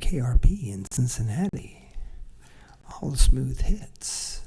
KRP in Cincinnati. All the smooth hits.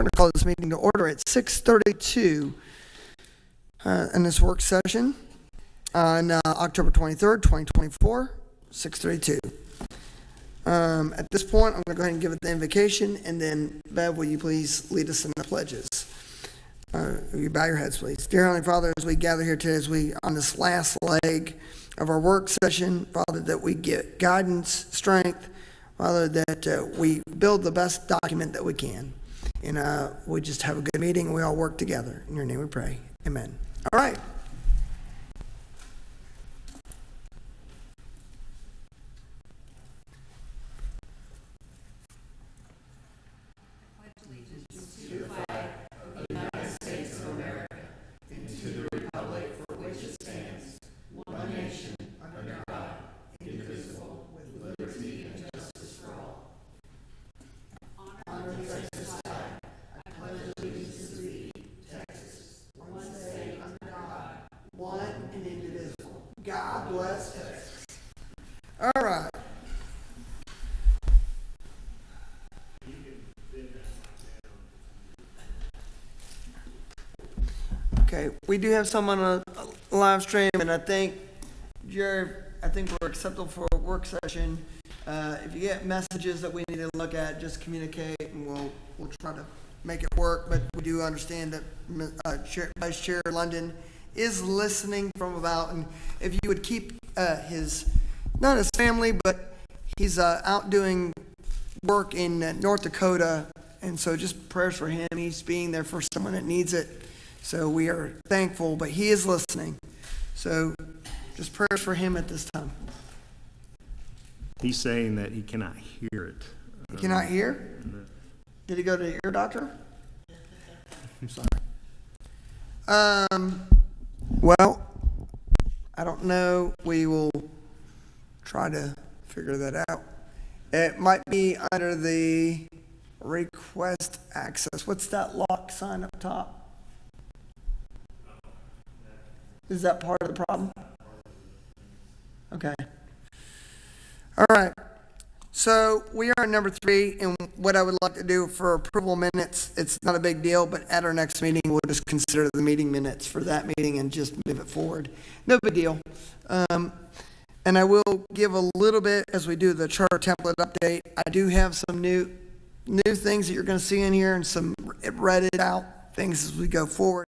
We're going to call this meeting to order at 6:32 in this work session on October 23rd, 2024, 6:32. At this point, I'm going to go ahead and give it the invocation, and then, Bev, will you please lead us in the pledges? Will you bow your heads, please? Dear Heavenly Father, as we gather here today, as we on this last leg of our work session, Father, that we get guidance, strength, Father, that we build the best document that we can. And we just have a good meeting, and we all work together. In your name we pray. Amen. All right. God bless Texas. All right. Okay, we do have some on a live stream, and I think, Jerry, we're acceptable for a work session. If you get messages that we need to look at, just communicate, and we'll try to make it work. But we do understand that Vice Chair London is listening from about, and if you would keep not his family, but he's out doing work in North Dakota, and so just prayers for him. He's being there for someone that needs it, so we are thankful, but he is listening, so just prayers for him at this time. He's saying that he cannot hear it. He cannot hear? Did he go to the ear doctor? I'm sorry. Well, I don't know. We will try to figure that out. It might be under the request access. What's that lock sign up top? Is that part of the problem? Okay. All right. So we are at number 3, and what I would like to do for approval minutes, it's not a big deal, but at our next meeting, we'll just consider the meeting minutes for that meeting and just move it forward. No big deal. And I will give a little bit as we do the charter template update. I do have some new things that you're going to see in here and some read out things as we go forward.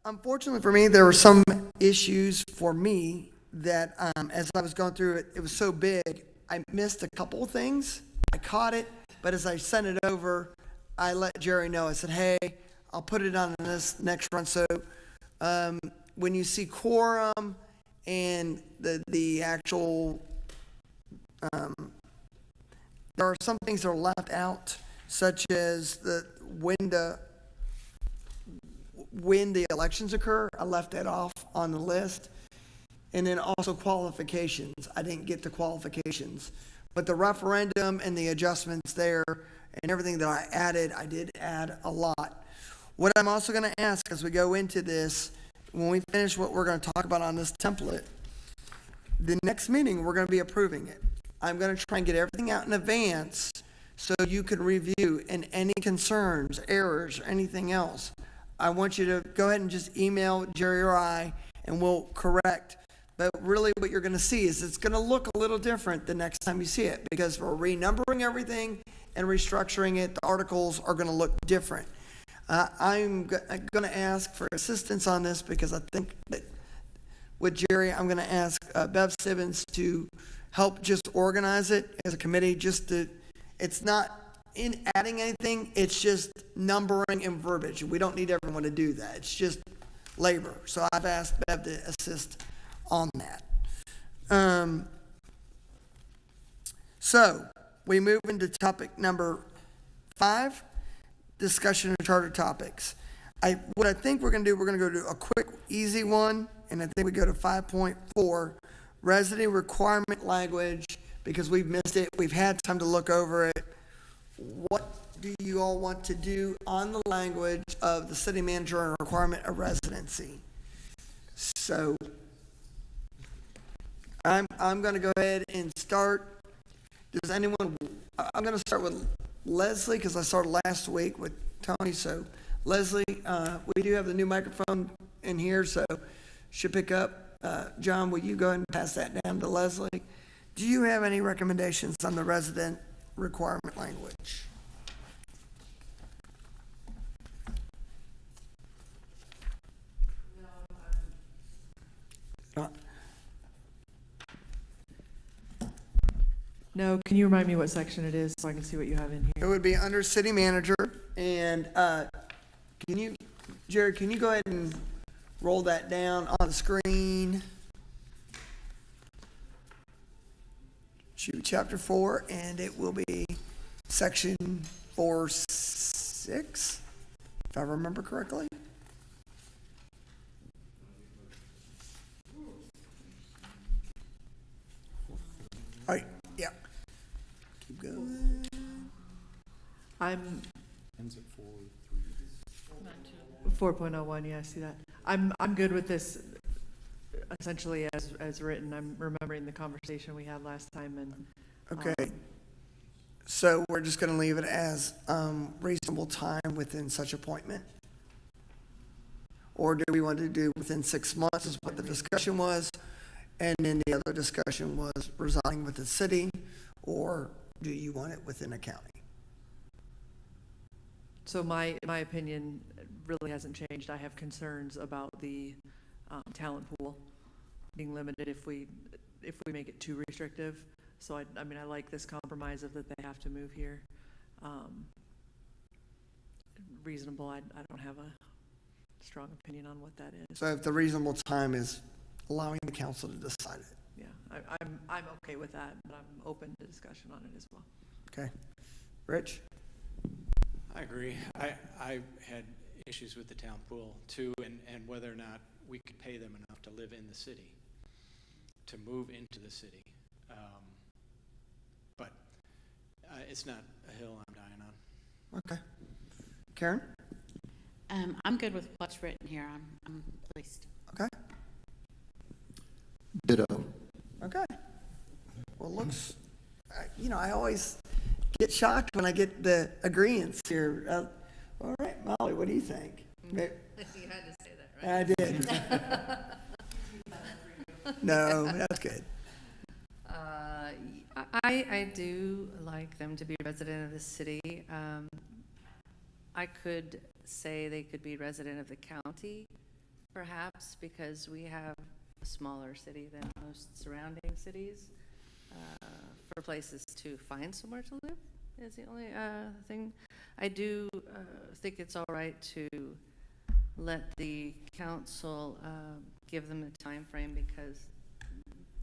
Unfortunately for me, there were some issues for me that as I was going through it, it was so big, I missed a couple of things. I caught it, but as I sent it over, I let Jerry know. I said, hey, I'll put it on this next run. So when you see quorum and the actual, there are some things that are left out, such as when the elections occur. I left that off on the list. And then also qualifications. I didn't get the qualifications. But the referendum and the adjustments there and everything that I added, I did add a lot. What I'm also going to ask as we go into this, when we finish what we're going to talk about on this template, the next meeting we're going to be approving it. I'm going to try and get everything out in advance so you can review, and any concerns, errors, or anything else, I want you to go ahead and just email Jerry or I, and we'll correct. But really what you're going to see is it's going to look a little different the next time you see it, because we're renumbering everything and restructuring it. The articles are going to look different. I'm going to ask for assistance on this, because I think that with Jerry, I'm going to ask Bev Sibbons to help just organize it as a committee. It's not in adding anything, it's just numbering and verbiage. We don't need everyone to do that. It's just labor. So I've asked Bev to assist on that. So we move into topic number 5, discussion of charter topics. What I think we're going to do, we're going to go to a quick, easy one, and I think we go to 5.4, resident requirement language, because we've missed it. We've had time to look over it. What do you all want to do on the language of the city manager and requirement of residency? So I'm going to go ahead and start. Does anyone? I'm going to start with Leslie, because I started last week with Tony, so Leslie, we do have the new microphone in here, so should pick up. John, will you go ahead and pass that down to Leslie? Do you have any recommendations on the resident requirement language? No. No, can you remind me what section it is so I can see what you have in It here? would be under city manager, and can you, Jared, can you go ahead and roll that down on the screen? Should be chapter 4, and it will be section 4.6, if I remember correctly. All right, yeah. Keep going. I'm Ends at 4.01, yeah, I see that. I'm good with this essentially as written. I'm remembering the conversation we had last time and. Okay. So we're just gonna leave it as reasonable time within such appointment? Or do we want to do within 6 months is what the discussion was? And then the other discussion was residing with the city, or do you want it within a county? So my opinion really hasn't changed. I have concerns about the talent pool being limited if we make it too restrictive. So I mean, I like this compromise of that they have to move here. Reasonable, I don't have a strong opinion on what that is. So if the reasonable time is allowing the council to decide it, Yeah, I'm okay with that, but I'm open to discussion on it as well. okay? Rich? I agree. I had issues with the town pool too, and whether or not we could pay them enough to live in the city, to move into the city. But it's not a hill I'm dying on. Okay. Karen? I'm good with what's written here. I'm pleased. Okay. Ditto. Okay. Well, looks, I always get shocked when I get the agreeance here. All right, Molly, what do you think? You had to say that, right? I did. No, that's good. I do like them to be resident of the city. I could say they could be resident of the county, perhaps, because we have a smaller city than most surrounding cities. For places to find somewhere to live is the only thing. I do think it's all right to let the council give them a time frame, because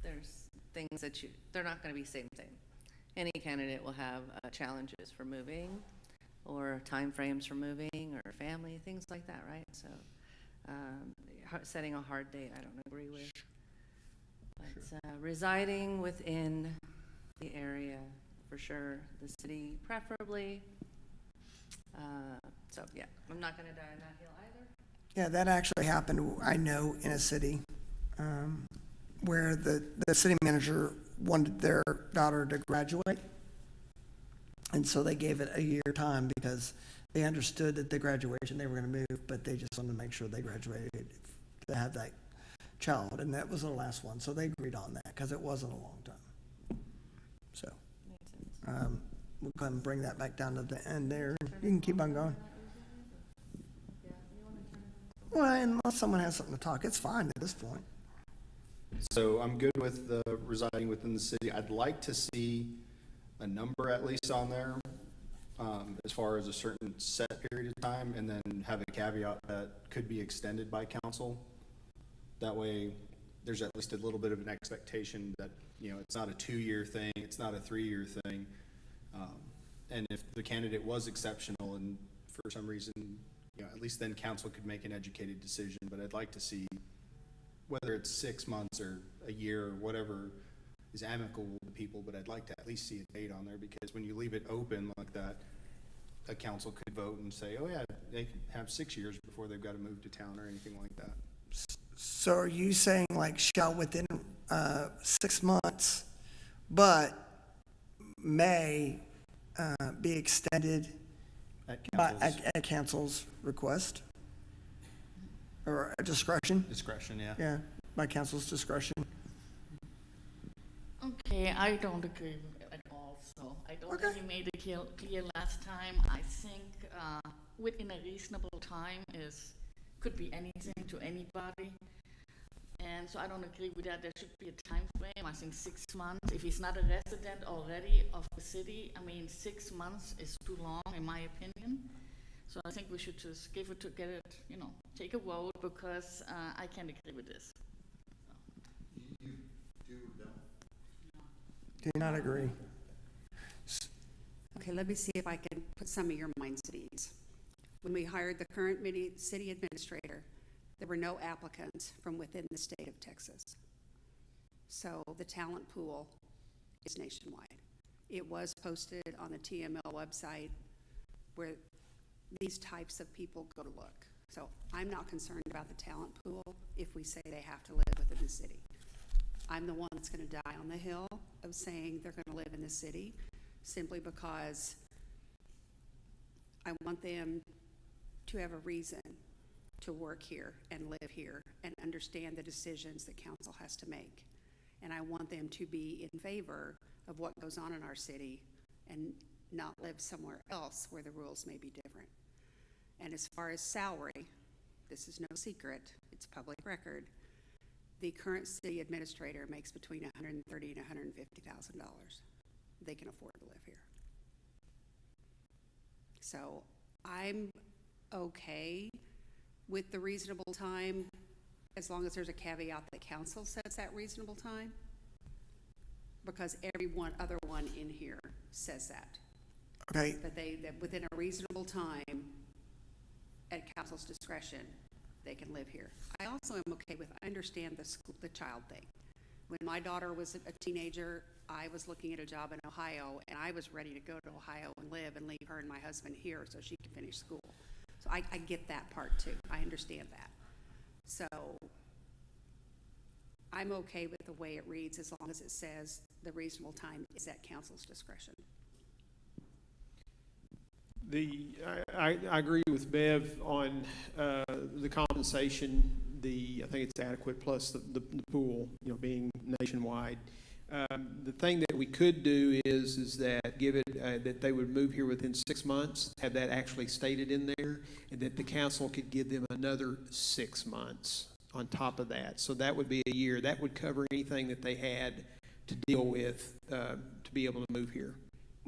there's things that they're not going to be same. Any candidate will have challenges for moving, or time frames for moving, or family, things like that, right? So setting a hard date, I don't agree with. But residing within the area, for sure, the city preferably. So yeah, I'm not going to die on that hill either. Yeah, that actually happened, I know, in a city where the city manager wanted their daughter to graduate. And so they gave it a year time because they understood that the graduation, they were going to move, but they just wanted to make sure they graduated to have that child. And that was the last one. So they agreed on that because it wasn't a long time. So we'll go ahead and bring that back down to the end there. You can keep on going. Well, unless someone has something to talk, it's fine at this point. So I'm good with the residing within the city. I'd like to see a number at least on there, as far as a certain set period of time, and then have a caveat that could be extended by council. That way, there's at least a little bit of an expectation that, it's not a 2-year thing, it's not a 3-year thing. And if the candidate was exceptional and for some reason, at least then council could make an educated decision. But I'd like to see, whether it's 6 months or a year or whatever is amicable to people, but I'd like to at least see a date on there, because when you leave it open like that, a council could vote and say, oh yeah, they can have 6 years before they've got to move to town or anything like that. So are you saying like shall within 6 months, but may be extended at council's request? Or discretion? Discretion, yeah. Yeah, by council's discretion. Okay, I don't agree at all, so I don't Okay. think you made it clear last time. I think within a reasonable time could be anything to anybody. And so I don't agree with that. There should be a time frame. I think 6 months. If he's not a resident already of the city, I mean, 6 months is too long, in my opinion. So I think we should just give it to get it, take a vote, because I can't agree with this. Do you not agree? Okay, let me see if I can put some of your minds at ease. When we hired the current city administrator, there were no applicants from within the state of Texas. So the talent pool is nationwide. It was posted on the TML website where these types of people go to look. So I'm not concerned about the talent pool if we say they have to live within the city. I'm the one that's going to die on the hill of saying they're going to live in the city simply because I want them to have a reason to work here and live here and understand the decisions that council has to make. And I want them to be in favor of what goes on in our city and not live somewhere else where the rules may be different. And as far as salary, this is no secret, it's public record. The current city administrator makes between $130,000 and $150,000. They can afford to live here. So I'm okay with the reasonable time, as long as there's a caveat that council sets that reasonable time, because every other one in here says that. Okay, That within a reasonable time, at council's discretion, they can live here. I also am okay with, I understand the child thing. When my daughter was a teenager, I was looking at a job in Ohio, and I was ready to go to Ohio and live and leave her and my husband here so she could finish school. So I get that part too. I understand that. So I'm okay with the way it reads as long as it says the reasonable time is at council's discretion. I agree with Bev on the compensation. I think it's adequate, plus the pool, being nationwide. The thing that we could do is that give it that they would move here within 6 months, have that actually stated in there, and that the council could give them another 6 months on top of that. So that would be a year. That would cover anything that they had to deal with to be able to move here.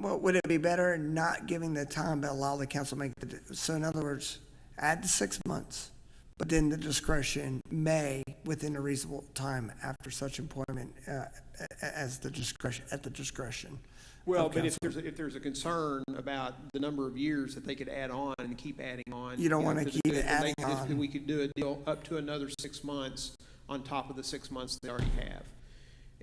well, would it be better not giving the time but allow the council to make so in other words, add the 6 months, but then the discretion may, within a reasonable time after such employment, at the discretion. Well, of but if council. there's a concern about the number of years that they could add on and keep adding on. You don't wanna to keep do it, then adding on. We could do a deal up to another 6 months on top of the 6 months they already have.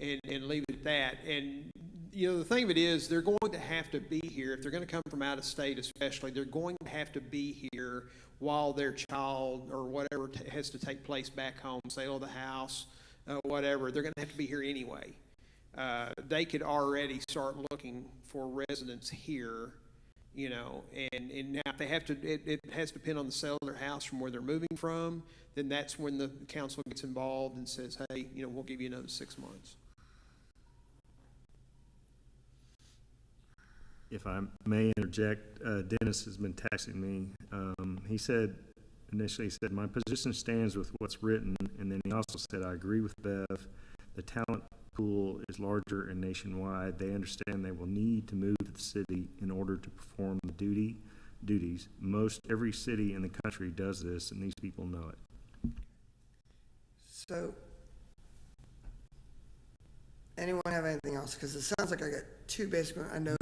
And leave it at that. And, the thing of it is, they're going to have to be here. If they're going to come from out of state especially, they're going to have to be here while their child or whatever has to take place back home, sale of the house, whatever. They're going to have to be here anyway. They could already start looking for residents here, and now if they have to, it has to depend on the sale of their house from where they're moving from, then that's when the council gets involved and says, hey, we'll give you another 6 months. If I may interject, Dennis has been texting me. He said, initially, my position stands with what's written, and then he also said, I agree with Bev. The talent pool is larger and nationwide. They understand they will need to move to the city in order to perform the duties. Every city in the country does this, and these people know it. So, anyone have anything else? Because it sounds like I got two basic, I know,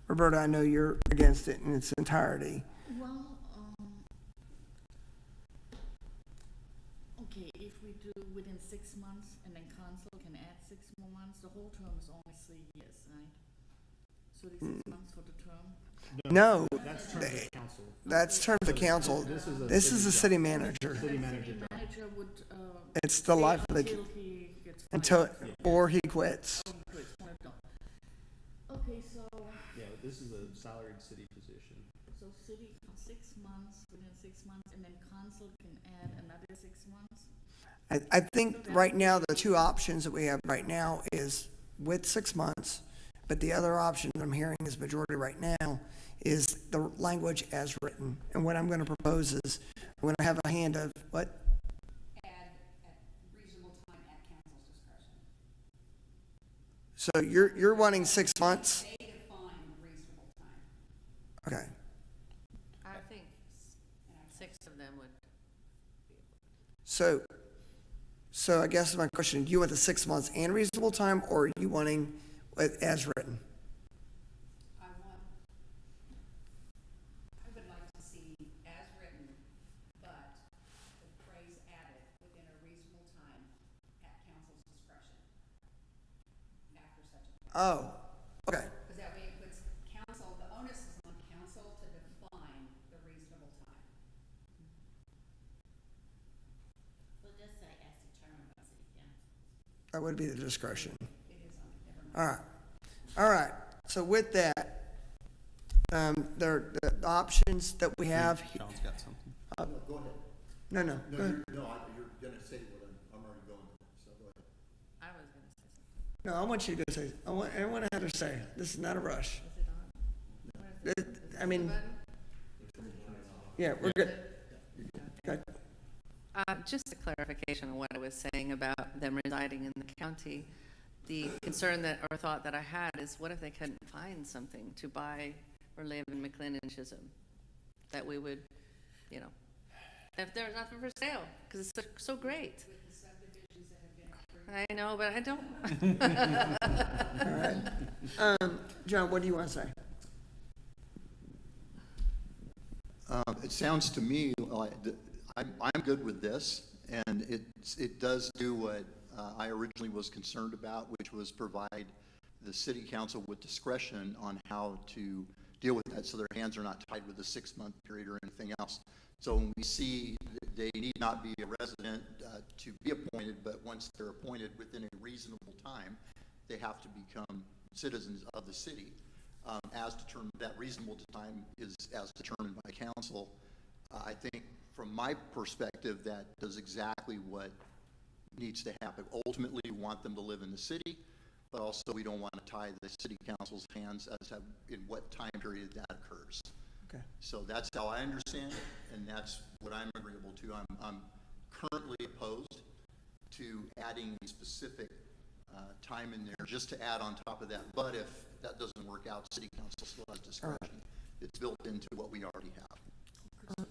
Roberta, I know you're against it in its entirety. Well, okay, if we do within 6 months and then council can add 6 more months, the whole term is only 3 years, right? So the 6 months for the term? No, That's terms of council. that's terms of council. This is the city manager. City manager would, It's the life of the, until he gets fired. or he quits. Okay, so, Yeah, this is a salaried city position. So city, 6 months, within 6 months, and then council can add another 6 months? I think right now, the two options that we have right now is with 6 months, but the other option that I'm hearing is majority right now is the language as written. And what I'm going to propose is, I'm going to have a hand of, what? Add at reasonable time at council's discretion. So you're wanting 6 months? They define reasonable time. Okay. I think 6 of them would. So I guess my question, do you want the 6 months and reasonable time, or are you wanting it as written? I would like to see as written, but the phrase added within a reasonable time at council's discretion. After such a. Oh, okay. Because that way it puts council, the onus is on council to define the reasonable time. Well, just say as determined by city council. That would be the discretion. It is on, never mind. All right. All right. So with that, the options that we have. John's got something. Go ahead. No. Go ahead. You're gonna say what I'm already going there, so go ahead. I was going to say something. No, I want you to say, I want everyone to have to say. This is not a rush. Is it on? I mean, Button? yeah, we're good. Good. Just a clarification on what I was saying about them residing in the county. The concern that, or thought that I had is, what if they couldn't find something to buy or live in McLendon-Chisholm? That we would, you know, if there's nothing for sale, because it's so great. With the subdivisions that have been approved. I know, but I don't. All right. John, what do you want to say? It sounds to me like, I'm good with this, and it does do what I originally was concerned about, which was provide the city council with discretion on how to deal with that, so their hands are not tied with a 6-month period or anything else. So when we see that they need not be a resident to be appointed, but once they're appointed within a reasonable time, they have to become citizens of the city. As determined, that reasonable time is as determined by council. I think from my perspective, that does exactly what needs to happen. Ultimately, we want them to live in the city, but also we don't want to tie the city council's hands as to in what time period that occurs. Okay. So that's how I understand it, and that's what I'm agreeable to. I'm currently opposed to adding a specific time in there just to add on top of that. But if that doesn't work out, city council still has discretion. Right. It's built into what we already have.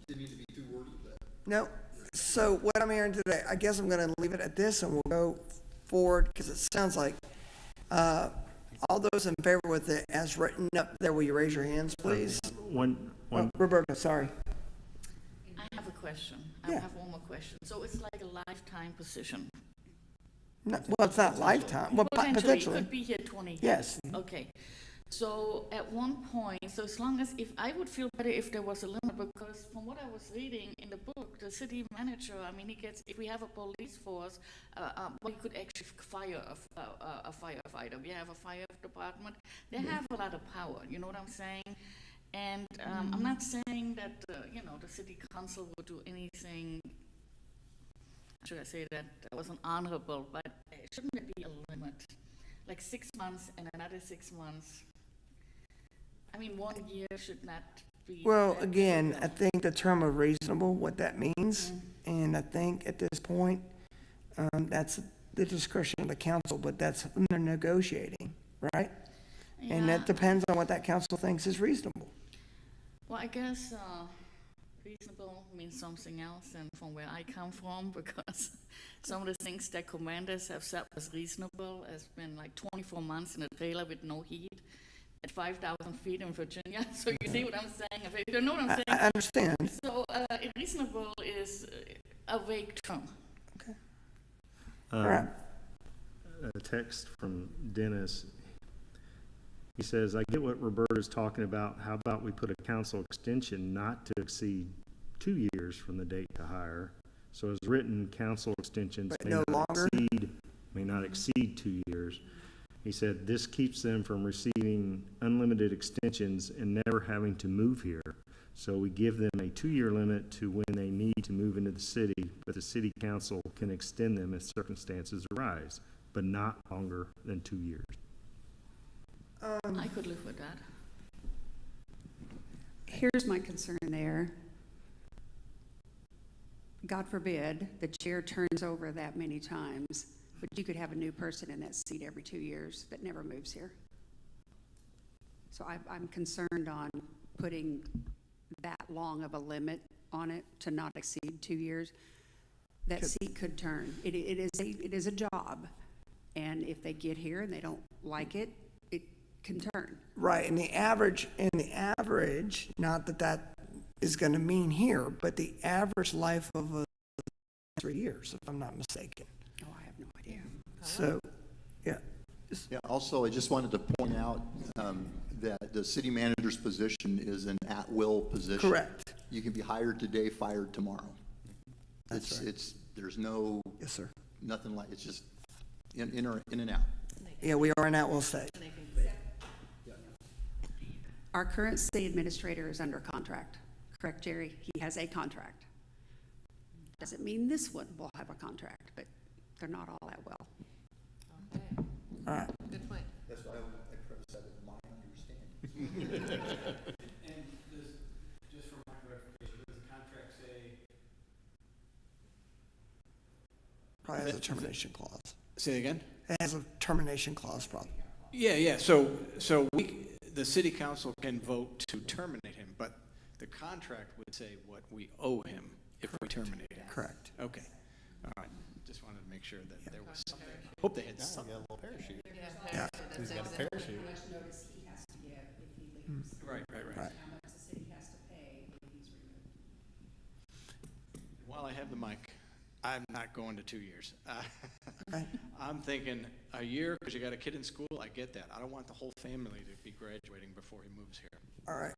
Didn't need to be too wordy, but. No. So what I'm hearing today, I guess I'm going to leave it at this, and we'll go forward, because it sounds like all those in favor with it as written up there, will you raise your hands, please? One, Roberta, sorry. I have a question. Yeah. I have one more question. So it's like a lifetime position? No, well, it's not lifetime. Well, potentially. Could be here 20 years. Yes. Okay. So at one point, so as long as, if I would feel better if there was a limit, because from what I was reading in the book, the city manager, I mean, he gets, if we have a police force, well, you could actually fire a firefighter. We have a fire department. They have a lot of power, you know what I'm saying? And I'm not saying that, you know, the city council would do anything, should I say that wasn't honorable, but shouldn't there be a limit? Like 6 months and another 6 months? I mean, 1 year should not be. Well, again, I think the term of reasonable, what that means, and I think at this point, that's the discretion of the council, but that's when they're negotiating, right? And Yeah. that depends on what that council thinks is reasonable. Well, I guess reasonable means something else than from where I come from, because some of the things that commanders have said was reasonable has been like 24 months in a trailer with no heat at 5,000 feet in Virginia. So you see what I'm saying? If you know what I'm saying? I understand. So reasonable is a vague term. Okay. All right. A text from Dennis. He says, I get what Roberta's talking about. How about we put a council extension not to exceed 2 years from the date to hire? So as written, council extensions But no longer? may not exceed 2 years. He said, this keeps them from receiving unlimited extensions and never having to move here. So we give them a 2-year limit to when they need to move into the city, but the city council can extend them as circumstances arise, but not longer than 2 years. I could live with that. Here's my concern there. God forbid the chair turns over that many times, but you could have a new person in that seat every 2 years that never moves here. So I'm concerned on putting that long of a limit on it to not exceed 2 years. That seat could turn. It is a job, and if they get here and they don't like it, it can turn. Right, and the average, not that that is going to mean here, but the average life of a 3 years, if I'm not mistaken. Oh, I have no idea. So, yeah. Yeah, also, I just wanted to point out that the city manager's position is an at-will position. Correct. You can be hired today, fired tomorrow. That's right. There's no, Yes, sir. nothing like, it's just in and out. Yeah, we are in at-will state. Our current city administrator is under contract. Correct, Jerry? He has a contract. Doesn't mean this one will have a contract, but they're not all that well. Okay, All right. good point. That's why I said it, my understanding. And just for my clarification, does the contract say? Probably has a termination clause. Say it again? It has a termination clause, probably. Yeah, so the city council can vote to terminate him, but the contract would say what we owe him if we terminate him. Correct. Okay, all right, just wanted to make sure that there was something. Hope they had something. a little parachute. Yeah. He's got a parachute. How much notice he has to give if he leaves. Right. Right. How much the city has to pay if he's removed. While I have the mic, I'm not going to 2 years. Okay. I'm thinking a year, because you got a kid in school, I get that. I don't want the whole family to be graduating before he moves here. All right.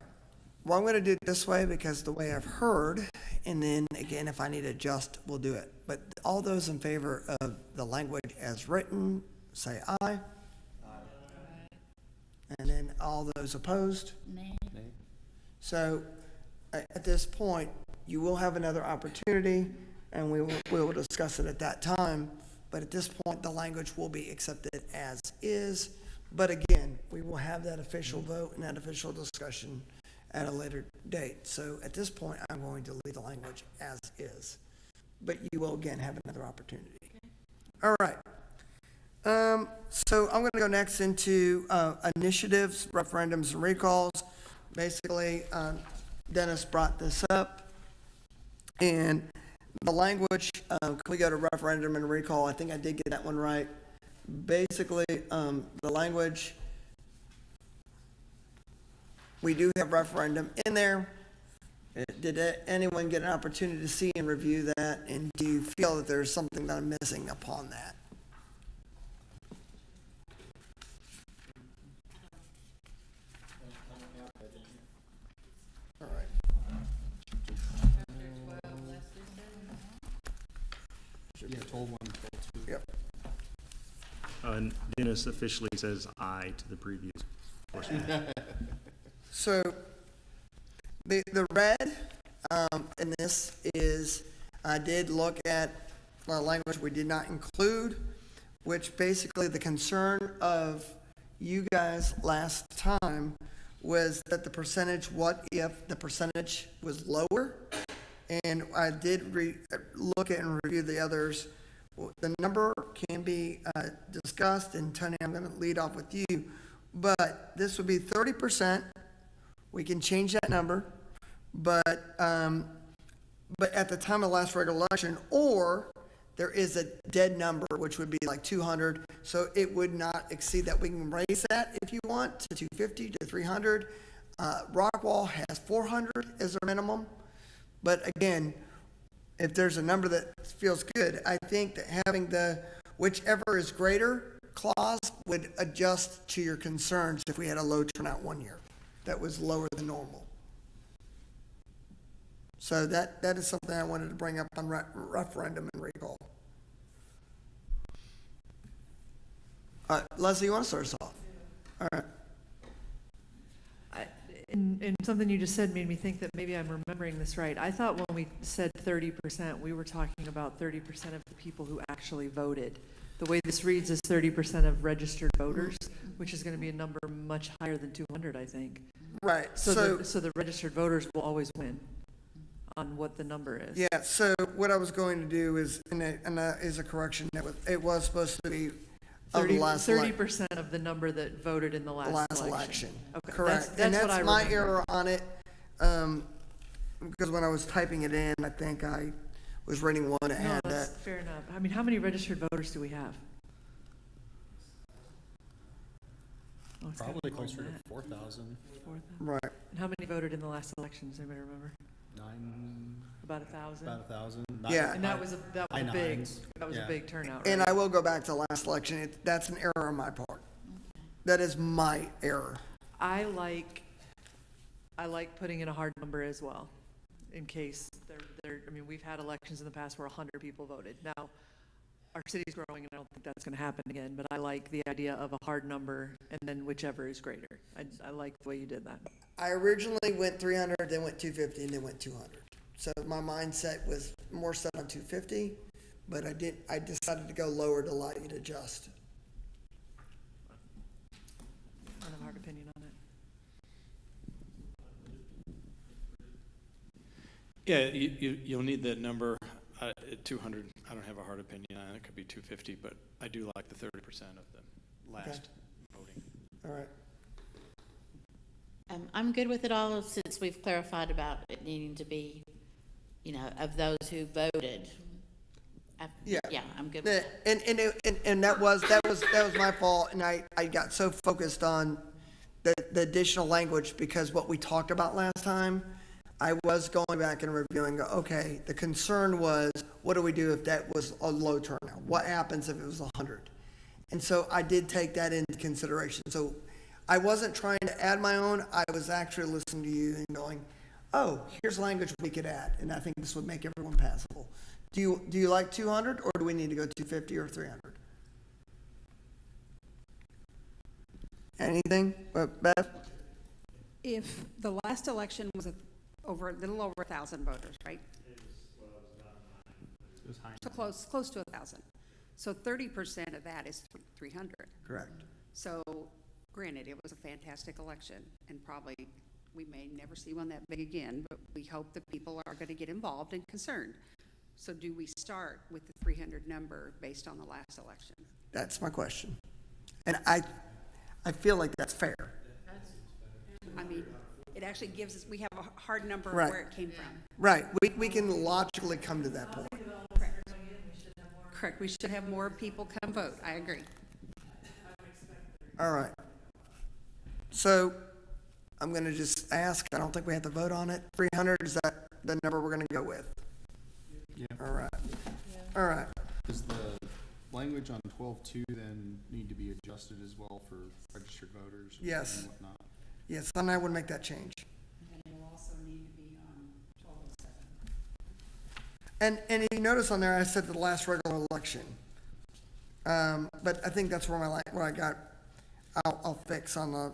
Well, I'm going to do it this way because the way I've heard, and then again, if I need to adjust, we'll do it. But all those in favor of the language as written, say aye. Aye. And then all those opposed? Nay. So at this point, you will have another opportunity, and we will discuss it at that time. But at this point, the language will be accepted as is. But again, we will have that official vote and that official discussion at a later date. So at this point, I'm going to leave the language as is. But you will again have another opportunity. All right. So I'm going to go next into initiatives, referendums, and recalls. Basically, Dennis brought this up. And the language, can we go to referendum and recall? I think I did get that one right. Basically, the language, we do have referendum in there. Did anyone get an opportunity to see and review that? And do you feel that there's something that I'm missing upon that? All right. Yeah, 12-1, 12-2. Yep. And Dennis officially says aye to the previous portion. So the red in this is, I did look at language we did not include, which basically the concern of you guys last time was that the percentage, what if the percentage was lower? And I did look at and review the others. The number can be discussed, and Tony, I'm going to lead off with you. But this would be 30%. We can change that number, but at the time of the last regular election, or there is a dead number, which would be like 200. So it would not exceed that. We can raise that if you want to 250 to 300. Rockwall has 400 as their minimum. But again, if there's a number that feels good, I think that having the whichever is greater clause would adjust to your concerns if we had a low turnout one year that was lower than normal. So that is something I wanted to bring up on referendum and recall. All right, Leslie, you want to start us off? All right. And something you just said made me think that maybe I'm remembering this right. I thought when we said 30%, we were talking about 30% of the people who actually voted. The way this reads is 30% of registered voters, which is going to be a number much higher than 200, I think. Right, So the registered voters will always win on what the number is. yeah, so what I was going to do is, and that is a correction, it was supposed to be of the last 30% of the number that voted in the last election. Okay, Correct. That's And what I that's my remember. error on it, because when I was typing it in, I think I was reading one that No, had that's that. fair enough. I mean, how many registered voters do we have? Oh, it's gotta be Probably more closer than to that. 4,000, 4,000? Right. And how many voted in the last election? Does anybody remember? 9, About 1,000? about 1,000. Yeah. And that was a high big, nines. that was a Yeah. big turnout, And right? I will go back to last election. That's an error on my part. That is my error. I like putting in a hard number as well, in case I mean, we've had elections in the past where 100 people voted. Now, our city's growing, and I don't think that's gonna happen again, but I like the idea of a hard number, and then whichever is greater. I like the way you did that. I originally went 300, then went 250, and then went 200. So my mindset was more set on 250, but I decided to go lower to allow you to adjust. I don't have a hard opinion on it. Yeah, you'll need that number, 200, I don't have a hard opinion on it, it could be 250, but I do like the 30% of the last voting. All right. I'm good with it all since we've clarified about it needing to be, of those who voted. Yeah. Yeah, I'm good with Yeah, that. and that was my fault, and I got so focused on the additional language because what we talked about last time, I was going back and reviewing, okay, the concern was, what do we do if that was a low turnout? What happens if it was 100? And so I did take that into consideration. So I wasn't trying to add my own, I was actually listening to you and going, oh, here's language we could add, and I think this would make everyone passable. Do you like 200, or do we need to go 250 or 300? Anything? Beth? If the last election was a little over 1,000 voters, right? It was high. So close to 1,000. So 30% of that is 300. Correct. So granted, it was a fantastic election, and probably we may never see one that big again, but we hope that people are going to get involved and concerned. So do we start with the 300 number based on the last election? That's my question. And I feel like that's fair. I mean, it actually gives us, we have a hard number of Right. where it came from. Right, we can logically come to that point. Correct, we should have more people come vote, I agree. All right. So I'm going to just ask, I don't think we have to vote on it. 300, is that the number we're going to go with? Yeah. All right. All right. Does the language on 12.2 then need to be adjusted as well for registered voters? Yes. And whatnot? Yes, and I would make that change. And it will also need to be on 1207. And you notice on there, I said the last regular election. But I think that's where where I got, I'll fix on the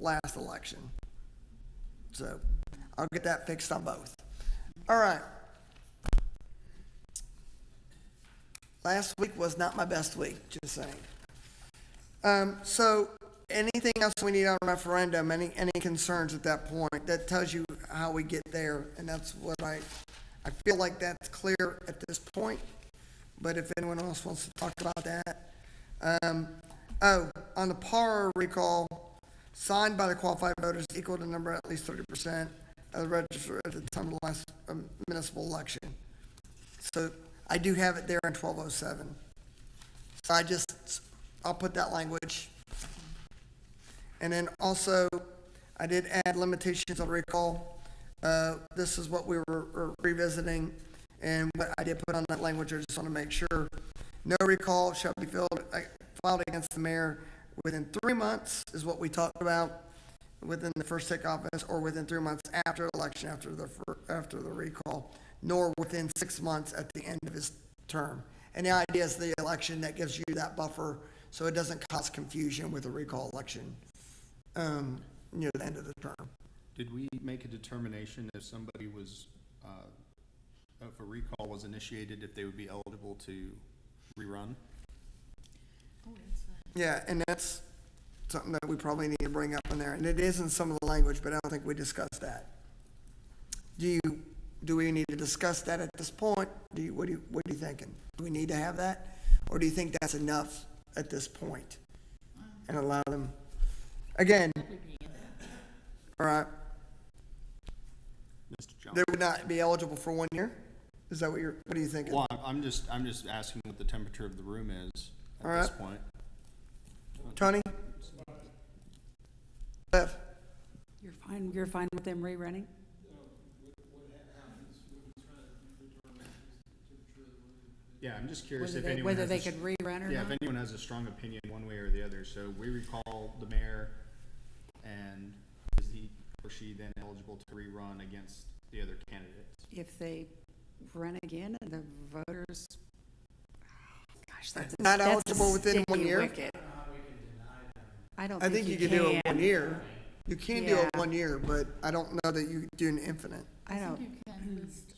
last election. So I'll get that fixed on both. All right. Last week was not my best week, just saying. So anything else we need on referendum, any concerns at that point? That tells you how we get there, and that's what I feel like that's clear at this point, but if anyone else wants to talk about that. On the PAR recall, signed by the qualified voters equal to number at least 30% of the register at the time of the last municipal election. So I do have it there in 1207. So I'll put that language. And then also, I did add limitations on recall. This is what we were revisiting, and what I did put on that language, I just want to make sure. No recall shall be filed against the mayor within 3 months, is what we talked about, within the first take office, or within 3 months after the election, after the recall, nor within 6 months at the end of his term. And the idea is the election that gives you that buffer so it doesn't cause confusion with a recall election near the end of the term. Did we make a determination if somebody was, if a recall was initiated, if they would be eligible to rerun? Yeah, and that's something that we probably need to bring up in there, and it is in some of the language, but I don't think we discussed that. Do we need to discuss that at this point? What are you thinking? Do we need to have that? Or do you think that's enough at this point? And allow them, again, all right, Mr. John? they would not be eligible for 1 year? Is that what are you thinking? Well, I'm just asking what the temperature of the room is All at this right. point. Tony? Bev? You're fine with them rerunning? Yeah, I'm just curious Whether if they, anyone whether has they a, could rerun or yeah, not? if anyone has a strong opinion one way or the other. So we recall the mayor, and is he or she then eligible to rerun against the other candidates? If they run again and the voters, gosh, that's a- Not that's a eligible within 1 sticky year? wicket. I don't I think you could do it 1 year. You can do it Yeah. 1 year, but I don't know that you do an infinite. I don't, think you can list,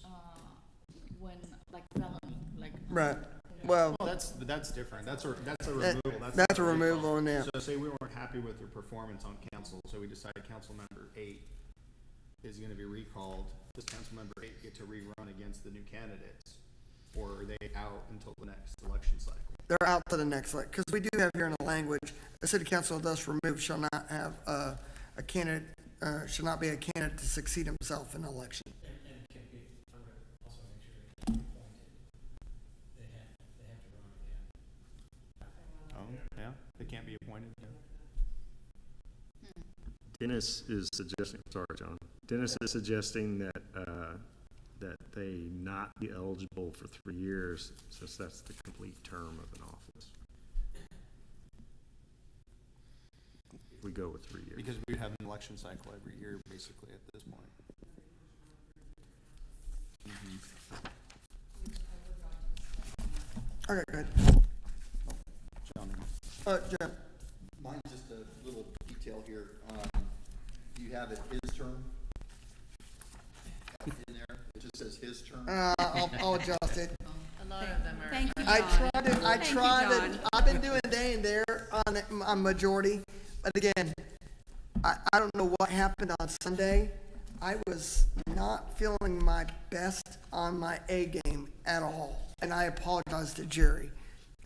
when, like felony, like. Right. Well, That's different. That's a removal. that's a not recall. removal in there. So say we weren't happy with their performance on council, so we decided council member 8 is gonna be recalled. Does council member 8 get to rerun against the new candidates? Or are they out until the next election cycle? They're out to the next, because we do have here in the language, the city council thus removed shall not have a candidate, shall not be a candidate to succeed himself in an election. And can be, I'm gonna also make sure they can be appointed. They have to run again. Oh, yeah, they can't be appointed. Dennis is suggesting, sorry, John. Dennis is suggesting that, that they not be eligible for 3 years, since that's the complete term of an office. If we go with 3 years. Because we'd have an election cycle every year, basically, at this point. Okay, good. John, Jim, Mine's just a little detail here. Do you have it his term? In there, it just says his term. I'll adjust it. A lot of them are. thank you, I John. tried John. I've been doing day and there on majority, but again, I don't know what happened on Sunday. I was not feeling my best on my A game at all, and I apologized to Jerry,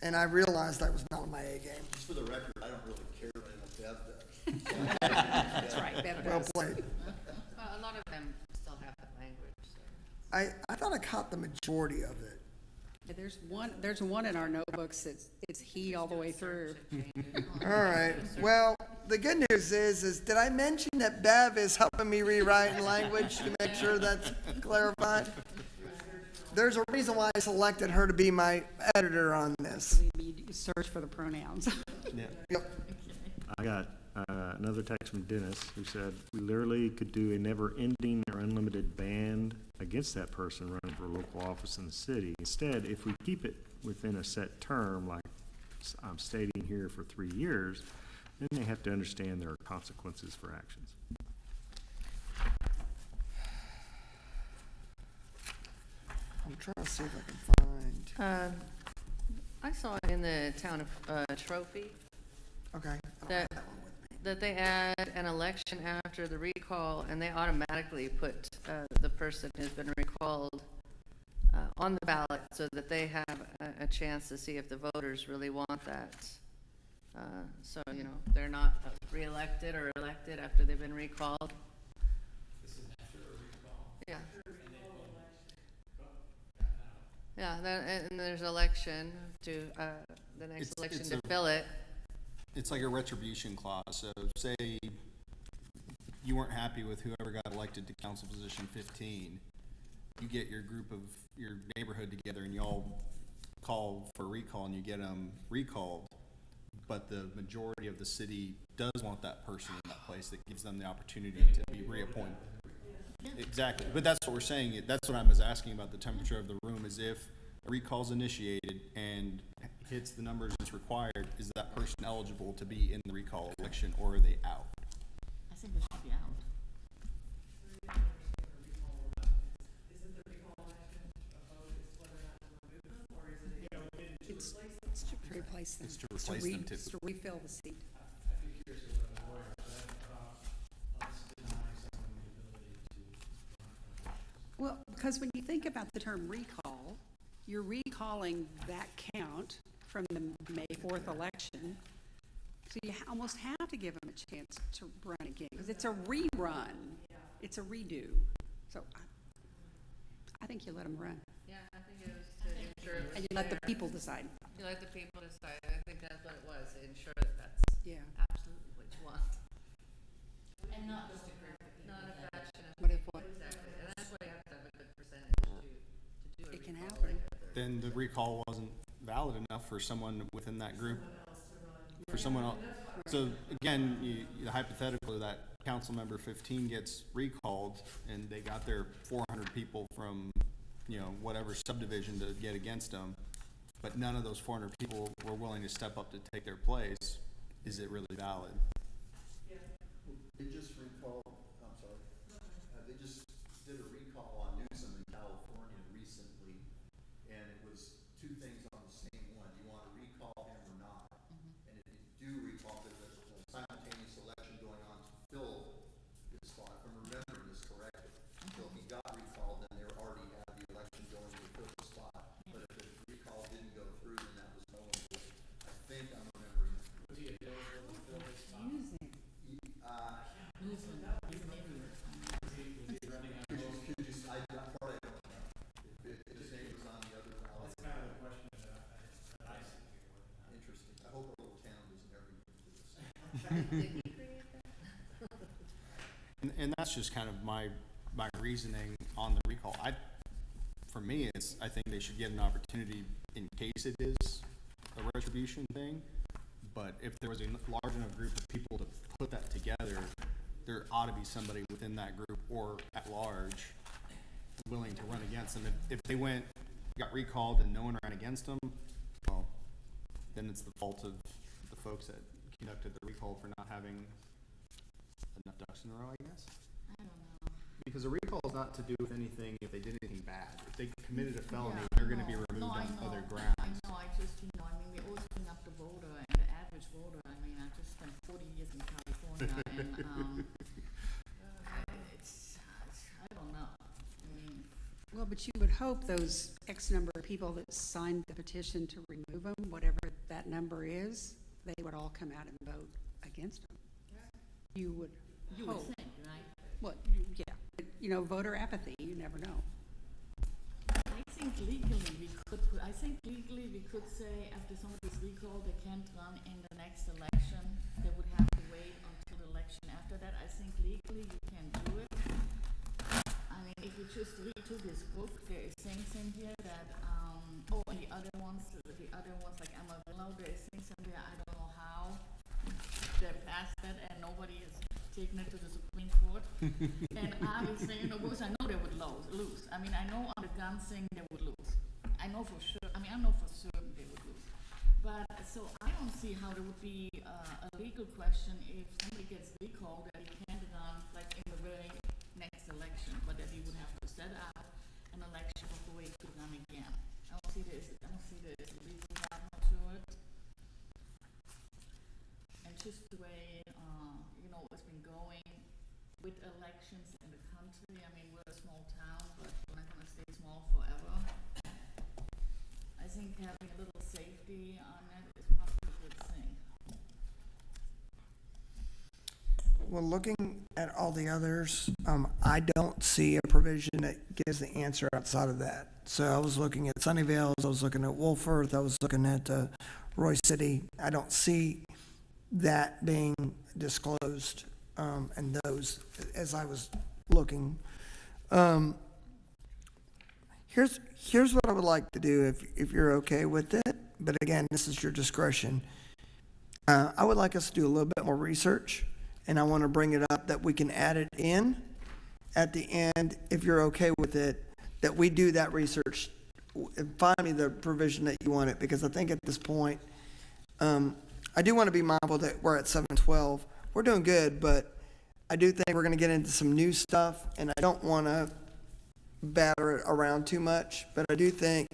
and I realized I was not on my A game. Just for the record, I don't really care what Bev does. That's right, Bev Well does. played. Well, a lot of them still have that language, so. I thought I caught the majority of it. Yeah, there's one in our notebooks that's, it's he all the way through. All right. Well, the good news is did I mention that Bev is helping me rewrite in language to make sure that's clarified? There's a reason why I selected her to be my editor on this. We need to search for the pronouns. Yep. I got another text from Dennis who said, we literally could do a never-ending or unlimited ban against that person running for local office in the city. Instead, if we keep it within a set term, like I'm stating here for 3 years, then they have to understand there are consequences for actions. I'm trying to see if I can find. I saw in the town of Trophy Okay. that they add an election after the recall, and they automatically put the person who's been recalled on the ballot so that they have a chance to see if the voters really want that. So, you know, they're not reelected or elected after they've been recalled. This is after a recall. Yeah. And Yeah, and there's election to, the next election it's to a- fill it. It's like a retribution clause. So say you weren't happy with whoever got elected to council position 15, you get your group of your neighborhood together and y'all call for recall and you get them recalled, but the majority of the city does want that person in that place. That gives them the opportunity to be reappointed. Exactly, but that's what we're saying. That's what I was asking about the temperature of the room, is if a recall's initiated and hits the numbers that's required, is that person eligible to be in the recall election, or are they out? I think they should be out. It's to replace them. It's to replace them too. It's to refill the seat. Well, because when you think about the term recall, you're recalling that count from the May 4th election. So you almost have to give them a chance to run again, because it's a rerun. It's a redo. So I think you let them run, Yeah, I think it was to ensure. it was and you let the fair. people decide. You let the people decide. I think that's what it was, to ensure that that's Yeah. absolutely what you want. And not just a group of people. Not a fraction of. What if what? Exactly, and that's why you have to have a good percentage to do a It can recall happen. like that. Then the recall wasn't valid enough for someone within that group, for someone else. So again, the hypothetical that council member 15 gets recalled and they got their 400 people from, whatever subdivision to get against them, but none of those 400 people were willing to step up to take their place. Is it really valid? They just recalled, I'm sorry, they just did a recall on Newsom in California recently, and it was two things on the same one. Do you want to recall him or not? And if you do recall, there's a simultaneous election going on to fill his spot, if I'm remembering this correctly. So if he got recalled, then they already had the election going to fill the spot. But if the recall didn't go through, then that was no one. I think I'm remembering. Interesting. I hope a little town doesn't ever do this. And that's just kind of my reasoning on the recall. For me, I think they should get an opportunity in case it is a retribution thing. But if there was a large enough group of people to put that together, there ought to be somebody within that group or at large willing to run against them. If they got recalled and no one ran against them, well, then it's the fault of the folks that conducted the recall for not having enough ducks in a row, I guess. I don't know. Because a recall is not to do with anything if they did anything bad. If they committed a felony, Yeah, they're going to be no, removed I on know. other grounds. I know, we always bring up the voter and the average voter. I mean, I just spent 40 years in California and, I don't know. I mean, Well, but you would hope those X number of people that signed the petition to remove them, whatever that number is, they would all come out and vote against them. You would you would hope. think, right? Well, yeah, but, voter apathy, you never know. I think legally we could say after somebody's recalled, they can't run in the next election. They would have to wait until the election after that. I think legally you can do it. I mean, if you just read through this book, there is things in here that, and the other ones like Amarillo, there is things in there, I don't know how they passed that and nobody has taken it to the Supreme Court. And obviously, because I know they would lose. I mean, I know on the gun thing they would lose. I know for sure, I know for certain they would lose. But, so I don't see how there would be a legal question if somebody gets recalled that he can't run like in the very next election, but that he would have to set out an election before he could run again. I don't see there's a legal problem to it. And just the way, it's been going with elections in the country. I mean, we're a small town, but we're not gonna stay small forever. I think having a little safety on that is probably a good thing. Well, looking at all the others, I don't see a provision that gives the answer outside of that. So I was looking at Sunnyvale, I was looking at Wolford, I was looking at Roy City. I don't see that being disclosed in those as I was looking. Here's what I would like to do if you're okay with it. But again, this is your discretion. I would like us to do a little bit more research, and I want to bring it up that we can add it in at the end, if you're okay with it, that we do that research find me the provision that you want it, because I think at this point, I do want to be mindful that we're at 712. We're doing good, but I do think we're going to get into some new stuff, and I don't want to batter it around too much, but I do think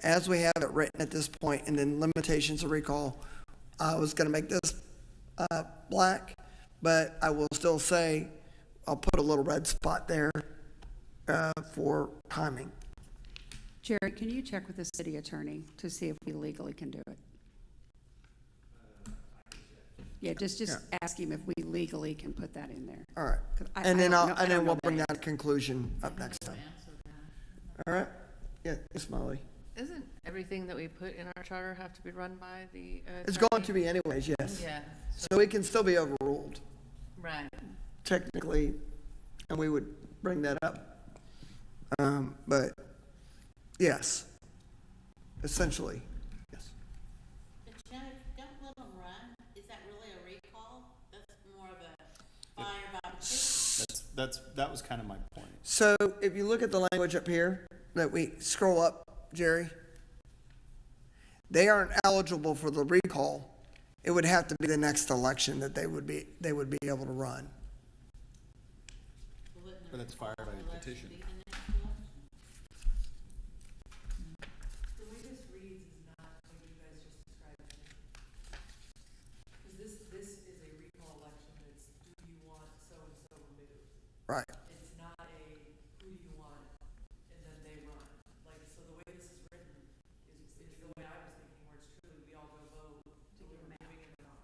as we have it written at this point, and then limitations of recall, I was going to make this black, but I will still say I'll put a little red spot there for timing. Jerry, can you check with the city attorney to see if we legally can do it? Yeah, just ask him if we legally can put that in there. All right. 'Cause I And then don't know- and I then don't we'll know bring that that conclusion up next time. All right? Yeah, Ms. Molly. Isn't everything that we put in our charter have to be run by the It's attorney? going to be anyways, yes. Yeah, So it can still be overruled right. technically, and we would bring that up. But yes, essentially, yes. But you know, if you don't let them run, is that really a recall? That's more of a fire by petition? That was kind of my point. So if you look at the language up here, that we scroll up, Jerry, they aren't eligible for the recall. It would have to be the next election that they would be able to run. But that's fired by petition. The way this reads is not what you guys just described to me. Because this is a recall election, it's do you want so-and-so removed? Right. It's not a who do you want, and then they run. Like, so the way this is written is the way I was thinking, where it's truly we all go vote to we're removing it or not.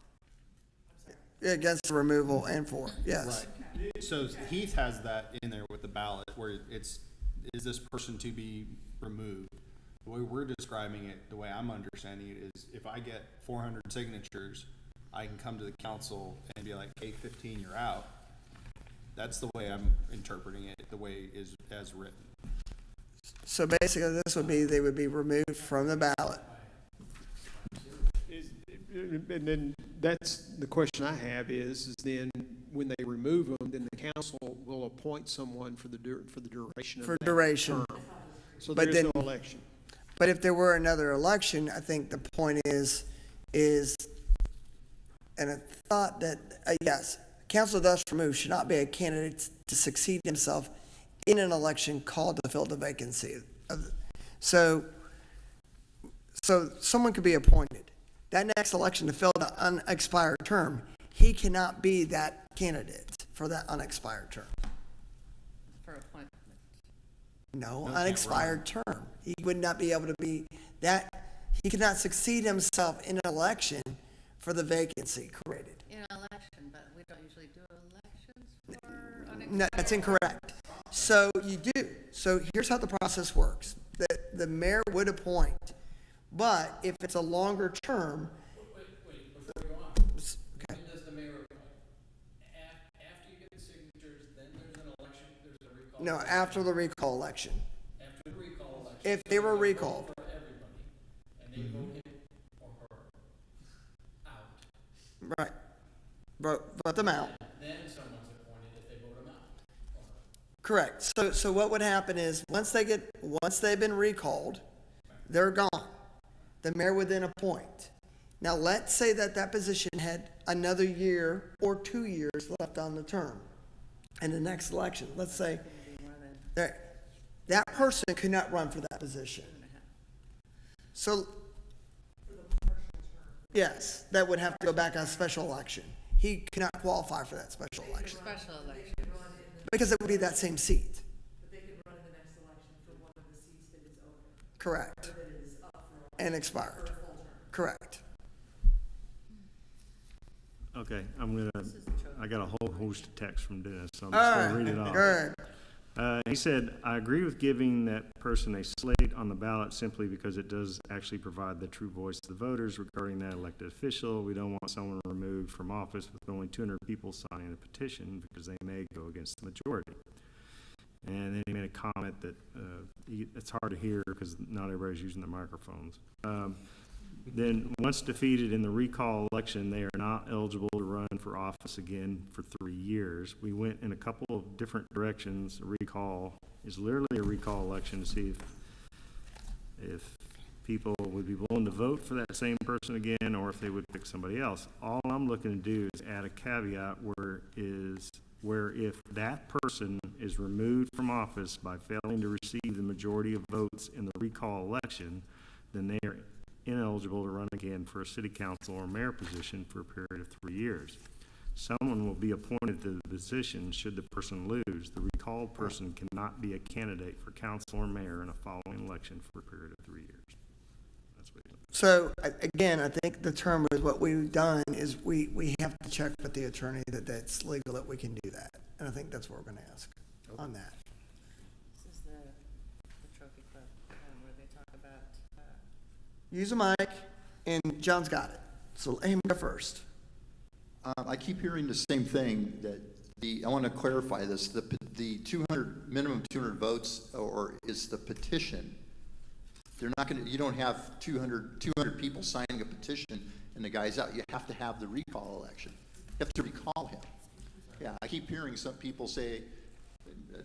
I'm sorry. Against removal and for, yes. Right. So Heath has that in there with the ballot where it's, is this person to be removed? The way we're describing it, the way I'm understanding it is if I get 400 signatures, I can come to the council and be like, hey, 15, you're out. That's the way I'm interpreting it, the way is as written. So basically, this would be, they would be removed from the ballot. And then that's the question I have is then when they remove them, then the council will appoint someone for the duration of For that duration. term. So But there is then- no election. But if there were another election, I think the point is, and I thought that, yes, council thus removed should not be a candidate to succeed himself in an election called to fill the vacancy. So someone could be appointed. That next election to fill the unexpired term, he cannot be that candidate for that unexpired term. For appointment. No, can't unexpired term. He would not be able to be that, he could not succeed himself in an election for the vacancy created. In an election, but we don't usually do elections for unexpired. No, that's incorrect. So you do. So here's how the process works. The mayor would appoint, but if it's a longer term. Wait, before you go on, Okay. when does the mayor appoint? After you get the signatures, then there's an election, there's a recall? No, after the recall election. After the recall election? If they were recalled. For everybody, and they vote him or her out. Right. Vote them out. Then someone's appointed if they vote him out. Or her. Correct. So what would happen is, once they've been recalled, they're gone. The mayor would then appoint. Now, let's say that position had another year or 2 years left on the term in the next election. Let's say that person could not run for that position. So, yes, that would have to go back on a special election. He cannot qualify for that special election Special election. because it would be that same seat. But they could run in the next election for one of the seats that is open, Correct. or that is up for And a expired. full term. Correct. Okay, I got a whole host of text from Dennis, so I'm All just right. gonna read it off. Good. He said, I agree with giving that person a slate on the ballot simply because it does actually provide the true voice to the voters regarding that elected official. We don't want someone removed from office with only 200 people signing a petition because they may go against the majority. And then he made a comment that it's hard to hear because not everybody's using their microphones. Then, once defeated in the recall election, they are not eligible to run for office again for 3 years. We went in a couple of different directions. A recall is literally a recall election to see if if people would be willing to vote for that same person again, or if they would pick somebody else. All I'm looking to do is add a caveat where if that person is removed from office by failing to receive the majority of votes in the recall election, then they are ineligible to run again for a city council or mayor position for a period of 3 years. Someone will be appointed to the position should the person lose. The recalled person cannot be a candidate for council or mayor in a following election for a period of 3 years. That's what So, again, I think the term is what we've done is we have to check with the attorney that that's legal, that we can do that. And I think that's what we're gonna ask on that. This is the trophy club, where they talk about, Use a mic, and John's got it. So let him go first. I keep hearing the same thing, that I want to clarify this, the 200, minimum 200 votes, or is the petition. They're not going to, you don't have 200 people signing a petition and the guy's out. You have to have the recall election. You have to recall him. Yeah, I keep hearing some people say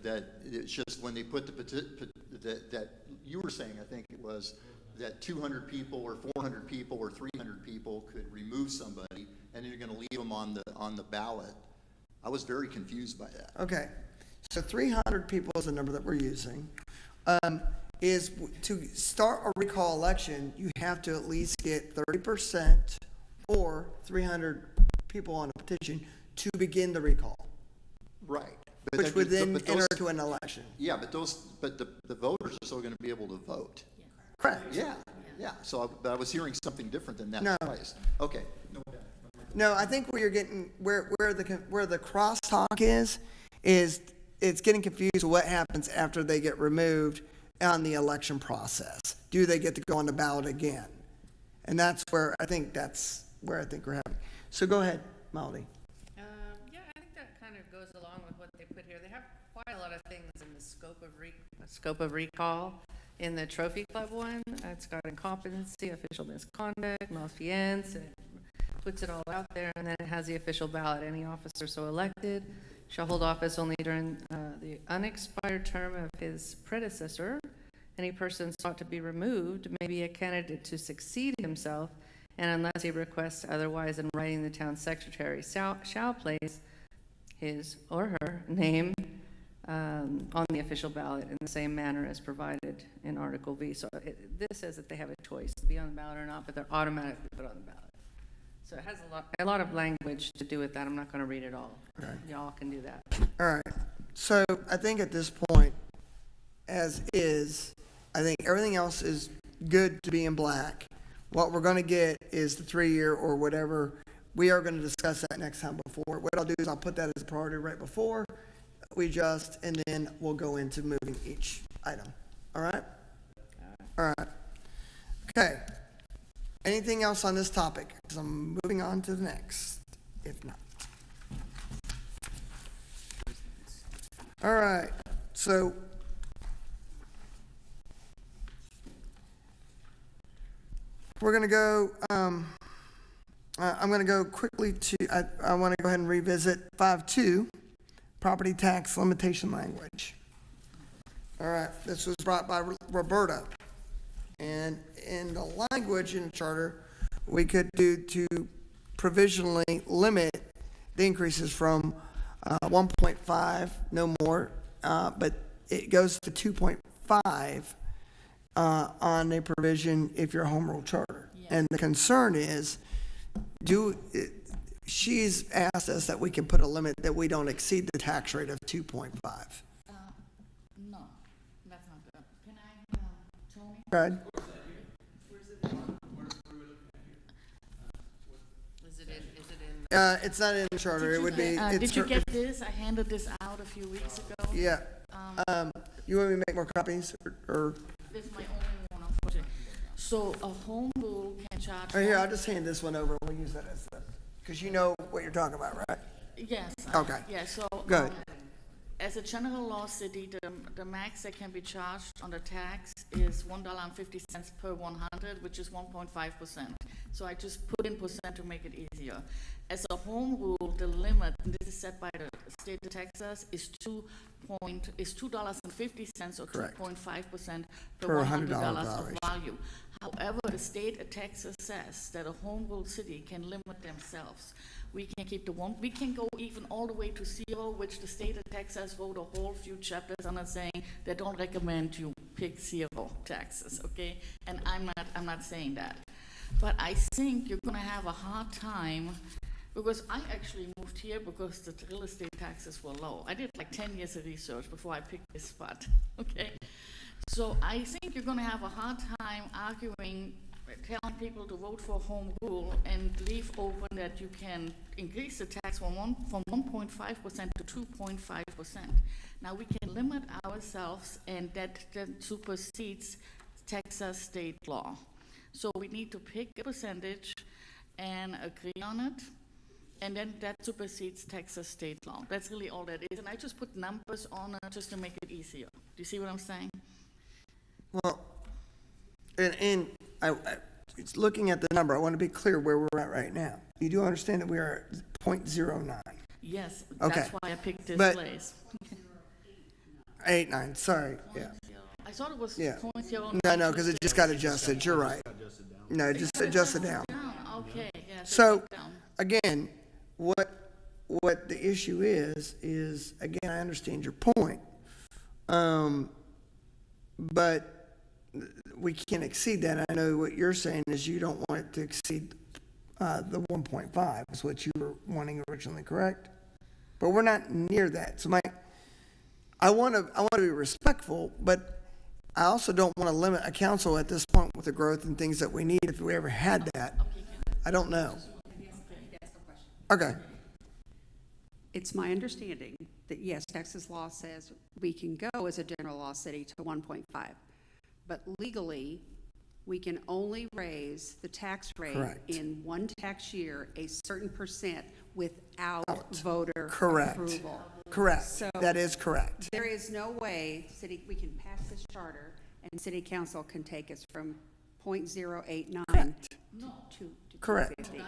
that it's just when they put that you were saying, I think it was, that 200 people or 400 people or 300 people could remove somebody and you're going to leave them on the ballot. I was very confused by that. Okay, so 300 people is the number that we're using. Is to start a recall election, you have to at least get 30% or 300 people on a petition to begin the recall, Right. which would then enter to an election. Yeah, but the voters are still going to be able to vote. Correct. Yeah. So, but I was hearing something different than that. No. Twice. Okay. No, I think where you're getting, where the crosstalk is it's getting confused with what happens after they get removed on the election process. Do they get to go on the ballot again? And that's where I think we're having. So go ahead, Melody. yeah, I think that kind of goes along with what they put here. They have quite a lot of things in the scope of recall. In the Trophy Club one, it's got incompetency, official misconduct, malfeasance. It puts it all out there, and then it has the official ballot. Any officer so elected shall hold office only during the unexpired term of his predecessor. Any person sought to be removed may be a candidate to succeed himself, and unless he requests otherwise in writing, the town secretary shall place his or her name on the official ballot in the same manner as provided in Article V. So this says that they have a choice to be on the ballot or not, but they're automatically put on the ballot. So it has a lot of language to do with that. I'm not going to read it all. Okay. Y'all can do that. All right. So I think at this point, as is, I think everything else is good to be in black. What we're going to get is the 3-year or whatever. We are going to discuss that next time before. What I'll do is I'll put that as a priority right before we just, and then we'll go into moving each item. All right? All right. Okay. Anything else on this topic? Because I'm moving on to the next, if not. All right. So we're going to go, I'm going to go quickly to, I want to go ahead and revisit 5.2. Property tax limitation language. All right, this was brought by Roberta. And in the language in the charter, we could do to provisionally limit the increases from 1.5, no more, but it goes to 2.5 on a provision if you're a home rule charter. Yeah. And the concern is, she's asked us that we can put a limit that we don't exceed the tax rate of 2.5. No, that's not good. Can I, Tony? Go ahead. Is it in? It's not in the charter. It would be. Did you get this? I handed this out a few weeks ago. Yeah. You want me to make more copies, or? This is my only one, unfortunately. So a home rule can charge. Oh, here, I'll just hand this one over. We'll use that as the, because you know what you're talking about, right? Yes. Okay. Yeah, so. Good. as a general law city, the max that can be charged on the tax is $1.50 per 100, which is 1.5%. So I just put in percent to make it easier. As a home rule, the limit, and this is set by the state of Texas, is $2.50 or Correct. 2.5% Per per $100 $100 of valuation. value. However, the state of Texas says that a home rule city can limit themselves. We can keep we can go even all the way to zero, which the state of Texas wrote a whole few chapters on it saying they don't recommend you pick zero taxes, okay? And I'm not saying that. But I think you're gonna have a hard time, because I actually moved here because the real estate taxes were low. I did like 10 years of research before I picked this spot, okay? So I think you're gonna have a hard time arguing, telling people to vote for home rule and leave open that you can increase the tax from 1.5% to 2.5%. Now, we can limit ourselves, and that supersedes Texas state law. So we need to pick a percentage and agree on it, and then that supersedes Texas state law. That's really all that is, and I just put numbers on it just to make it easier. Do you see what I'm saying? Well, and it's looking at the number, I want to be clear where we're at right now. You do understand that we are at .09? Yes, Okay. that's why I picked this But- place. 89, sorry, yeah. I thought it was Yeah. .09. No, because it just got adjusted, you're right. No, it just adjusted down. Okay, yeah. So, take it down. again, what the issue is, again, I understand your point. But we can't exceed that. I know what you're saying is you don't want it to exceed the 1.5 is what you were wanting originally, correct? But we're not near that. So I want to be respectful, but I also don't want to limit a council at this point with the growth and things that we need if we ever had that. I don't know. Okay. It's my understanding that, yes, Texas law says we can go as a general law city to 1.5. But legally, we can only raise the tax rate Correct. in one tax year a certain percent without voter Correct. approval. Correct. So- That is correct. There is no way we can pass this charter and city council can take us from .089 Correct. to Correct. 250.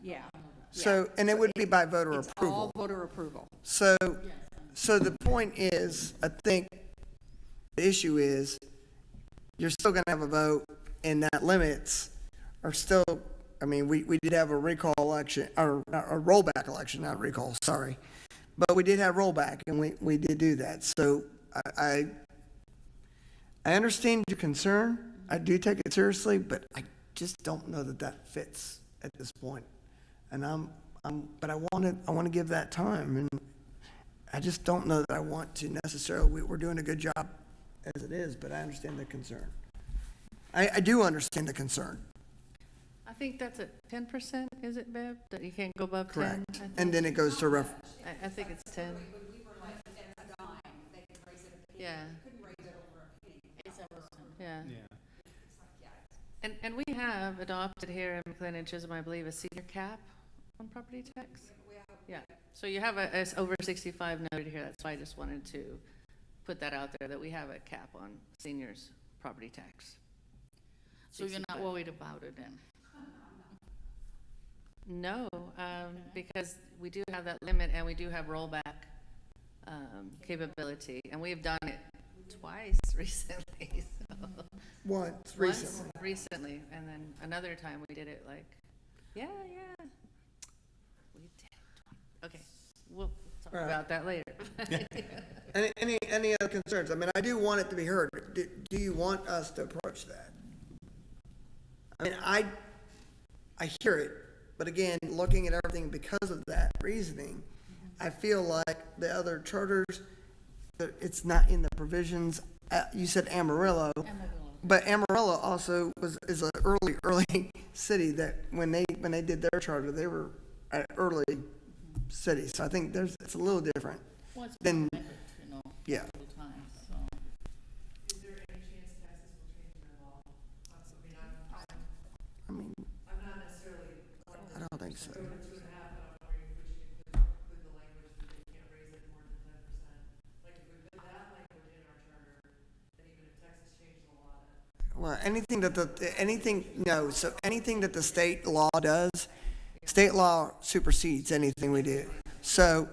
Yeah. So, and it would be by voter It's approval. all voter approval. So the point is, I think the issue is, you're still gonna have a vote, and that limits are still, I mean, we did have a recall election, or a rollback election, not recall, sorry. But we did have rollback, and we did do that. So I understand your concern. I do take it seriously, but I just don't know that that fits at this point. And but I want to give that time, and I just don't know that I want to necessarily, we're doing a good job as it is, but I understand the concern. I do understand the concern. I think that's at 10%, is it, Bev? That you can't go above 10? Correct. I think? And then it goes to I think it's 10. Yeah. Yeah. And we have adopted here in McLendon-Chisholm, I believe, a senior cap on property tax? Yeah, so you have a over 65 noted here, that's why I just wanted to put that out there, that we have a cap on seniors' property tax. So you're not worried about it then? No, because we do have that limit and we do have rollback capability, and we've done it twice recently, so. Once, recently. Once recently, and then another time we did it like, yeah, we did it twice. Okay, we'll talk All right. about that later. Any other concerns? I mean, I do want it to be heard. Do you want us to approach that? I mean, I hear it, but again, looking at everything because of that reasoning, I feel like the other charters, that it's not in the provisions. You said Amarillo, but Amarillo also is an early city that when they did their charter, they were an early city. So I think it's a little different Well, it's than, been, you know, yeah. all the time, so. Is there any chance Texas will change their law? I mean, I'm not necessarily. I don't think so. Over 2.5, but I'm wondering if we should include the language that they can't raise it more than 10%. Well, anything that anything that the state law does, state law supersedes anything we do. So,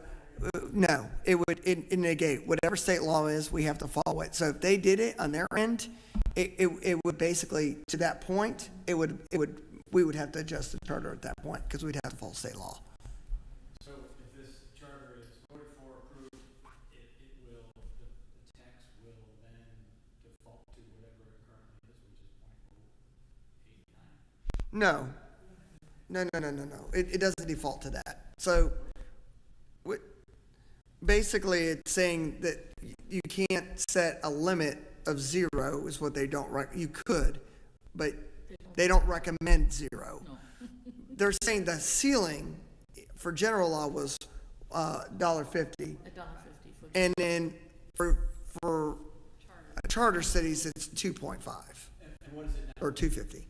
no, it negate whatever state law is, we have to follow it. So if they did it on their end, it would basically, to that point, we would have to adjust the charter at that point, because we'd have to follow state law. So if this charter is voted for, approved, it will, the tax will then default to whatever it currently is, which is 0.089. No. It doesn't default to that. So, basically, it's saying that you can't set a limit of 0 is what they don't, you could, but they don't recommend 0. No. They're saying the ceiling for general law was $1.50. $1.50 for. And then for charter cities, it's 2.5. And what is it now? Or 250.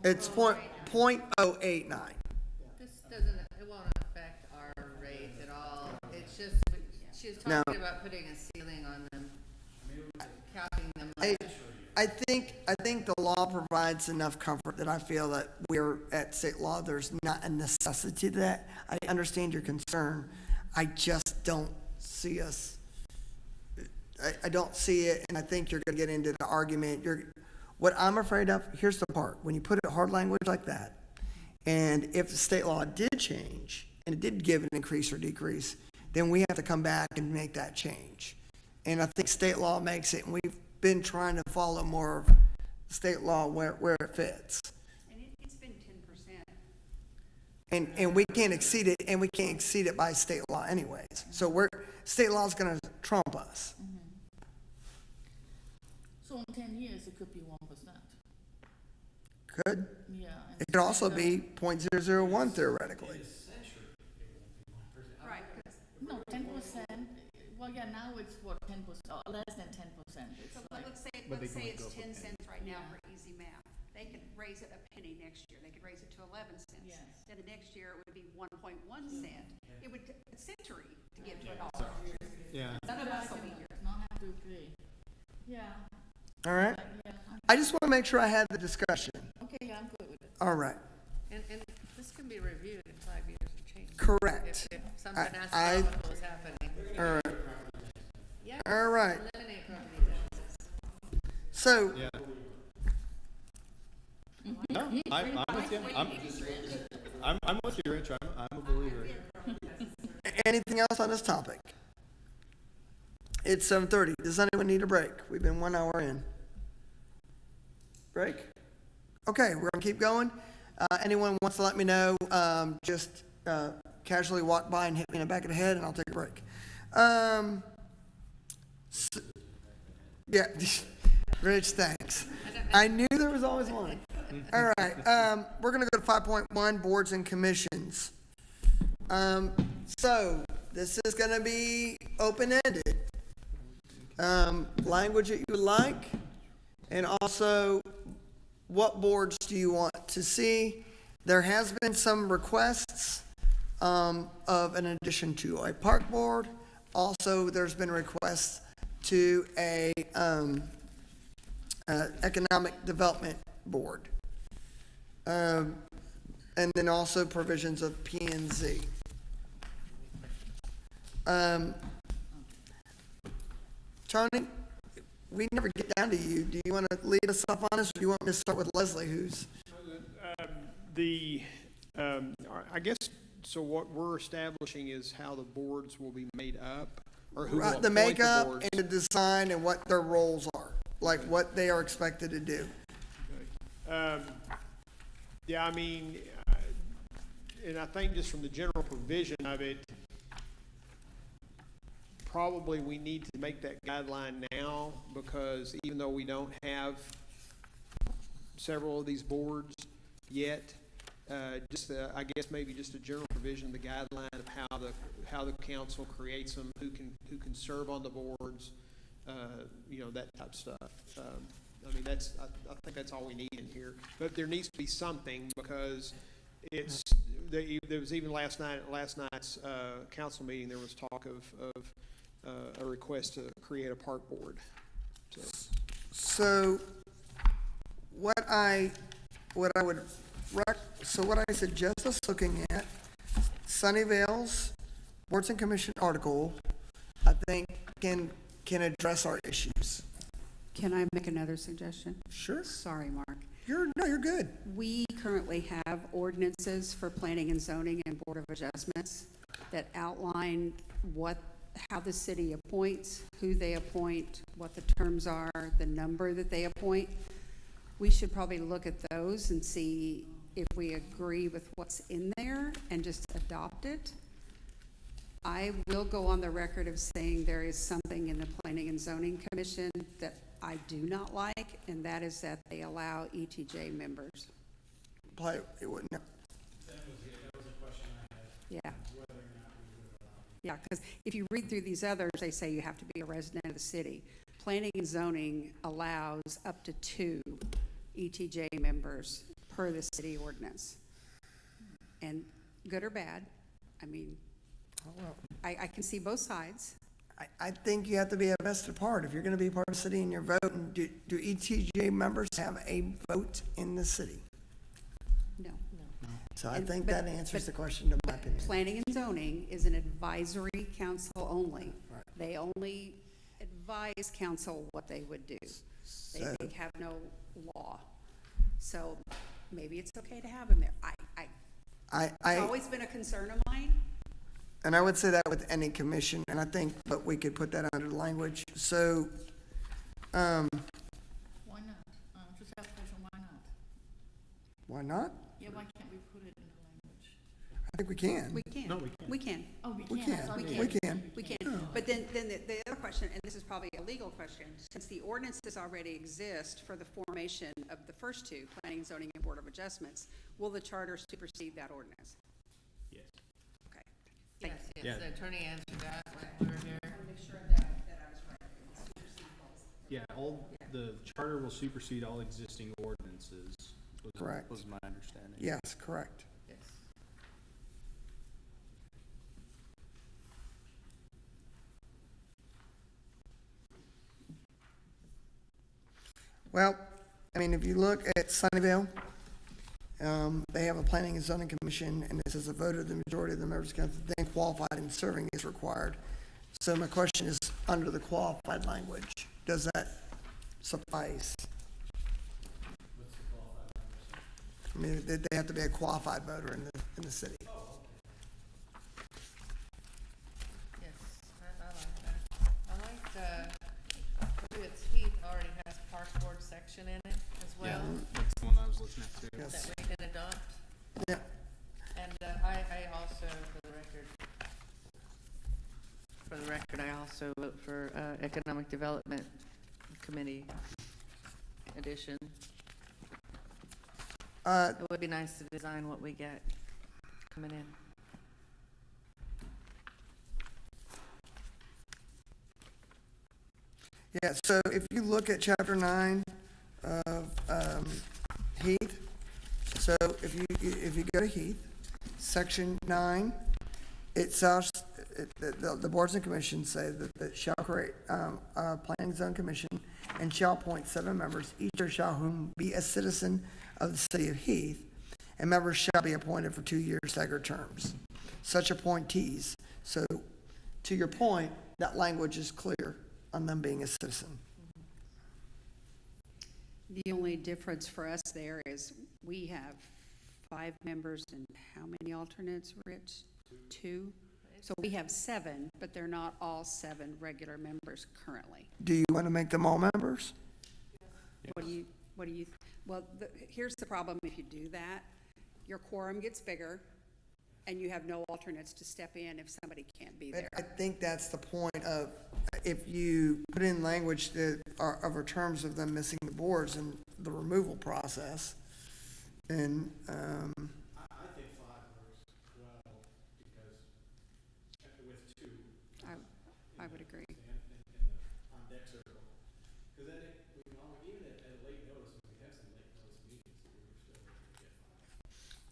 It's .089. This doesn't, it won't affect our rate at all. It's just, she was No. talking about putting a ceiling on them, capping them. like- I think the law provides enough comfort that I feel that we're at state law, there's not a necessity to that. I understand your concern. I just don't see us, I don't see it, and I think you're gonna get into the argument. What I'm afraid of, here's the part, when you put it hard language like that, and if the state law did change, and it did give an increase or decrease, then we have to come back and make that change. And I think state law makes it, and we've been trying to follow more of state law where it fits. And it's been 10%. And we can't exceed it, and we can't exceed it by state law anyways. So state law's gonna trump us. So in 10 years, it could be 1%. Could. Yeah. and It could also be .001 theoretically. Right. No, 10%. Well, yeah, now it's what, 10%, or less than 10%. It's So like, let's say it's 10 cents right now for easy math. They could raise it a penny next year. They could raise it to 11 cents. Yes. Then the next year, it would be 1.1 cent. It would take a century to get to $1. Yeah. None of us will be here. not have to agree. Yeah, All right? yeah. I just want to make sure I had the discussion. Okay, yeah, I'm good with it. All right. And this can be reviewed in 5 years and change. Correct. If something I- astronomical is happening. All right. Yeah, All right. eliminate property taxes. So, Yeah. No, I'm with you. I'm with you, Rich. I'm a believer. anything else on this topic? It's 7:30. Does anyone need a break? We've been 1 hour in. Break? Okay, we're gonna keep going. Anyone wants to let me know, just casually walk by and hit me in the back of the head, and I'll take a break. Yeah, Rich, thanks. I knew there was always one. All right, we're gonna go to 5.1, boards and commissions. So, this is gonna be open-ended. Language that you would like, and also, what boards do you want to see? There has been some requests of an addition to a park board. Also, there's been requests to a economic development board. And then also provisions of P and Z. Tony, we never get down to you. Do you want to lead us off on this, or do you want me to start with Leslie, who's? I guess, so what we're establishing is how the boards will be made up, or who will appoint The the makeup boards. and the design and what their roles are, like what they are expected to do. Yeah, I mean, and I think just from the general provision of it, probably we need to make that guideline now, because even though we don't have several of these boards yet, I guess maybe just a general provision, the guideline of how the council creates them, who can serve on the boards, that type of stuff. I mean, I think that's all we need in here. But there needs to be something, because there was even last night's council meeting, there was talk of a request to create a park board. So what I would what I suggest us looking at, Sunnyvale's Boards and Commission article, I think can address our issues. Can I make another suggestion? Sure. Sorry, Mark. You're good. We currently have ordinances for planning and zoning and board of adjustments that outline how the city appoints, who they appoint, what the terms are, the number that they appoint. We should probably look at those and see if we agree with what's in there and just adopt it. I will go on the record of saying there is something in the Planning and Zoning Commission that I do not like, and that is that they allow ETJ members. It wouldn't. That was a question I had, Yeah, whether or not we would allow. yeah, because if you read through these others, they say you have to be a resident of the city. Planning and Zoning allows up to 2 ETJ members per the city ordinance. And good or bad, I mean, I can see both sides. I think you have to be a vested part. If you're going to be part of the city and you're voting, do ETJ members have a vote in the city? No. So I And- think but- that answers but- the question to my opinion. Planning and Zoning is an advisory council only. Right. They only advise council what they would do. So- They have no law. So maybe it's okay to have them there. It's always been a concern of mine. And I would say that with any commission, and I think, but we could put that under the language. So, Why not? Just ask the question, why not? why not? Yeah, why can't we put it in the language? I think we can. We can. No, we can't. We can. Oh, we We can. I can. thought We can. We can. But then the other question, and this is probably a legal question, since the ordinances already exist for the formation of the first 2, Planning and Zoning and Board of Adjustments, will the charter supersede that ordinance? Yes. Okay. Yes, Yeah. yes, the attorney answered that when we were here. Make sure that I was right. Yeah, the charter will supersede all existing ordinances, Correct. was my understanding. Yes, correct. Yes. Well, I mean, if you look at Sunnyvale, they have a planning and zoning commission, and it says a vote of the majority of the members of the council then qualified and serving is required. So my question is, under the qualified language, does that suffice? What's the qualified members? I mean, they have to be a qualified voter in the city. Yes, I like that. I like maybe it's Heath already has park board section in it as well, That's the one I was looking at too. Yes. that we can adopt. Yeah. And I also, for the record, I also vote for Economic Development Committee addition. It would be nice to design what we get coming in. Yeah, so if you look at chapter 9 of Heath, so if you go to Heath, section 9, it says, the boards and commissions say that shall create a planning zone commission and shall appoint 7 members, each or shall whom be a citizen of the city of Heath, and members shall be appointed for 2-year staggered terms. Such appointees, so to your point, that language is clear on them being a citizen. The only difference for us there is we have 5 members and how many alternates, Rich? 2? So we have 7, but they're not all 7 regular members currently. Do you want to make them all members? What do you, well, here's the problem if you do that. Your quorum gets bigger and you have no alternates to step in if somebody can't be there. I think that's the point of, if you put in language that are, of our terms of them missing the boards and the removal process, and, I think 5 works well, because with 2. I would agree. In the, on deck circle, because then even at a late notice, when we have some late notice meetings, we were still able to get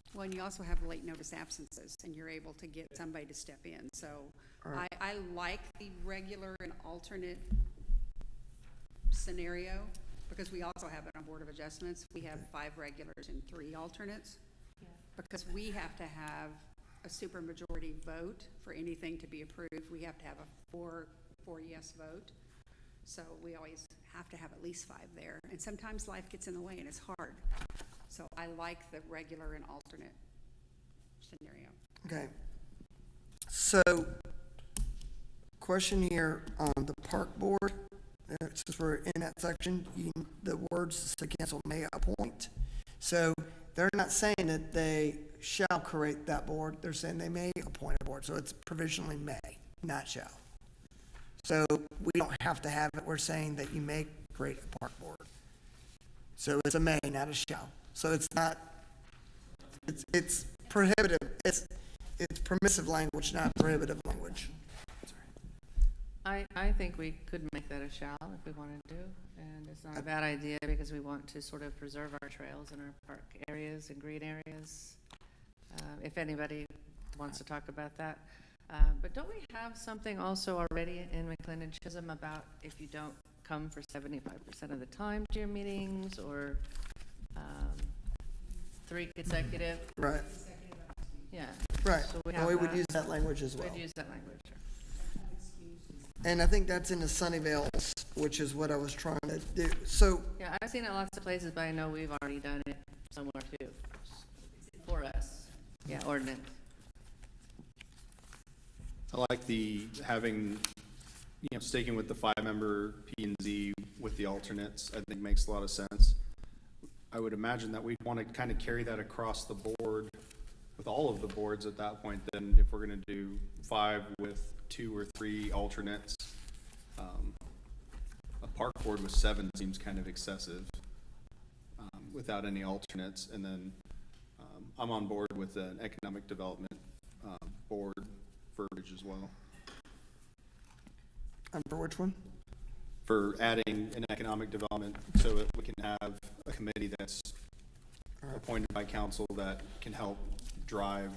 5. Well, and you also have late notice absences, and you're able to get somebody to step in. So Right. I like the regular and alternate scenario. because we also have it on Board of Adjustments. We have 5 regulars and 3 alternates. Because we have to have a supermajority vote for anything to be approved. We have to have a four yes vote. So we always have to have at least 5 there. And sometimes life gets in the way and it's hard. So I like the regular and alternate scenario. Okay. So, question here on the park board, since we're in that section, the words "the council may appoint." So they're not saying that they shall create that board, they're saying they may appoint a board, so it's provisionally may, not shall. So we don't have to have it, we're saying that you may create a park board. So it's a may, not a shall. So it's not, it's prohibitive, it's permissive language, not prohibitive language. I think we could make that a shall if we wanted to, and it's not a bad idea because we want to sort of preserve our trails and our park areas and green areas. If anybody wants to talk about that. But don't we have something also already in McLendon-Chisholm about if you don't come for 75% of the time to your meetings, or 3 consecutive? Right, Yeah. right. So we And have we would that. use that language as well. We'd use that language. Sure. And I think that's in the Sunnyvales, which is what I was trying to do. So, Yeah, I've seen it lots of places, but I know we've already done it somewhere too, for us. Yeah, ordinance. I like having, sticking with the 5-member P and Z with the alternates, I think makes a lot of sense. I would imagine that we'd want to kind of carry that across the board with all of the boards at that point, then if we're going to do 5 with 2 or 3 alternates. A park board with 7 seems kind of excessive without any alternates. And then I'm on board with an economic development board verbiage as well. and for which one? For adding an economic development so that we can have a committee that's appointed by council that can help drive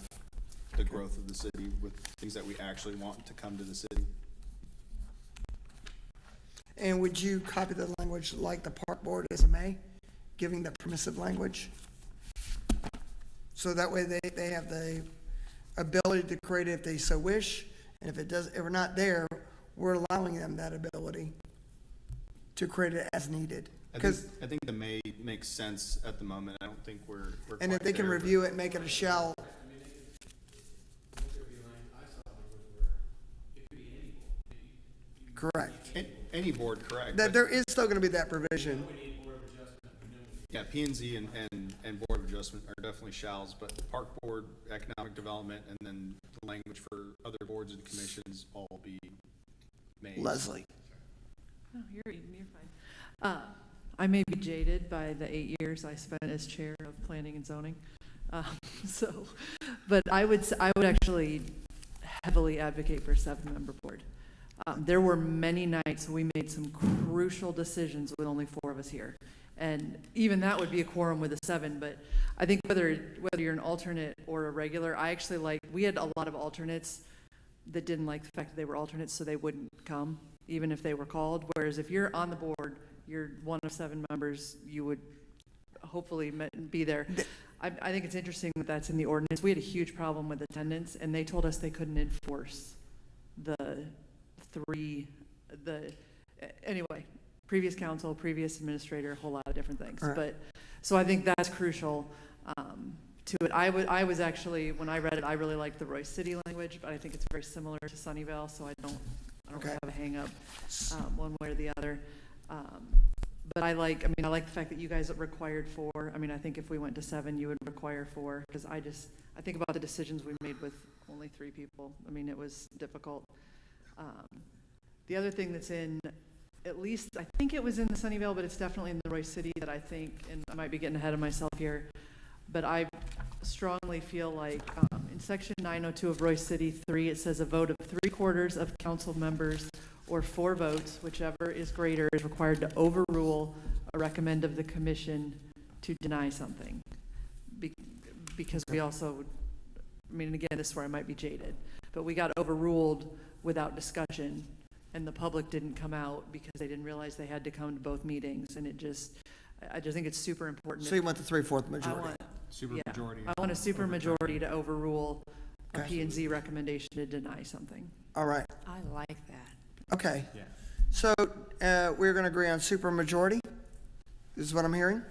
the growth of the city with things that we actually want to come to the city. And would you copy the language like the park board as a may, giving the permissive language? So that way they have the ability to create it if they so wish, and if we're not there, we're allowing them that ability to create it as needed. I think the may makes sense at the moment. I don't think we're And if quite they can there, review it and make it a shall, correct. but any board, correct. That but- there is still gonna be that provision. Yeah, P and Z and Board of Adjustment are definitely shalls, but Park Board, Economic Development, and then the language for other boards and commissions all be made. Leslie. Oh, you're fine. I may be jaded by the 8 years I spent as chair of planning and zoning. But I would actually heavily advocate for a 7-member board. There were many nights we made some crucial decisions with only 4 of us here. And even that would be a quorum with a 7, but I think whether you're an alternate or a regular, we had a lot of alternates that didn't like the fact that they were alternates, so they wouldn't come, even if they were called. Whereas if you're on the board, you're one of 7 members, you would hopefully be there. I think it's interesting that that's in the ordinance. We had a huge problem with attendance, and they told us they couldn't enforce anyway, previous council, previous administrator, a whole lot of different things. Right. But, so I think that's crucial to it. I was actually, when I read it, I really liked the Royce City language, but I think it's very similar to Sunnyvale, so I don't Okay. have a hang up one way or the other. But I like the fact that you guys required 4. I think if we went to 7, you would require 4, because I think about the decisions we made with only 3 people. It was difficult. The other thing that's in, at least, I think it was in the Sunnyvale, but it's definitely in the Royce City that I think, and I might be getting ahead of myself here, but I strongly feel like in section 902 of Royce City 3, it says a vote of 3/4 of council members or 4 votes, whichever is greater, is required to overrule a recommend of the commission to deny something. Because we also, again, this is where I might be jaded, but we got overruled without discussion. and the public didn't come out because they didn't realize they had to come to both meetings, and I just think it's super important. So you want the 3/4 I majority? want, Super yeah, majority. I want a super majority to overrule a Okay. P and Z recommendation to deny something. All right, I like that. okay. Yeah. So, we're gonna agree on super majority? Is what I'm hearing?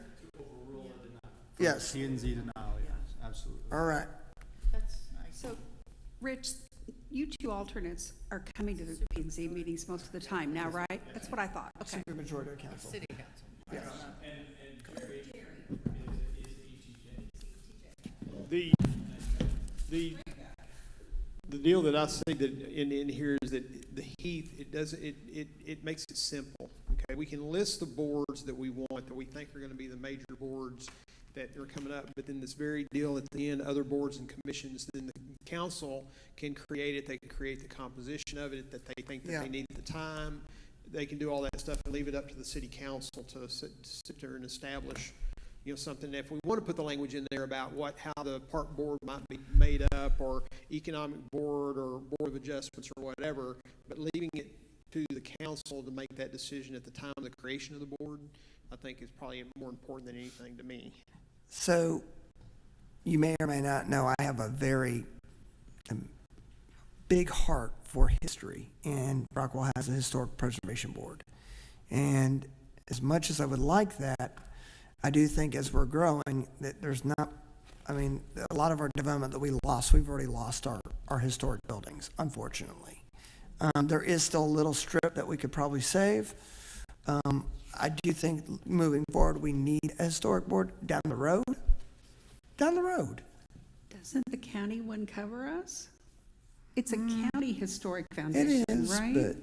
Yes, P and Z denial, yes, absolutely. all right. That's, So, Rich, you two alternates are coming to the P and Z meetings most of the time now, right? That's what I thought. Okay. Super majority of council. City council. The deal that I see that in here is that the Heath, it makes it simple, okay? We can list the boards that we want, that we think are gonna be the major boards that are coming up, but then this very deal at the end, other boards and commissions, then the council can create it, they can create the composition of it, that they think that Yeah. they need at the time. They can do all that stuff and leave it up to the city council to sit there and establish, something. If we want to put the language in there about how the park board might be made up, or economic board, or board of adjustments, or whatever, but leaving it to the council to make that decision at the time of the creation of the board, I think is probably more important than anything to me. So, you may or may not know, I have a very big heart for history, and Rockwell has a historic preservation board. And as much as I would like that, I do think as we're growing, that there's not, I mean, a lot of our development that we lost, we've already lost our historic buildings, unfortunately. There is still a little strip that we could probably save. I do think moving forward, we need a historic board down the road. Down the road. Doesn't the county one cover us? It's a county historic It foundation, is, right? but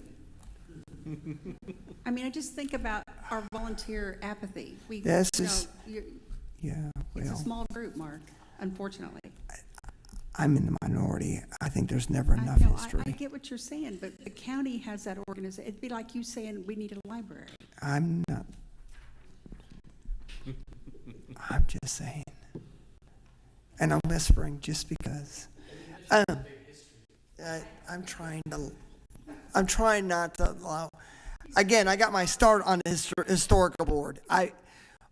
I mean, I just think about our volunteer apathy. This is- yeah, It's a well, small group, Mark, unfortunately. I'm in the minority. I think there's never enough I history. get what you're saying, but the county has that organization. It'd be like you saying we need a library. I'm not. I'm just saying. And I'm whispering just because. I'm trying not to allow. Again, I got my start on the historical board.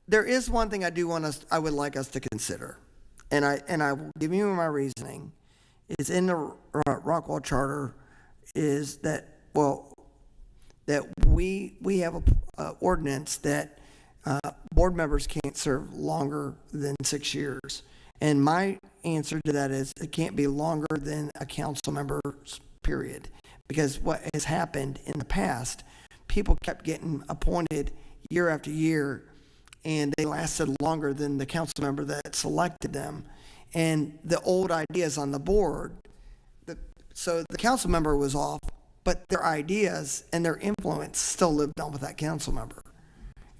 There is one thing I would like us to consider, and I will give you my reasoning. Is in the Rockwell Charter, is that we have a ordinance that board members can't serve longer than 6 years. And my answer to that is it can't be longer than a council member's period. Because what has happened in the past, people kept getting appointed year after year, and they lasted longer than the council member that selected them. And the old ideas on the board, so the council member was off, but their ideas and their influence still lived on with that council member.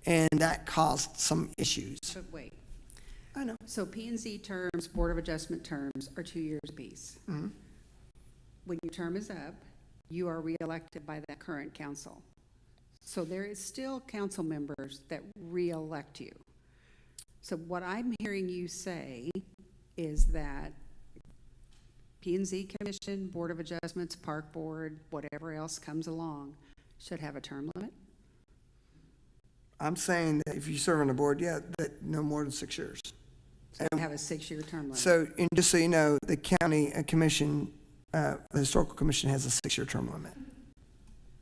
And that caused some issues. But wait, I know. so P and Z terms, Board of Adjustment terms are 2 years apiece. Mm-hmm. When your term is up, you are reelected by that current council. So there is still council members that reelect you. So what I'm hearing you say is that P and Z Commission, Board of Adjustments, Park Board, whatever else comes along, should have a term limit? I'm saying that if you serve on the board, that no more than 6 years. So you have a 6-year term limit. So, and just so you know, the county commission, the historical commission has a 6-year term limit.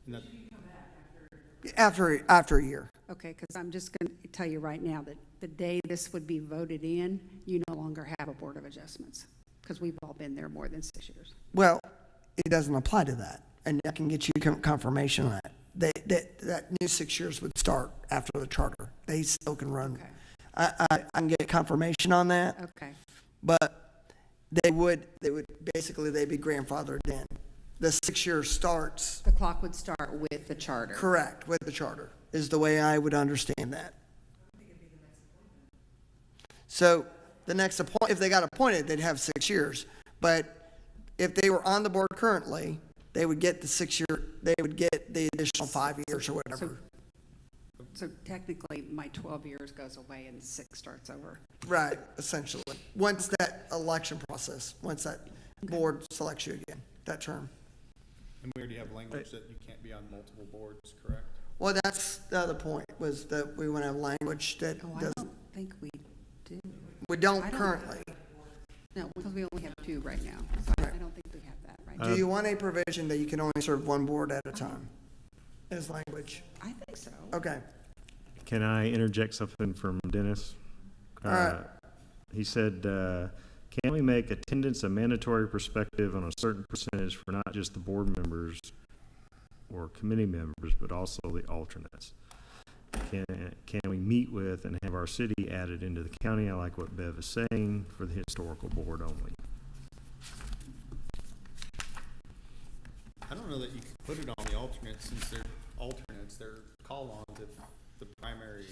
And that- After a year. Okay, because I'm just going to tell you right now that the day this would be voted in, you no longer have a Board of Adjustments, because we've all been there more than 6 years. Well, it doesn't apply to that, and I can get you confirmation on that. That new 6 years would start after the charter. They still can run. Okay. I can get confirmation on that, Okay, but they'd be grandfathered in. The 6 years starts, the clock would start with the charter. correct, with the charter, is the way I would understand that. So the next if they got appointed, they'd have 6 years. But if they were on the board currently, they would get the 6 year, they would get the additional 5 years or whatever. So technically, my 12 years goes away and 6 starts over. Right, essentially. Once that election process, once that board selects you again, that term. And we already have language that you can't be on multiple boards, correct? Well, that's the other point, was that we want to have language that Oh, I doesn't, don't think we do. we don't I don't- currently. No, because we only have two right now, so I don't think we have that right now. Do you want a provision that you can only serve one board at a time as language? I think so. Okay. Can I interject something from Dennis? All right. He said, can we make attendance a mandatory perspective on a certain percentage for not just the board members or committee members, but also the alternates? Can we meet with and have our city added into the county? I like what Bev is saying for the historical board only. I don't know that you could put it on the alternates, since they're alternates, they're call-ons if the primary.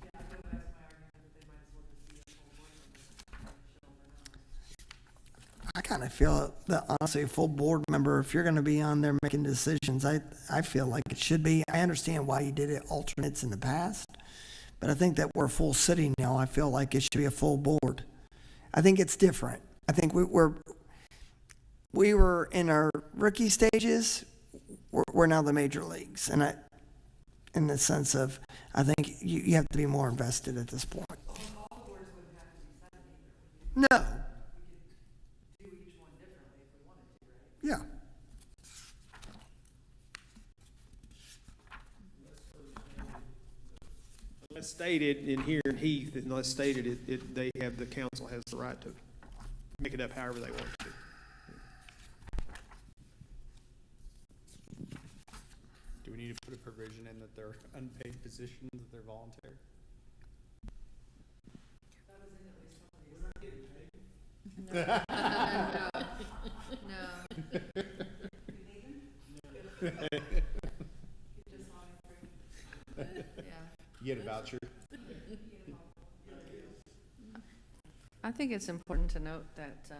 Yeah, I think that's my argument, that they might as well just be a full board member, show them or not. I kind of feel that honestly, a full board member, if you're going to be on there making decisions, I feel like it should be. I understand why you did it alternates in the past, but I think that we're a full city now. I feel like it should be a full board. I think it's different. I think we were in our rookie stages. We're now the major leagues, and in the sense of, I think you have to be more invested at this point. All the boards wouldn't have to be 7 either. No. We could do each one differently if we wanted to, right? Yeah. Unless stated in here in Heath, unless stated, they have, the council has the right to make it up however they want to. Do we need to put a provision in that they're unpaid positions, that they're voluntary? You get a voucher? I think it's important to note that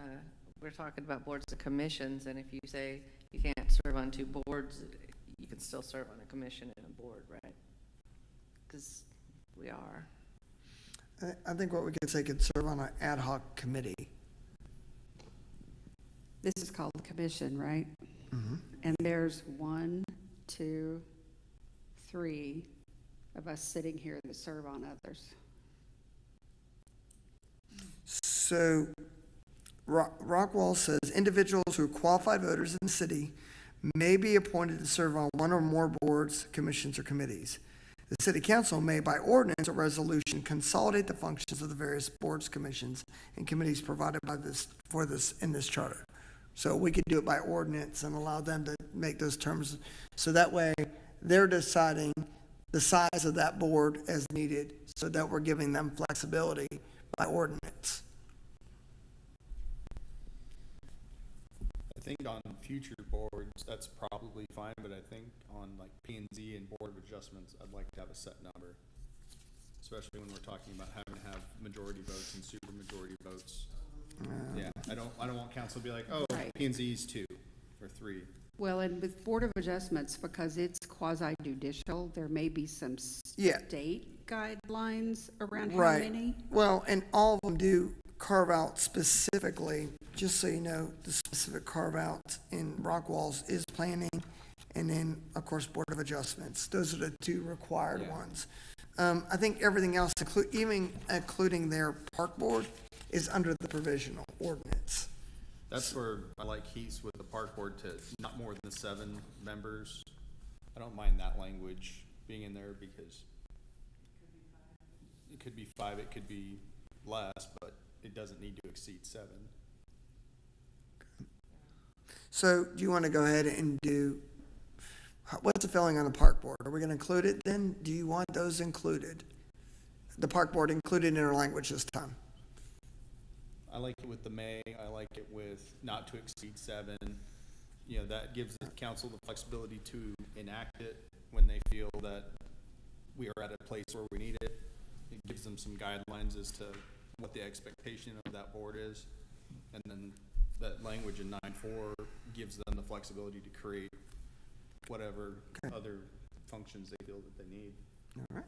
we're talking about boards and commissions, and if you say you can't serve on 2 boards, you can still serve on a commission and a board, right? Because we are. I think what we could say, could serve on an ad hoc committee. This is called the commission, right? Mm-hmm. And there's 1, 2, 3 of us sitting here that serve on others. So Rockwall says individuals who are qualified voters in the city may be appointed to serve on 1 or more boards, commissions, or committees. The city council may, by ordinance or resolution, consolidate the functions of the various boards, commissions, and committees provided by in this charter. So we could do it by ordinance and allow them to make those terms. So that way, they're deciding the size of that board as needed, so that we're giving them flexibility by ordinance. I think on future boards, that's probably fine, but I think on like P and Z and Board of Adjustments, I'd like to have a set number. Especially when we're talking about having to have majority votes and super majority votes. Yeah, I don't want council to be like, oh, Right. P and Z's 2 or 3. Well, and with Board of Adjustments, because it's quasi-judicial, there may be some Yeah. state guidelines around how Right. many. Well, and all of them do carve out specifically, just so you know, the specific carve out in Rockwall's is planning, and then, of course, Board of Adjustments. Those are the 2 required Yeah. ones. I think everything else, even including their park board, is under the provisional ordinance. That's where I like Heath with the park board to not more than 7 members. I don't mind that language being in there because it could be 5, it could be less, but it doesn't need to exceed 7. So do you want to go ahead and do, what's the feeling on the park board? Are we going to include it then? Do you want those included? The park board included in our language this time? I like it with the may, I like it with not to exceed 7. You know, that gives the council the flexibility to enact it when they feel that we are at a place where we need it. It gives them some guidelines as to what the expectation of that board is. And then that language in 9.4 gives them the flexibility to create whatever other functions they feel that they need. All right.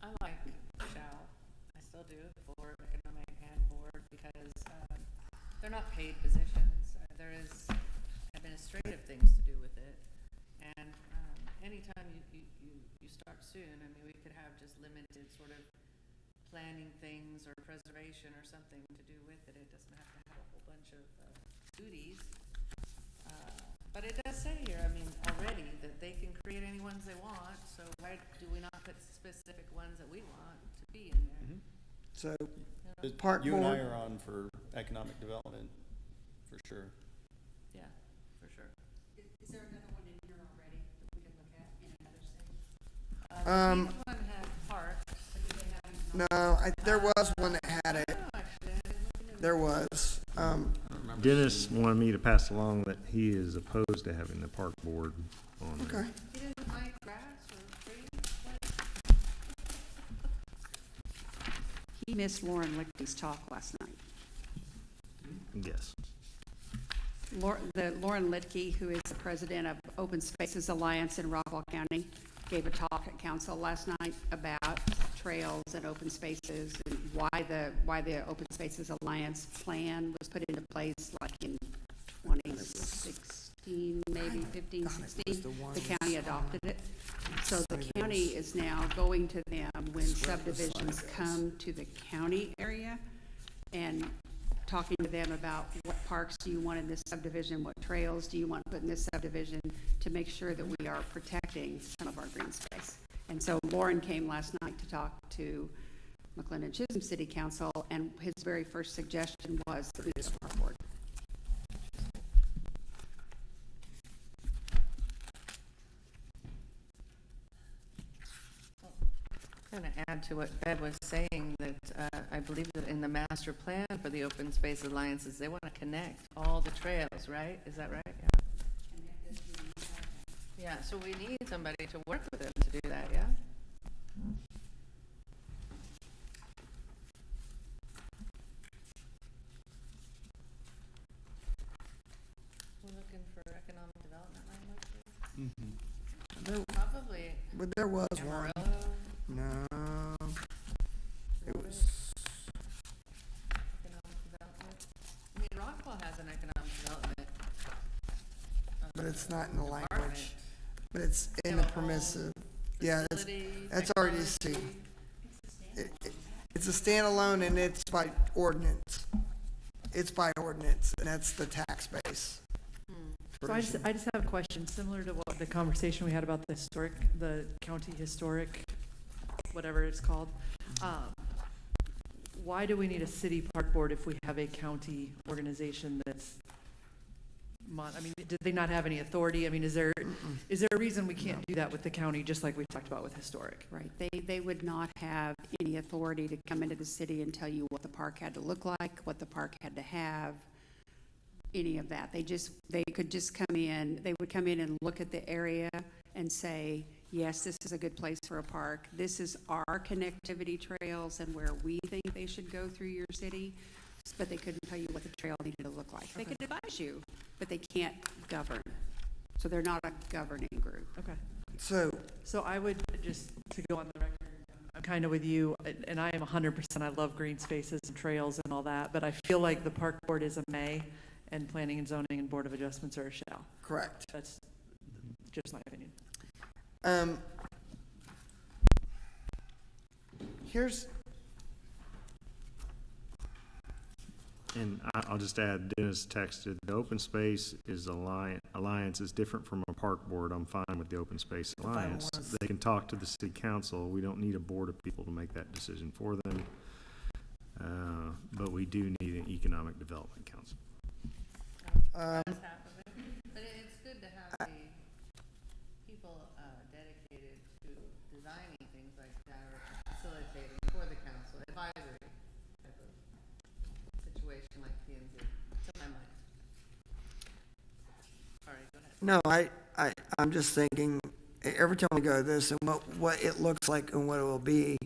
I like shall, I still do, for economic and board, because they're not paid positions, and there is administrative things to do with it. And anytime you start soon, I mean, we could have just limited sort of planning things or preservation or something to do with it. It doesn't have to have a whole bunch of duties. But it does say here, I mean, already that they can create any ones they want, so why do we not put specific ones that we want to be in there? So, You know? park You and I board, are on for economic development, for sure. Yeah, for sure. Is there another one in here already that we can look at in another city? Each one had parks. no, there was one that had it. Oh, actually, I didn't look into it. There was. Dennis wanted me to pass along that he is opposed to having the park board on there. Okay. He didn't like grass or trees? What? He missed Lauren Lichty's talk last night. Yes. Lauren Litke, who is the president of Open Spaces Alliance in Rockwall County, gave a talk at council last night about trails and open spaces and why the Open Spaces Alliance plan was put into place like in 2016, maybe 15, 16. The county adopted it. So the county is now going to them when subdivisions come to the county area and talking to them about what parks do you want in this subdivision, what trails do you want put in this subdivision, to make sure that we are protecting some of our green space. And so Lauren came last night to talk to McLendon-Chisholm City Council, and his very first suggestion was that we do a park board. I'm going to add to what Bev was saying, that I believe that in the master plan for the Open Space Alliances, they want to connect all the trails, right? Is that right? Yeah. Yeah, so we need somebody to work with them to do that, yeah? We're looking for economic development language? Probably But there was one. Amarillo. No. It was, Economic development. I mean, Rockwall has an economic development. but it's not in the language. Department. But it's in the permissive. Yeah, that's already C. It's a standalone and it's by ordinance. It's by ordinance, and that's the tax base. So I just have a question, similar to what the conversation we had about the county historic, whatever it's called. Why do we need a city park board if we have a county organization that's I mean, did they not have any authority? I mean, is there a reason we can't do that with the county, just like we talked about with historic? Right, they would not have any authority to come into the city and tell you what the park had to look like, what the park had to have, any of that. They could just come in, they would come in and look at the area and say, yes, this is a good place for a park. This is our connectivity trails and where we think they should go through your city. But they couldn't tell you what the trail needed to look like. They could advise you, but they can't govern. So they're not a governing group. Okay. So, So I would just, to go on the record, I'm kind of with you, and I am 100%, I love green spaces and trails and all that, but I feel like the park board is a may, and planning and zoning and board of adjustments are a shall. correct. That's just my opinion. Here's, And I'll just add, Dennis texted, the open space is alliance is different from a park board. I'm fine with the open space alliance. They can talk to the city council. We don't need a board of people to make that decision for them. But we do need an economic development council. That's half of it. But it's good to have the people dedicated to designing things like that or facilitating for the council, advisory type of situation like P and Z, to my mind. Sorry, go ahead. no, I'm just thinking, every time we go to this and what it looks like and what it will be,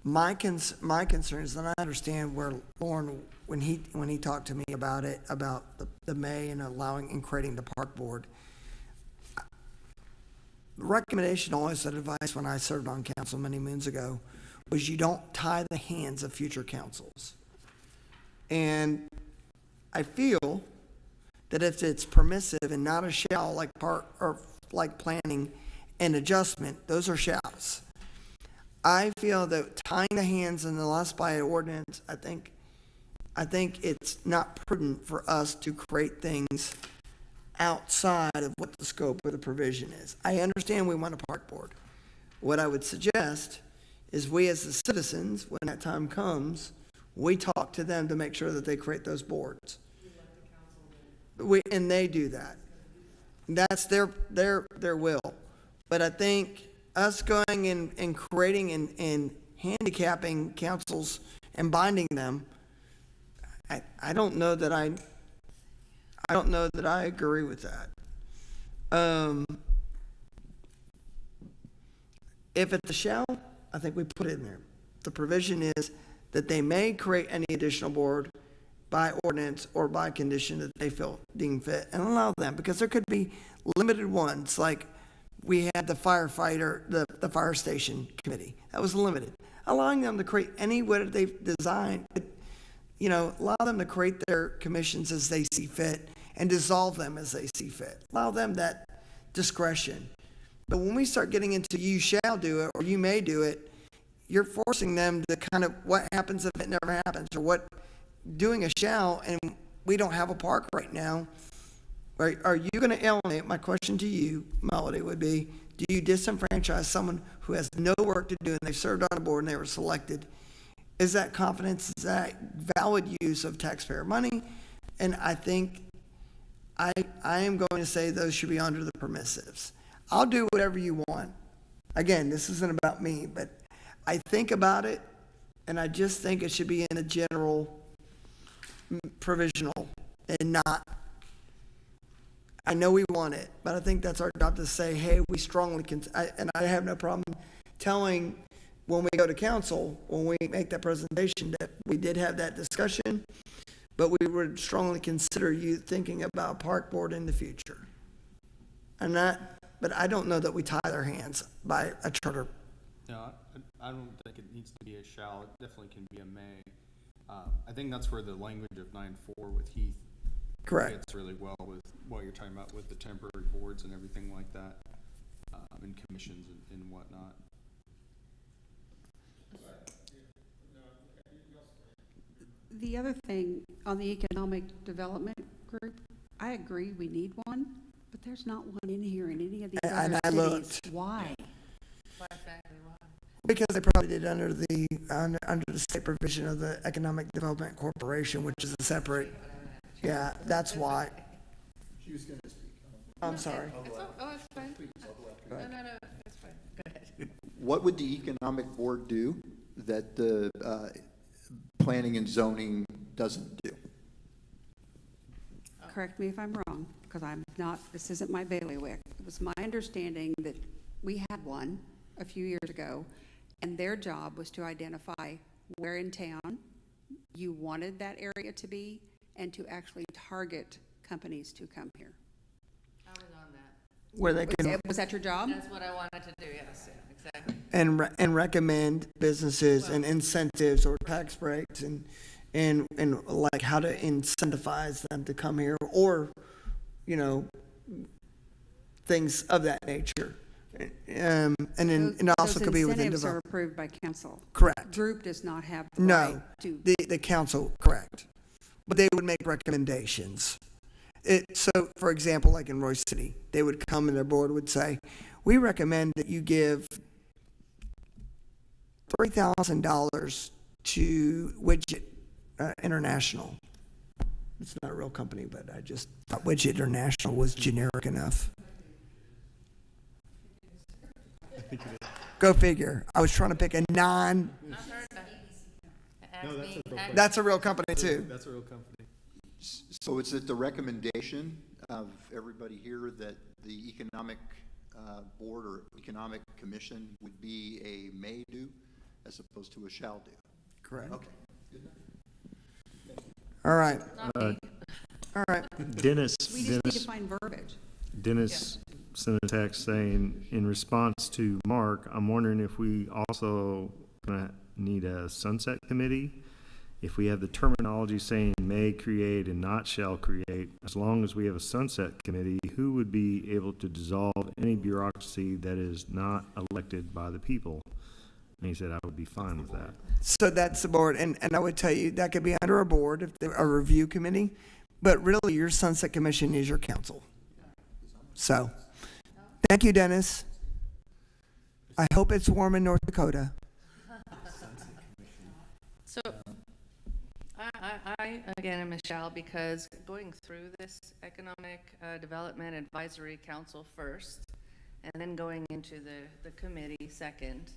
my concern is, and I understand where Lauren, when he talked to me about it, about the May and allowing and creating the park board, the recommendation, always that advice when I served on council many moons ago, was you don't tie the hands of future councils. And I feel that if it's permissive and not a shall, like or like planning and adjustment, those are shalls. I feel that tying the hands in the lost by ordinance, I think it's not prudent for us to create things outside of what the scope of the provision is. I understand we want a park board. What I would suggest is we as the citizens, when that time comes, we talk to them to make sure that they create those boards. And they do that. That's their will. But I think us going and creating and handicapping councils and binding them, I don't know that I agree with that. If it's a shall, I think we put it in there. The provision is that they may create any additional board by ordinance or by condition that they feel deem fit, and allow them, because there could be limited ones, like we had the firefighter, the fire station committee. That was limited. Allowing them to create any way that they've designed, allow them to create their commissions as they see fit and dissolve them as they see fit. Allow them that discretion. But when we start getting into you shall do it or you may do it, you're forcing them to kind of what happens if it never happens, or what doing a shall, and we don't have a park right now. Are you going to alienate? My question to you, Melody, would be, do you disenfranchise someone who has no work to do and they've served on a board and they were selected? Is that confidence? Is that valid use of taxpayer money? And I think I am going to say those should be under the permissives. I'll do whatever you want. Again, this isn't about me, but I think about it, and I just think it should be in a general provisional and not, I know we want it, but I think that's our job to say, hey, we strongly and I have no problem telling when we go to council, when we make that presentation, that we did have that discussion, but we would strongly consider you thinking about park board in the future. But I don't know that we tie their hands by a charter. No, I don't think it needs to be a shall. It definitely can be a may. I think that's where the language of 9.4 with Heath Correct. fits really well with what you're talking about with the temporary boards and everything like that, and commissions and whatnot. The other thing on the economic development group, I agree we need one, but there's not one in here in any of these And other I cities. looked. Why? Because they probably did under the state provision of the Economic Development Corporation, which is a separate, yeah, that's why. She was going to speak. I'm sorry. Oh, it's fine. No, it's fine. Go ahead. What would the economic board do that the planning and zoning doesn't do? Correct me if I'm wrong, because this isn't my bailiwick. It was my understanding that we had one a few years ago, and their job was to identify where in town you wanted that area to be and to actually target companies to come here. I was on that. Where they can, Was that your job? That's what I wanted to do, yes, exactly. and recommend businesses and incentives or tax breaks and like how to incentivize them to come here, or, things of that nature. And it also could be within Those incentives are approved by council. Correct. Group does not have the No, right to. the council, correct. But they would make recommendations. So, for example, like in Royce City, they would come and their board would say, we recommend that you give $3,000 to Widget International. It's not a real company, but I just thought Widget International was generic enough. Go figure. I was trying to pick a that's a real company too. That's a real company. So is it the recommendation of everybody here that the economic board or economic commission would be a may do as opposed to a shall do? Correct. Okay. All right. All right. Dennis We just need to find verbiage. sent a text saying, in response to Mark, I'm wondering if we also gonna need a sunset committee if we have the terminology saying may create and not shall create, as long as we have a sunset committee, who would be able to dissolve any bureaucracy that is not elected by the people? And he said, I would be fine with that. So that's the board, and I would tell you, that could be under a board, if they're a review committee, but really, your sunset commission is your council. So, thank you, Dennis. I hope it's warm in North Dakota. So, I again am Michelle, because going through this Economic Development Advisory Council first, and then going into the committee second,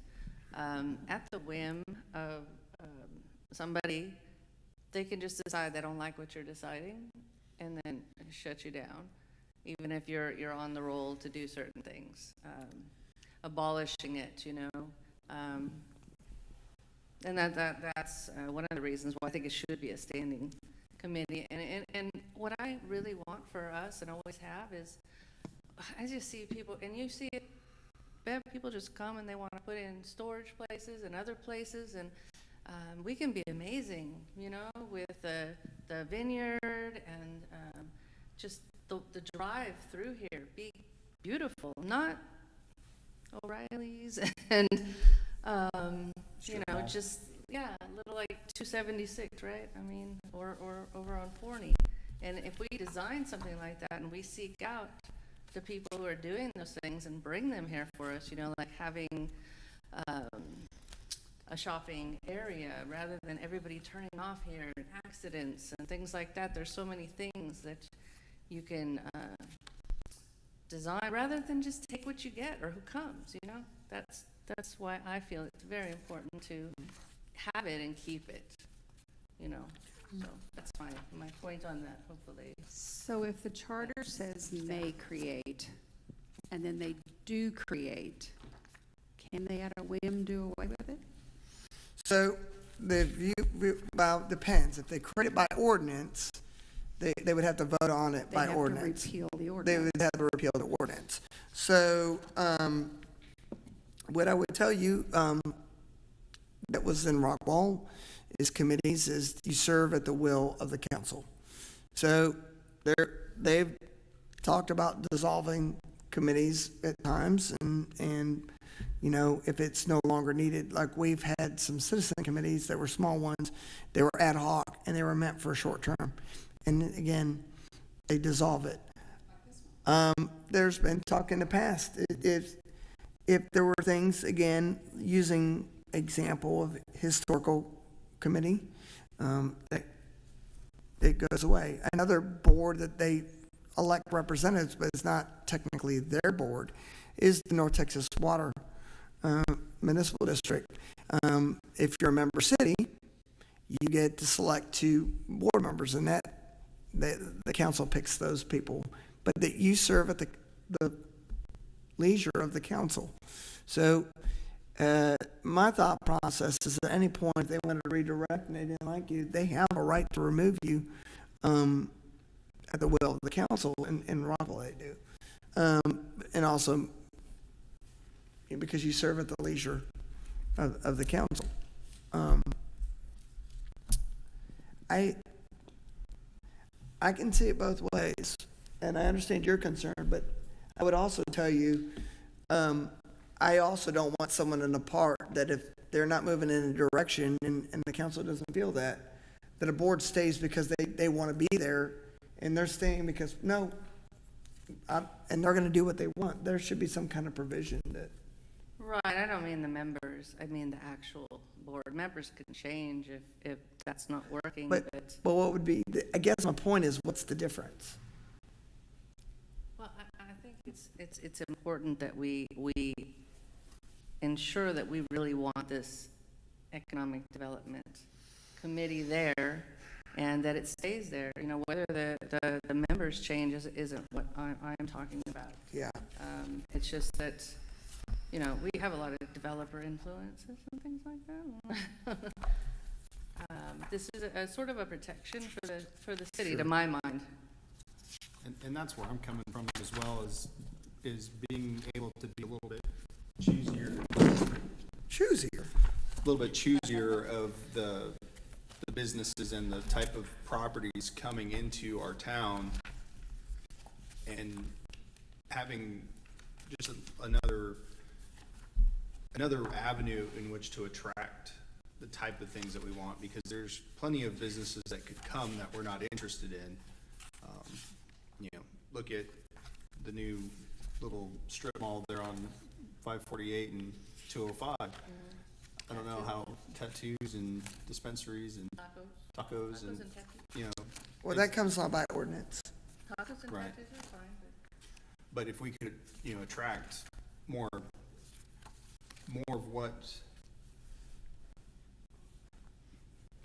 at the whim of somebody, they can just decide they don't like what you're deciding, and then shut you down, even if you're on the roll to do certain things. Abolishing it, you know. And that's one of the reasons why I think it should be a standing committee. And what I really want for us, and always have, is I just see people, and you see it, people just come and they want to put in storage places and other places, and we can be amazing, you know, with the vineyard and just the drive through here, be beautiful, not O'Reilly's and you know, just, yeah, a little like 276, right? I mean, or over on Forney. And if we design something like that and we seek out the people who are doing those things and bring them here for us, you know, like having a shopping area rather than everybody turning off here and accidents and things like that. There's so many things that you can design rather than just take what you get or who comes, you know. That's why I feel it's very important to have it and keep it, you know. So that's my point on that, hopefully. So if the charter says may create, and then they do create, can they at a whim do away with it? So well, depends. If they create it by ordinance, they would have to vote on it by ordinance. They have to repeal the They ordinance. would have to repeal the ordinance. So, what I would tell you, that was in Rockwall, is committees, is you serve at the will of the council. So, they've talked about dissolving committees at times, and, you know, if it's no longer needed, like we've had some citizen committees that were small ones, they were ad hoc, and they were meant for a short term. And again, they dissolve it. There's been talk in the past, if there were things, again, using example of historical committee, that it goes away. Another board that they elect representatives, but it's not technically their board, is the North Texas Water Municipal District. If you're a member city, you get to select 2 board members, and that the council picks those people, but that you serve at the leisure of the council. So my thought process is at any point, if they wanted to redirect and they didn't like you, they have a right to remove you at the will of the council. In Rockwell they do. And also because you serve at the leisure of the council. I can see it both ways, and I understand your concern, but I would also tell you, I also don't want someone in the park that if they're not moving in a direction and the council doesn't feel that a board stays because they want to be there, and they're staying because, no, and they're going to do what they want. There should be some kind of provision that. Right, I don't mean the members, I mean the actual board. Members can change if that's not working, But what would be, I guess my point is, what's the difference? Well, I think it's important that we ensure that we really want this economic development committee there, and that it stays there. You know, whether the members change isn't what I'm talking about. Yeah. It's just that, you know, we have a lot of developer influences and things like that. This is a sort of a protection for the city, Sure. to my mind. And that's where I'm coming from as well, is being able to be a little bit choosier. Choosier. A little bit choosier of the businesses and the type of properties coming into our town, and having just another avenue in which to attract the type of things that we want, because there's plenty of businesses that could come that we're not interested in. Look at the new little strip mall there on 548 and 205. I don't know how tattoos and dispensaries and tacos and, Well, that comes on by ordinance. Tacos and Right. tattoos are fine, but if we could, attract more of what,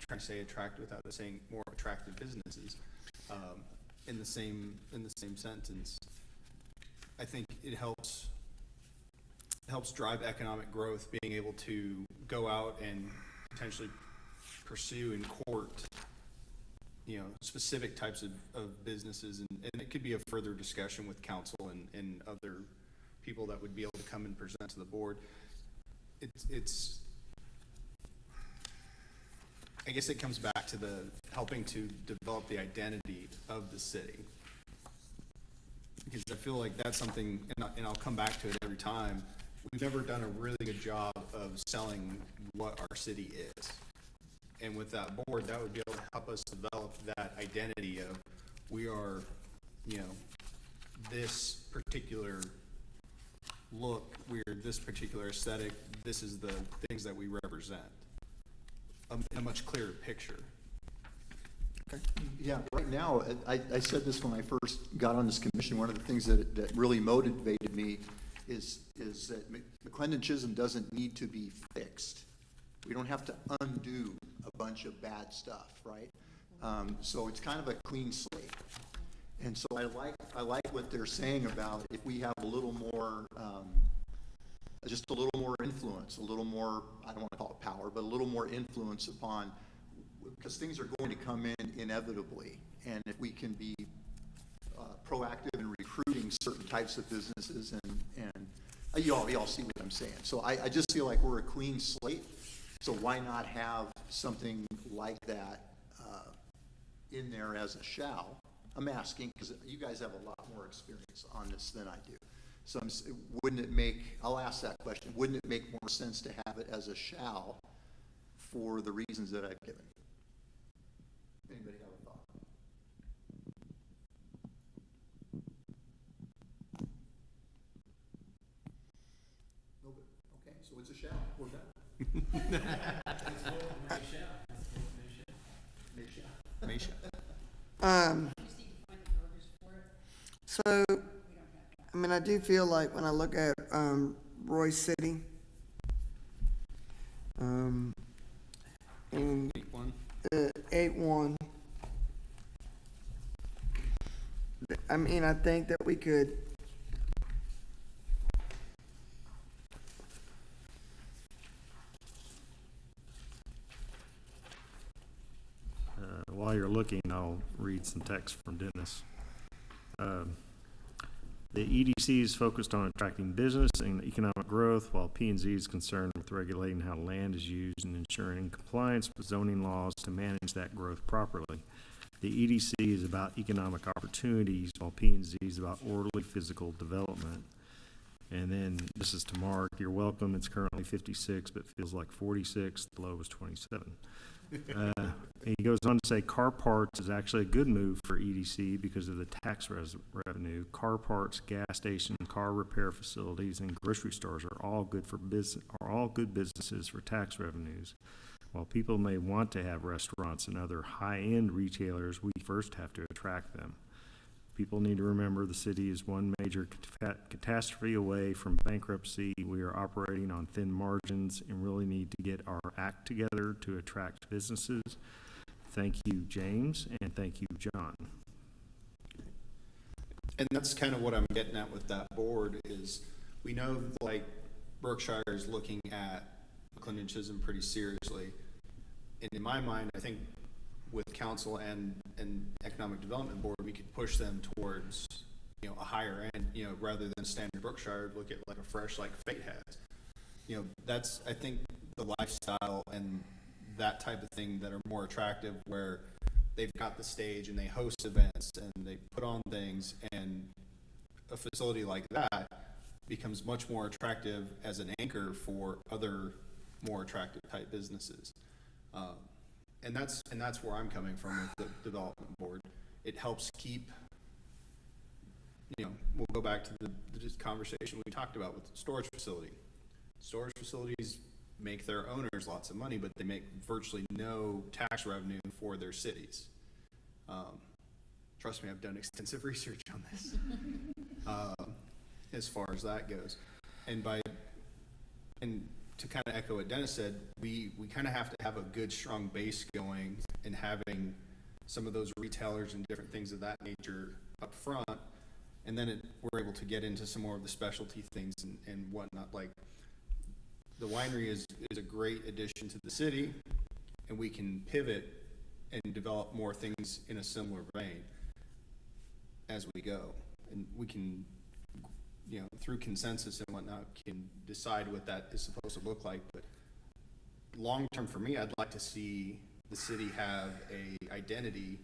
I'm trying to say attract without saying more attractive businesses, in the same sentence, I think it helps drive economic growth, being able to go out and potentially pursue in court, specific types of businesses, and it could be a further discussion with council and other people that would be able to come and present to the board. It's I guess it comes back to the helping to develop the of the city. Because I feel like that's something, and I'll come back to it every time, we've never done a really good job of selling what our city is. And with that board, that would be able to help us develop that identity of, we are, this particular look, we're this particular aesthetic, this is the things that we represent. A much clearer picture. Yeah, right now, I said this when I first got on this commission, one of the things that really motivated me is that McLendon-Chisholm doesn't need to be fixed. We don't have to undo a bunch of bad stuff, right? So it's kind of a clean slate. And so I like what they're saying about if we have a little more, just a little more influence, a little more, I don't want to call it power, but a little more influence upon, because things are going to come in inevitably. And if we can be proactive in recruiting certain types of businesses, and y'all see what I'm saying. So I just feel like we're a clean slate. So why not have something like that in there as a shall? I'm asking because you guys have a lot more experience on this than I do. So wouldn't it make, I'll ask that question, wouldn't it make more sense to have it as a shall for the reasons that I've given? Anybody have a thought? Nobody. Okay, so it's a shall. We're done. So, I mean, I do feel like when I look at Royce City, and 8-1, I mean, I think that we could, while you're looking, I'll read some text from Dennis. The EDC is focused on attracting business and economic growth, while P&Z is concerned with regulating how land is used and ensuring compliance with zoning laws to manage that growth properly. The EDC is about economic opportunities, while P&Z is about orderly physical development. And then this is to Mark. You're welcome. It's currently 56, but feels like 46. The low was 27. He goes on to say car parts is actually a good move for EDC because of the tax revenue. Car parts, gas stations, car repair facilities, and grocery stores are all good businesses for tax revenues. While people may want to have restaurants and other high-end retailers, we first have to attract them. People need to remember the city is one major catastrophe away from bankruptcy. We are operating on thin margins and really need to get our act together to attract businesses. Thank you, James, and thank you, John. And that's kind of what I'm getting at with that board is we know like Berkshire is looking at McLendon-Chisholm pretty seriously. And in my mind, I think with council and economic development board, we could push them towards, a higher end, rather than standard Berkshire, look at like a fresh like Fate has. That's, I think, the lifestyle and that type of thing that are more attractive, where they've got the stage and they host events and they put on things, and a facility like that becomes much more attractive as an anchor for other more attractive type businesses. And that's where I'm coming from with the development board. It helps keep, we'll go back to the conversation we talked about with the storage facility. Storage facilities make their owners lots of money, but they make virtually no tax revenue for their cities. Trust me, I've done extensive research on this as far as that goes. And to kind of echo what Dennis said, we kind of have to have a good, strong base going, and having some of those retailers and different things of that nature up front, and then we're able to get into some more of the specialty things and whatnot. Like, the winery is a great addition to the city, and we can pivot and develop more things in a similar vein as we go. And we can, through consensus and whatnot, can decide what that is supposed to look like. But long term for me, I'd like to see the city have a identity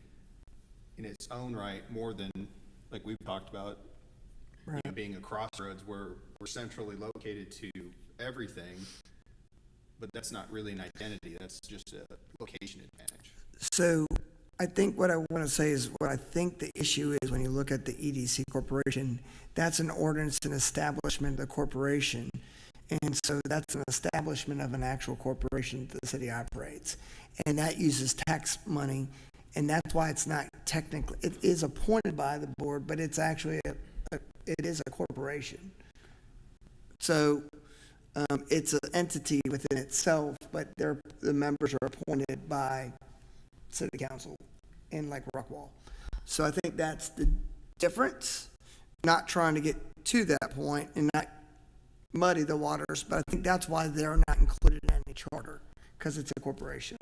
in its own right, more than, like we've talked about, being a crossroads where we're centrally located to everything, but that's not really an identity. That's just a location advantage. So I think what I want to say is, what I think the issue is, when you look at the EDC Corporation, that's an ordinance and establishment of the corporation. And so that's an establishment of an actual corporation that the city operates. And that uses tax money, and that's why it's not technically, it is appointed by the board, but it's actually, it is a corporation. So it's an entity within itself, but the members are appointed by city council in like Rockwall. So I think that's the difference. Not trying to get to that point and not muddy the waters, but I think that's why they're not included in any charter, because it's a corporation.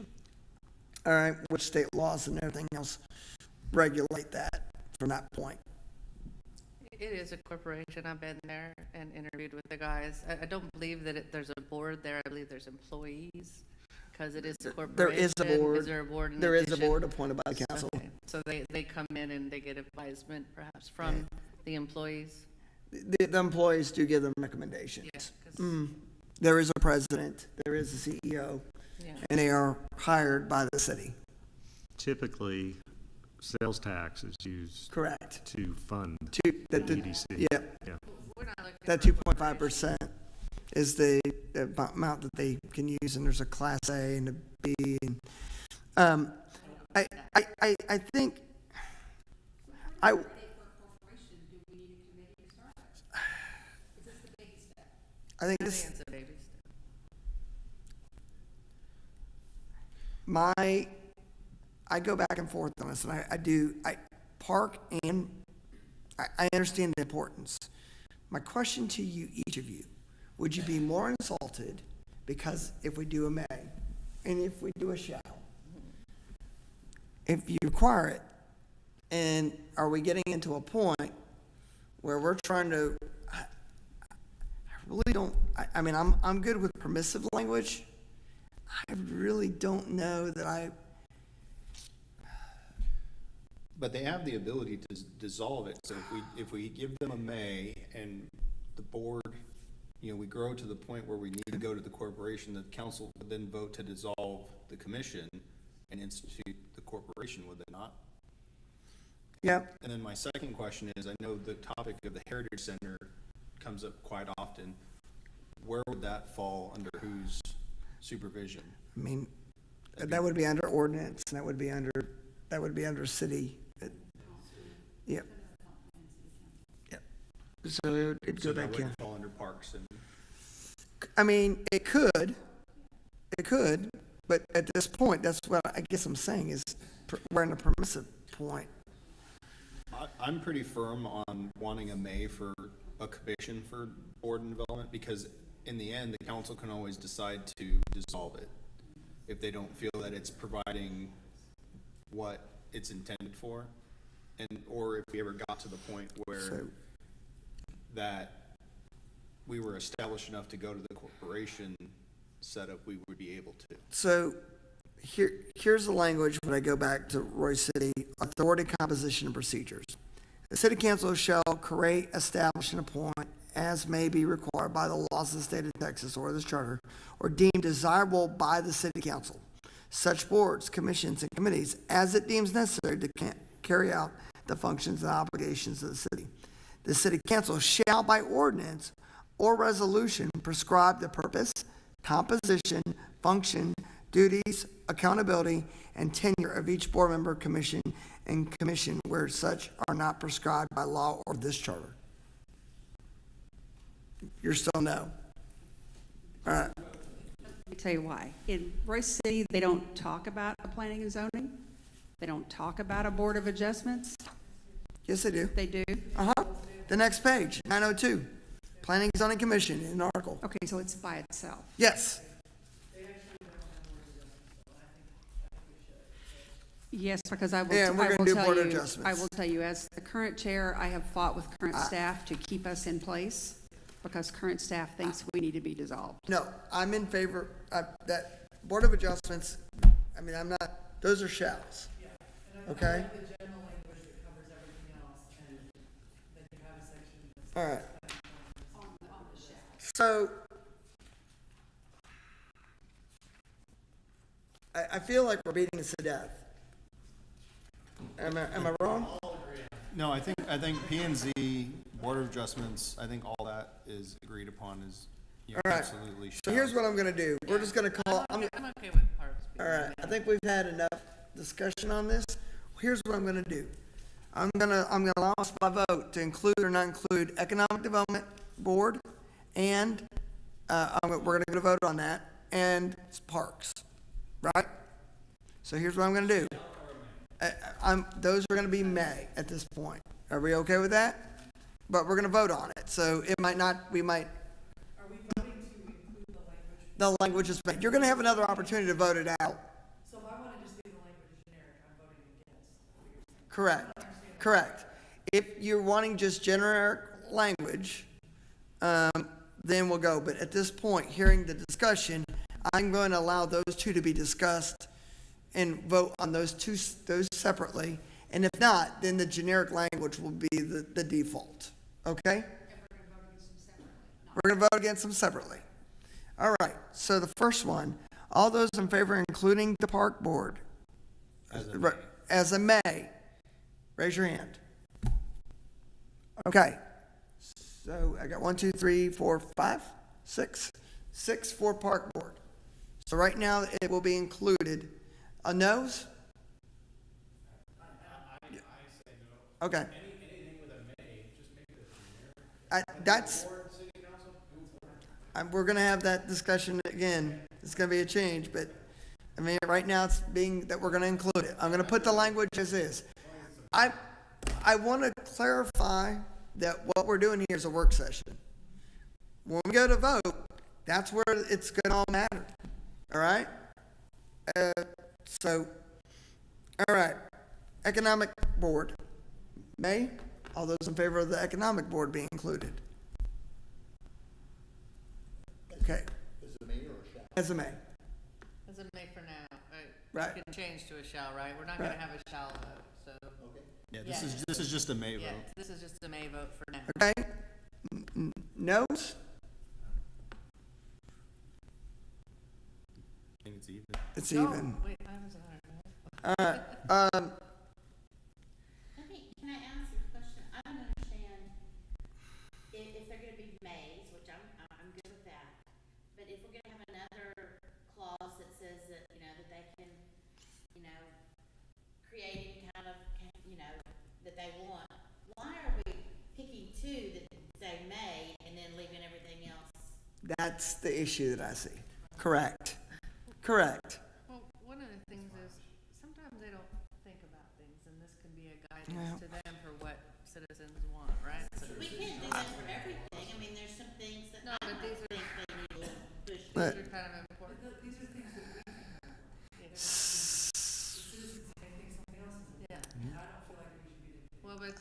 All right, which state laws and everything else regulate that from that point. It is a corporation. I've been there and interviewed with the guys. I don't believe that there's a board there. I believe there's employees, because it is a corporation. There is a board. Is there a board in There is a addition? board appointed by the council. Okay. So they come in and they get advisement perhaps from the employees? The employees do give them recommendations. Yeah, 'cause- There is a president, there is a CEO, yeah. and they are hired by the city. Typically, sales tax is used Correct. to fund The EDC. Yeah, Yeah. We're not looking that for a 2.5% is the amount that they can use, and there's a Class A and a B. And, I think, I think I this, think it's a baby step. I go back and forth on this, and I understand the importance. My question to you, each of you, would you be more insulted because if we do a may, and if we do a shall, if you require it, and are we getting into a point where we're trying to, I really don't, I mean, I'm good with permissive language. I really don't know that But they have the ability to dissolve it. So if we give them a may, and the board, we grow to the point where we need to go to the corporation, the council would then vote to dissolve the commission and institute the corporation, would they not? yeah. And then my second question is, I know the topic of the Heritage Center comes up quite often. Where would that fall, under whose supervision? I mean, that would be under ordinance, and that would be under city. Yep. Yep. So it'd So go that back in. would fall under parks and. I mean, it could, but at this point, that's what I guess I'm saying is, we're in a permissive point. I'm pretty firm on wanting a may for a commission for board and development, because in the end, the council can always decide to dissolve it if they don't feel that it's providing what it's intended for, or if we ever got to the point where that we were established enough to go to the corporation setup, we would be able to. So here's the language when I go back to Royce City, authority, composition, and procedures. The city council shall create, establish, and appoint, as may be required by the laws of the state of Texas or this charter, or deemed desirable by the city council, such boards, commissions, and committees as it deems necessary to carry out the functions and obligations of the city. The city council shall, by ordinance or resolution, prescribe the purpose, composition, function, duties, accountability, and tenure of each board member, commission, and commission where such are not prescribed by law or this charter. You're still no. All right. Let me tell you why. In Royce City, they don't talk about a planning and zoning. They don't talk about a board of adjustments. Yes, they do. They do. The next page, 902, Planning and Zoning Commission in an article. Okay, so it's by itself. Yes. Yes, because I will, Yeah, and we're I gonna will do tell board you, adjustments. I will tell you, as the current chair, I have fought with current staff to keep us in place because current staff thinks we need to be dissolved. No, I'm in favor of that Board of Adjustments. I mean, I'm not, those are shalls. Okay? The general language that covers everything else, and then you have a section that's. All right. So, I feel like we're beating this to death. Am I wrong? No, I think P and Z, Board of Adjustments, I think all that is agreed upon is, All right. absolutely. So here's what I'm gonna do. We're just gonna call, I'm okay with parks. all right, I think we've had enough discussion on this. Here's what I'm gonna do. I'm gonna allow us by vote to include or not include Economic Development Board and, we're gonna get a vote on that, and parks, right? So here's what I'm gonna do. Those are gonna be May at this point. Are we okay with that? But we're gonna vote on it, so it might not, we might. Are we voting to include the language? The language is made. You're gonna have another opportunity to vote it out. So if I want to just leave the language generic, I'm voting against. Correct. If you're wanting just generic language, then we'll go. But at this point, hearing the discussion, I'm going to allow those two to be discussed and vote on those separately. And if not, then the generic language will be the default. Okay? We're going to vote against them separately. All right. So the first one, all those in favor, including the park board, as a may, raise your hand. Okay. So I got 1, 2, 3, 4, 5, 6. 6 for park board. So right now it will be included. A no's? I say no. Okay. Anything with a may, just make it a generic. That's, Board, city council, move forward. we're going to have that discussion again. It's going to be a change, but I mean, right now it's being that we're going to include it. I'm going to put the language as is. I want to clarify that what we're doing here is a work session. When we go to vote, that's where it's going to all matter. All right? So, all right. Economic Board. May? All those in favor of the Economic Board being included? Okay. Is it me or a shall? As a may. As a may for now, Right. We can change to a shall, right? We're not gonna have a shall vote, so, Yeah, this is just a May yeah, vote. this is just a may vote for now. Okay? No's? I think it's even. It's No, even. wait, I was on it. All right. Can I ask a question? I don't understand if they're gonna be Mays, which I'm good with that. But if we're gonna have another clause that says that, that they can, create any kind of, that they want, why are we picking two that say May and then leaving everything else? That's the issue that I see. Correct. Correct. Well, one of the things is, sometimes they don't think about things, and this can be a guidance to them for what citizens want, right? We can't do that for everything. I mean, there's some things that No, I but these think they need a little push. But- These are kind of important. These are things that we can, citizens may think something else is, Yeah, and I don't feel like we should be dictating. well, but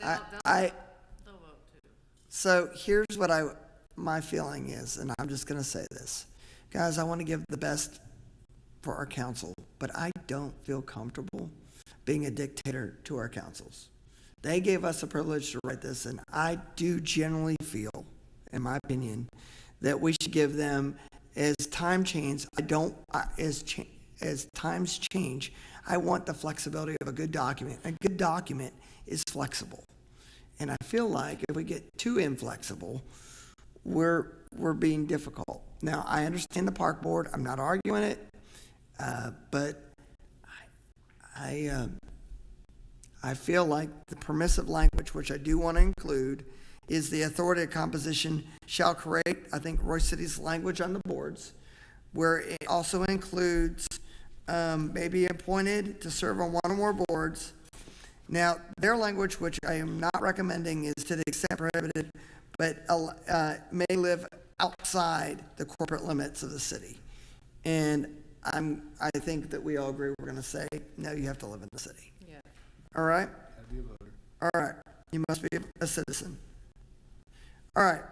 they'll vote too. So here's what my feeling is, and I'm just going to say this. Guys, I want to give the best for our council but I don't feel comfortable being a dictator to our councils. They gave us the privilege to write this, and I do generally feel, in my opinion, that we should give them, as time changes, as times change, I want the flexibility of a good document. A good document is flexible. And I feel like if we get too inflexible, we're being difficult. Now, I understand the park board. I'm not arguing it. But I feel like the permissive language, which I do want to include, is the authority of composition shall create, I think, Roy City's language on the boards, where it also includes may be appointed to serve on one or more boards. Now, their language, which I am not recommending, is to the extent prohibited, but may live outside the corporate limits of the city. And I think that we all agree we're going to say, no, you have to live in the city. Yeah. All right? Gotta be a voter. All right. You must be a citizen. All right.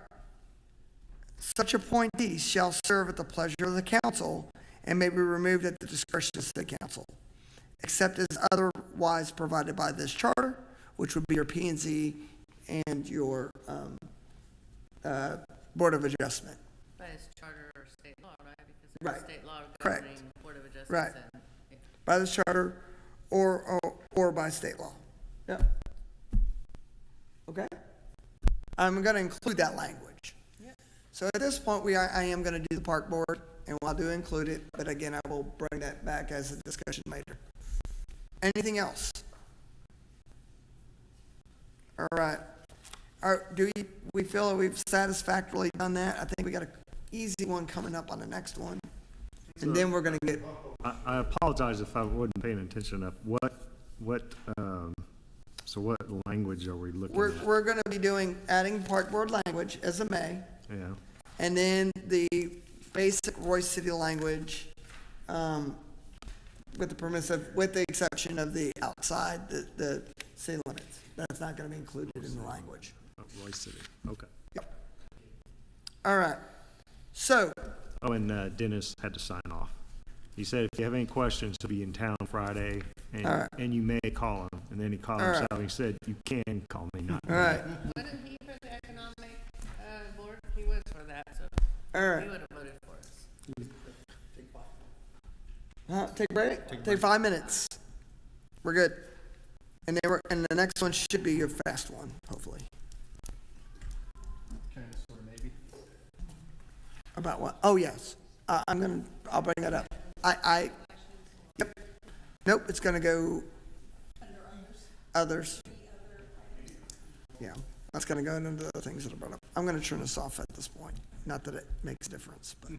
Such appointees shall serve at the pleasure of the council and may be removed at the discretion of the council, except as otherwise provided by this charter, which would be your P and Z and your Board of Adjustment. By its charter or state law, right? Because Right. there's state law Correct. governing Board of Adjustments. Right. And By this charter or by state law. Yep. Okay? I'm going to include that language. Yep. So at this point, I am going to do the park board, and I do include it, but again, I will bring that back as a discussion later. Anything else? All right. Do we feel that we've satisfactorily done that? I think we got an easy one coming up on the next one. And then we're going to get, I apologize if I wasn't paying attention enough. So what language are we looking at? we're going to be adding park board language as a may, Yeah, and then the basic Royce City language, with the exception of the outside the city limits. That's not going to be included in the language. Royce City, okay. Yep. All right. So, Oh, and Dennis had to sign off. He said if you have any questions, he'll be in town Friday, All right. and you may call him. And then he called All right. himself, and he said, you can call me, not all me. right. wasn't he for the economic board? He was for that, so All he right. would have voted for us. Take a break? Take 5 minutes. We're good. And and the next one should be your fast one, hopefully. Kind of, sort of, maybe. About what? Oh, yes. I'll bring that up. Yep. Nope, it's gonna go. Others. Yeah, that's gonna go into the things that are brought up. I'm gonna turn this off at this point. Not that it makes a difference, but.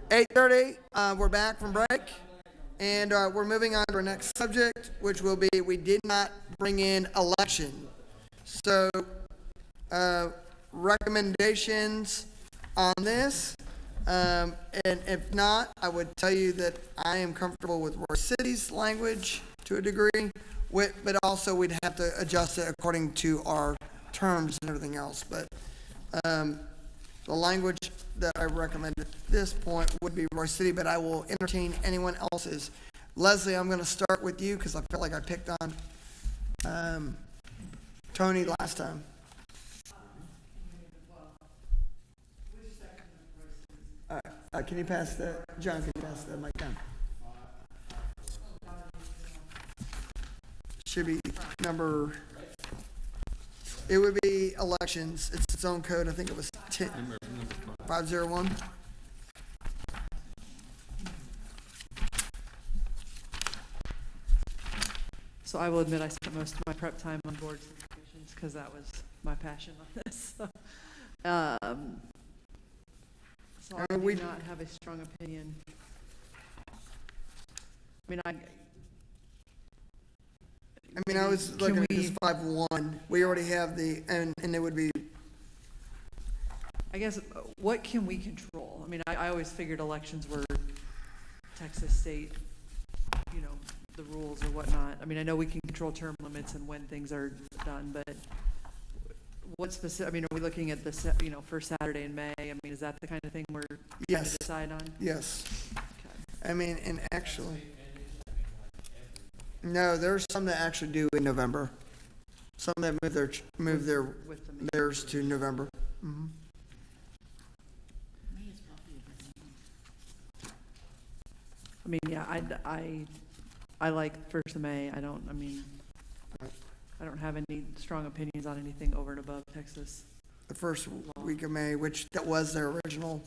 8:30, we're back from break, and we're moving on to our next subject, which will be, we did not bring in election. So, recommendations on this, and if not, I would tell you that I am comfortable with Roy City's language to a degree, but also we'd have to adjust it according to our terms and everything else. But the language that I recommend at this point would be Roy City, but I will entertain anyone else's. Leslie, I'm going to start with you because I feel like I picked on Tony last time. Can you pass John, can you pass the mic down? Should be it would be elections. It's its own code. I think it was 501. So I will admit I spent most of my prep time on board certifications because that was my passion on this. So I do not have a strong opinion. I was looking at this 5-1. We already have and it would be. I guess, what can we control? I always figured elections were Texas state, the rules or whatnot. I know we can control term limits and when things are done, but what specific, are we looking at this, first Saturday in May? Is that the kind of thing we're going to decide on? Yes. Okay. And actually, no, there's some that actually do in November. Some that move theirs to November. Mm-hmm. I like 1st of May. I don't have any strong opinions on anything over and above Texas. The first week of May, which that was their original.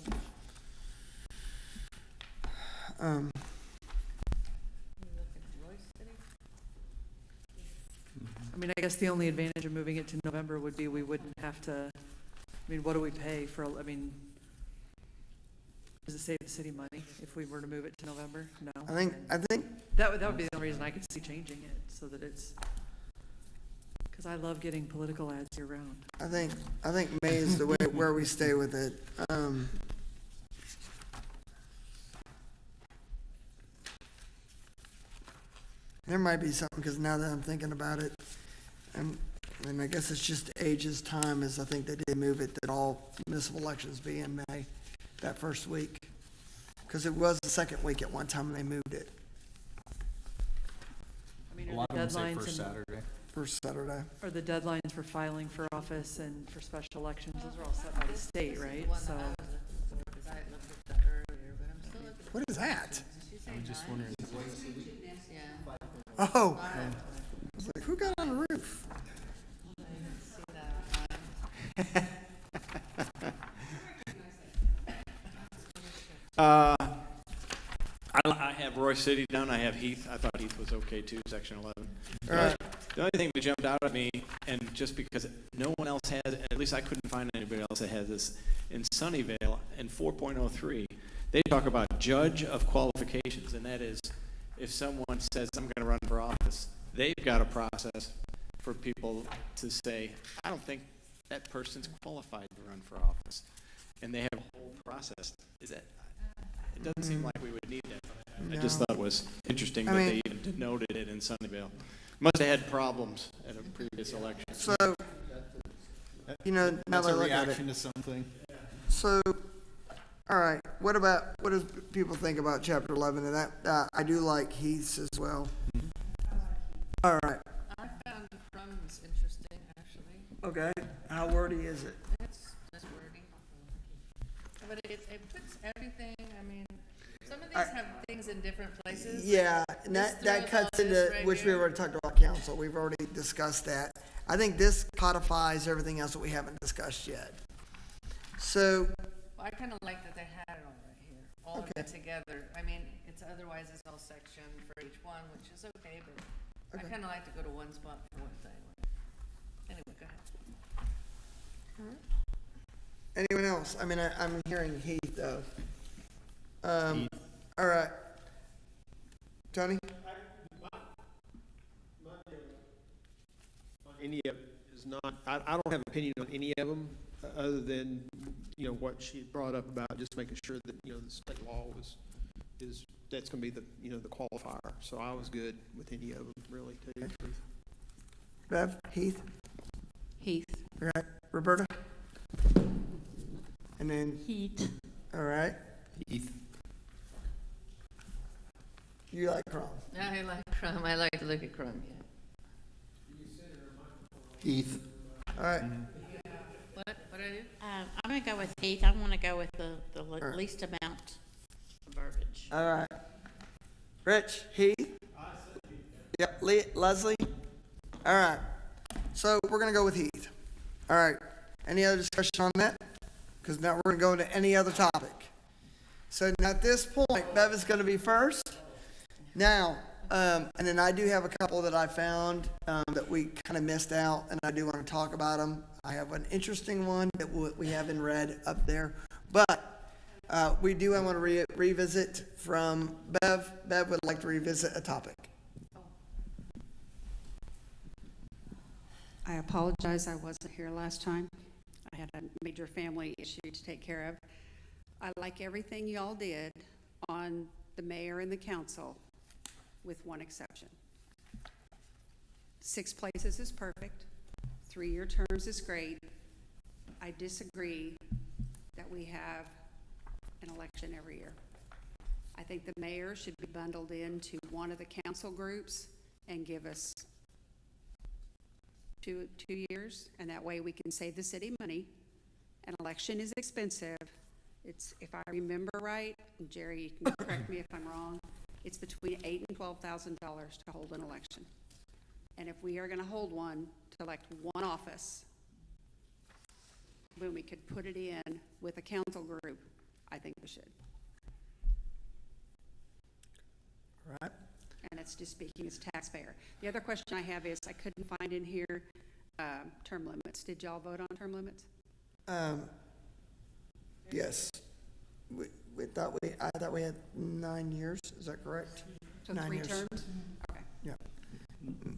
I guess the only advantage of moving it to November would be we wouldn't have to, what do we pay for, does it save the city money if we were to move it to November? No. I think that would be the only reason I could see changing it, so that it's, because I love getting political ads year round. I think May is the way where we stay with it. There might be something, because now that I'm thinking about it, and I guess it's just age's time, is I think they did move it that all municipal elections be in May, that first week. Because it was the second week at one time and they moved it. A lot of them say First Saturday. Are the deadlines for filing for office and for special elections, those are all set by the state, right? So, What is that? I'm just wondering. Oh. I was like, who got on the roof? I have Roy City down, I have Heath. I thought Heath was okay too, section 11. All right. The only thing that jumped out at me, and just because no one else has, at least I couldn't find anybody else that has this, in Sunnyvale, in 4.03, they talk about judge of qualifications, and that is, if someone says, I'm going to run for office, they've got a process for people to say, I don't think that person's qualified to run for office. And they have a whole process. It doesn't seem like we would need that. No. I just thought it was interesting that they even denoted it in Sunnyvale. Must have had problems at a previous election. So, now that I look at it. To something. So, all right, what does people think about Chapter 11? And that, I do like Heath's as well. All right. I found the crumbs interesting, actually. Okay. How wordy is it? It's just wordy. But it puts everything, some of these have things in different places. Yeah, and This that throws cuts all into, this right which we here. already talked about council. We've already discussed that. I think this codifies everything else that we haven't discussed yet. So, I kind of like that they had it all right here, all of it together. It's otherwise it's all sectioned for each one, which is okay, but I kind of like to go to one spot for one thing. Anyway, go ahead. anyone else? I'm hearing Heath though. All right. Tony? Any of it is not, I don't have an opinion on any of them, other than, what she brought up about just making sure that, the state law that's gonna be the qualifier. So I was good with any of them, really, to tell you the truth. Bev? Heath? Heath. All right. Roberta? And then, Heat. all right. Heath. You like Crum? I like Crum. I like to look at Crum, yeah. Heath. All right. What I do? I'm gonna go with Heath. I wanna go with the right. least amount of verbiage. All right. Rich? Heath? Yep. Leslie? All right. So we're going to go with Heath. All right. Any other discussion on that? Because now we're going to go into any other topic. So now at this point, Bev is going to be first. Now, and then I do have a couple that I found that we kind of missed out, and I do want to talk about them. I have an interesting one that we have in red up there. But we do want to revisit from Bev. Bev would like to revisit a topic. I apologize, I wasn't here last time. I had a major family issue to take care of. I like everything y'all did on the mayor and the council, with one exception. 6 places is perfect. 3-year terms is great. I disagree that we have an election every year. I think the mayor should be bundled into one of the council groups and give us two years, and that way we can save the city money. An election is expensive. It's, if I remember right, and Jerry, you can correct me if I'm wrong, it's between $8,000 and $12,000 to hold an election. And if we are going to hold one to elect one office, when we could put it in with a council group, I think we should. Right. And it's just speaking as taxpayer. The other question I have is, I couldn't find in here term limits. Did y'all vote on term limits? Yes. I thought we had 9 years. Is that correct? So 9 3 years. terms? Okay. Yeah.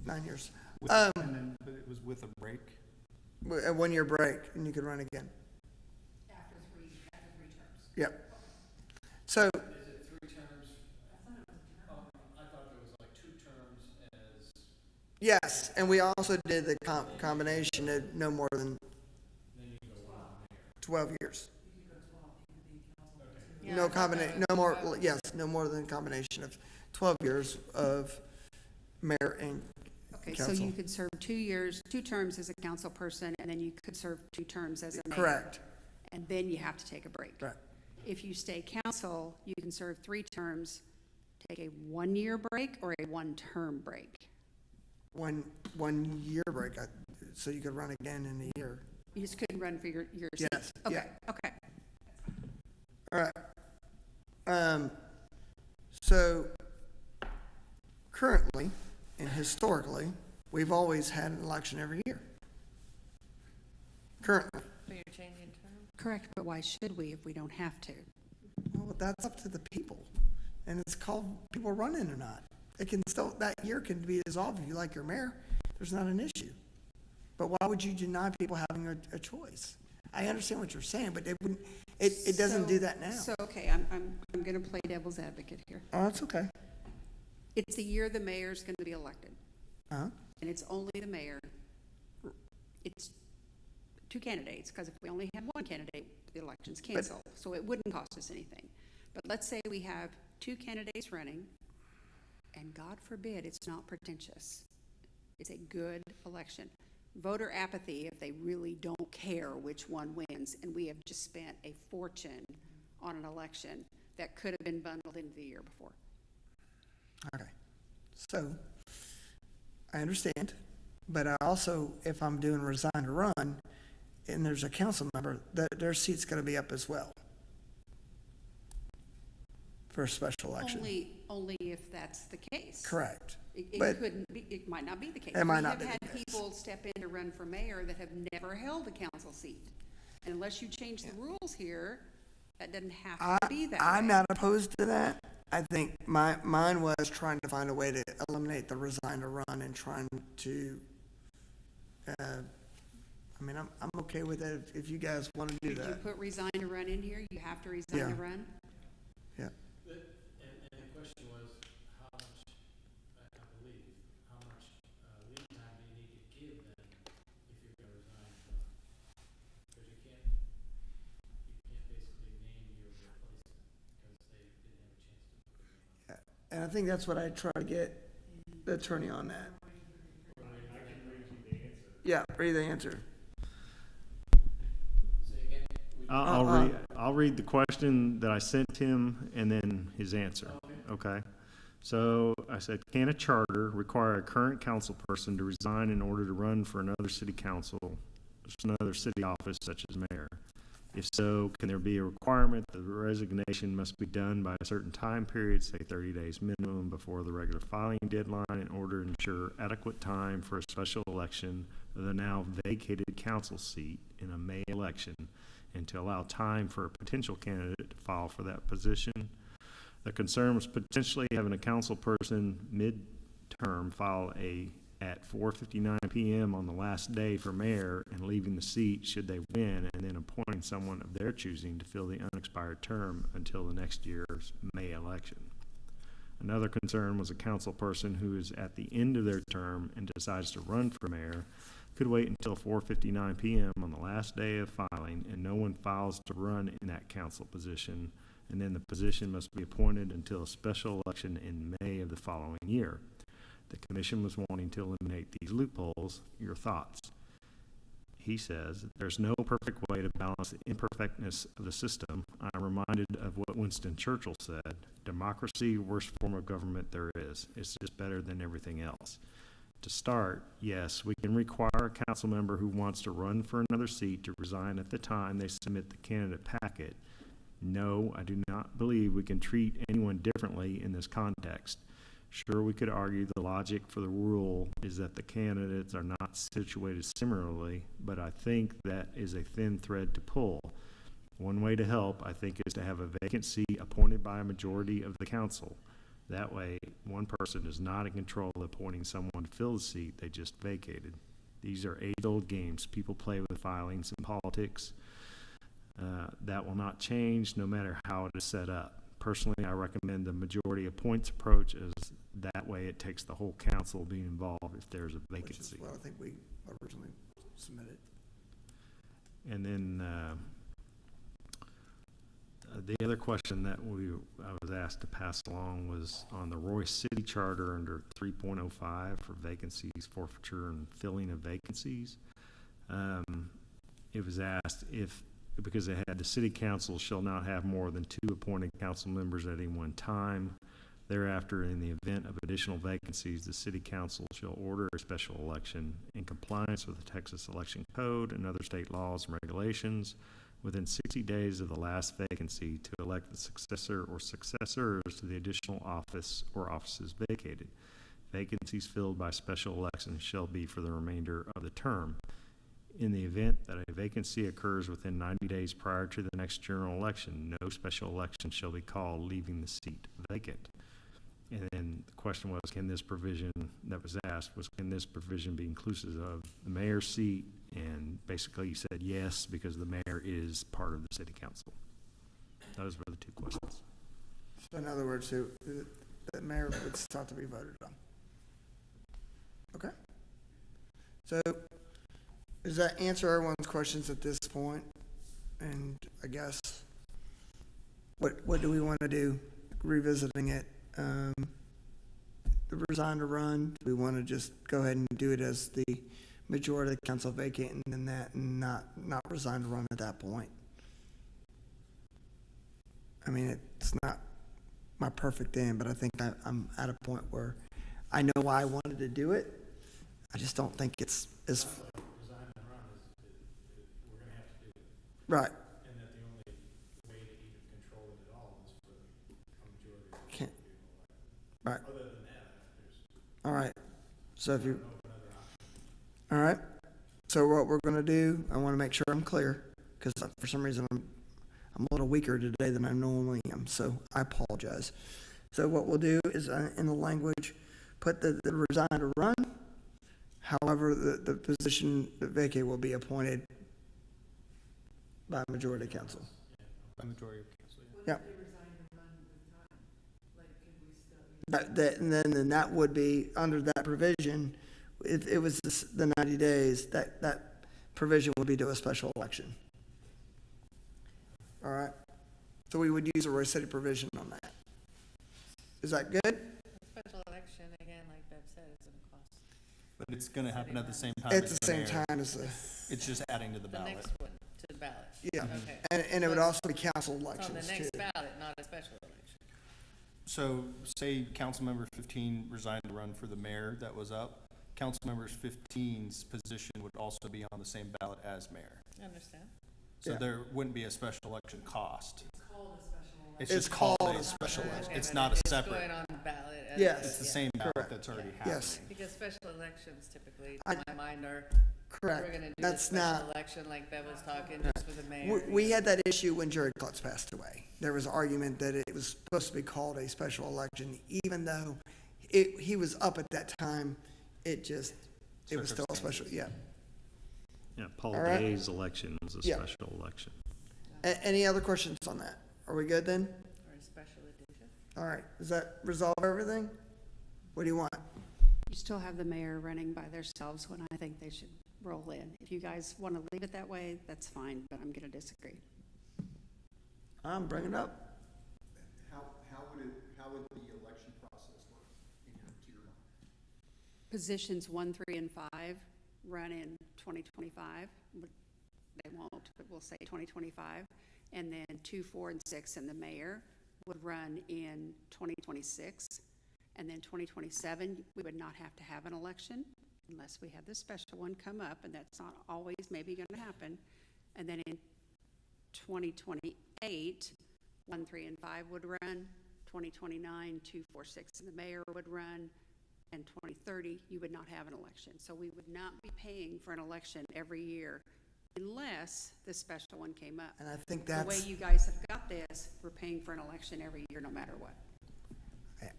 9 years. And then, but it was with a break. A 1-year break, and you could run again. After three terms. Yep. So, Is it 3 terms? I thought there was like 2 terms as. yes, and we also did the combination of no more than 12 years. No combination, no more, yes, no more than a combination of 12 years of mayor and Okay, council. so you could serve 2 years, 2 terms as a council person, and then you could serve 2 terms as a mayor. Correct. And then you have to take a break. Right. If you stay council, you can serve 3 terms, take a 1-year break or a 1-term break. One year break, so you could run again in a year. You just couldn't run for your seat. Yes, Okay, yeah. okay. All right. So currently and historically, we've always had an election every year. Currently. So you're changing term? Correct, but why should we if we don't have to? Well, that's up to the people. And it's called people running or not. It can still, that year can be dissolved if you like your mayor. There's not an issue. But why would you deny people having a choice? I understand what you're saying, but it doesn't do that now. So, okay, I'm gonna play devil's advocate here. Oh, that's okay. It's the year the mayor's gonna be elected, Uh-huh. and it's only the mayor. It's 2 candidates, because if we only have 1 candidate, the election's canceled, so it wouldn't cost us anything. But let's say we have 2 candidates running, and God forbid it's not pretentious. It's a good election. Voter apathy, if they really don't care which one wins, and we have just spent a fortune on an election that could have been bundled into the year before. Okay. So, I understand, but I also, if I'm doing resign to run, and there's a council member, their seat's gonna be up as well for a special election. Only if that's the case. Correct. It But- couldn't be, it might not be the case. It might not be We the have had case. people step in to run for mayor that have never held a council seat. And unless you change the rules here, That doesn't have to be that way. I'm not opposed to that. I think mine was trying to find a way to eliminate the resign to run and trying to, I mean, I'm okay with it if you guys want to do Did you that. put resign to run in here? You have to resign Yeah. to run? Yeah. And the question was, how much, I believe, how much lead time do you need to give them if you're gonna resign from? Because you can't basically name your replacement because they didn't have a chance to put their name on it. And I think that's what I try to get the attorney on that. Yeah, read the answer. Say again, I'll read the question that I sent him and then his answer. Okay. So I said, can a charter require a current council person to resign in order to run for another city office such as mayor? If so, can there be a requirement that the resignation must be done by a certain time period, say 30 days minimum before the regular filing deadline, in order to ensure adequate time for a special election of the now vacated council seat in a May election, and to allow time for a potential candidate to file for that position? The concern was potentially having a council person mid-term file at 4:59 p.m. on the last day for mayor and leaving the seat should they win, and then appointing someone of their choosing to fill the unexpired term until the next year's May election. Another concern was a council person who is at the end of their term and decides to run for mayor could wait until 4:59 p.m. on the last day of filing, and no one files to run in that council position, and then the position must be appointed until a special election in May of the following year. The commission was wanting to eliminate these loopholes. Your thoughts? He says, there's no perfect way to balance the imperfectness of the system. I'm reminded of what Winston Churchill said, democracy, worst form of government there is. It's just better than everything else. To start, yes, we can require a council member who wants to run for another seat to resign at the time they submit the candidate packet. No, I do not believe we can treat anyone differently in this context. Sure, we could argue the logic for the rule is that the candidates are not situated similarly, but I think that is a thin thread to pull. One way to help, I think, is to have a vacancy appointed by a majority of the council. That way, one person is not in control of appointing someone to fill the seat they just vacated. These are age-old games people play with filings in politics. That will not change no matter how it is set up. Personally, I recommend the majority appoints approach, as that way it takes the whole council being involved if there's a Which vacancy. is what I think we originally submitted. And then the other question that I was asked to pass along was on the Royce City Charter under 3.05 for vacancies, forfeiture, and filling of vacancies. It was asked because they had the city council shall not have more than 2 appointed council members at any one time. Thereafter, in the event of additional vacancies, the city council shall order a special election in compliance with the Texas Election Code and other state laws and regulations within 60 days of the last vacancy to elect the successor or successors to the additional office or offices vacated. Vacancies filled by special elections shall be for the remainder of the term. In the event that a vacancy occurs within 90 days prior to the next general election, no special election shall be called, leaving the seat vacant. And then the question was, can this provision that was asked was, can this provision be inclusive of the mayor's seat? And basically he said yes, because the mayor is part of the city council. Those were the 2 questions. So in other words, the mayor would still have to be voted on. Okay. So does that answer everyone's questions at this point? And I guess, what do we want to do revisiting it? The resign to run, do we want to just go ahead and do it as the majority of the council vacating and that, and not resign to run at that point? I mean, it's not my perfect end, but I think I'm at a point where I know why I wanted to do it. I just don't think it's as resign and run is we're gonna have to do it. right. And that the only way to even control it at all is for a majority of the Can't. people elected. Right. Other than that, there's All right. So if you, no other option. all right. So what we're going to do, I want to make sure I'm clear, because for some reason I I'm a little weaker today than I normally am, so I apologize. So what we'll do is, in the language, put the resign to run. However, the position vacate will be appointed by majority council. By majority of council, Yep. And then that would be, under that provision, if it was the 90 days, that provision would be to a special election. All right? So we would use a Royce City provision on that. Is that good? A special election, again, like Bev said, is gonna cost But it's gonna happen at the same time. At as the the same mayor. time as the, It's just adding to the the ballot. next one to the ballot. yeah. Okay. And it would So also be council it's on the elections too. next ballot, not a special election. So say Councilmember 15 resigned to run for the mayor that was up, Councilmember 15's position would also be on the same ballot as mayor. I understand. So Yeah. there wouldn't be a special election cost. It's It's just called called a a special special election. Okay, It's but not a it's separate. going on the ballot. as- Yes. It's the yeah. same ballot Correct. that's already Yes. happening. Because special elections typically, I- to my mind, are, Correct. we're gonna do a That's special not, election like Bev was talking, just for the mayor. we had that issue when Jared Klutz passed away. There was argument that it was supposed to be called a special election, even though he was up at that time. It was still a special, yeah. Yeah, Paul All right. Day's election was a Yeah. special election. Any other questions on that? Are we good then? Or a special edition. All right, does that resolve everything? What do you want? You still have the mayor running by themselves when I think they should roll in. If you guys want to leave it that way, that's fine, but I'm going to disagree. I'm bringing it up. How would the election process work to your mind? Positions 1, 3, and 5 run in 2025. They won't, but we'll say 2025. And then 2, 4, and 6 and the mayor would run in 2026. And then 2027, we would not have to have an election unless we have this special one come up, and that's not always maybe going to happen. And then in 2028, 1, 3, and 5 would run. 2029, 2, 4, 6, and the mayor would run. And 2030, you would not have an election. So we would not be paying for an election every year unless the special one came up. And I think The way that's, you guys have got this, we're paying for an election every year, no matter what.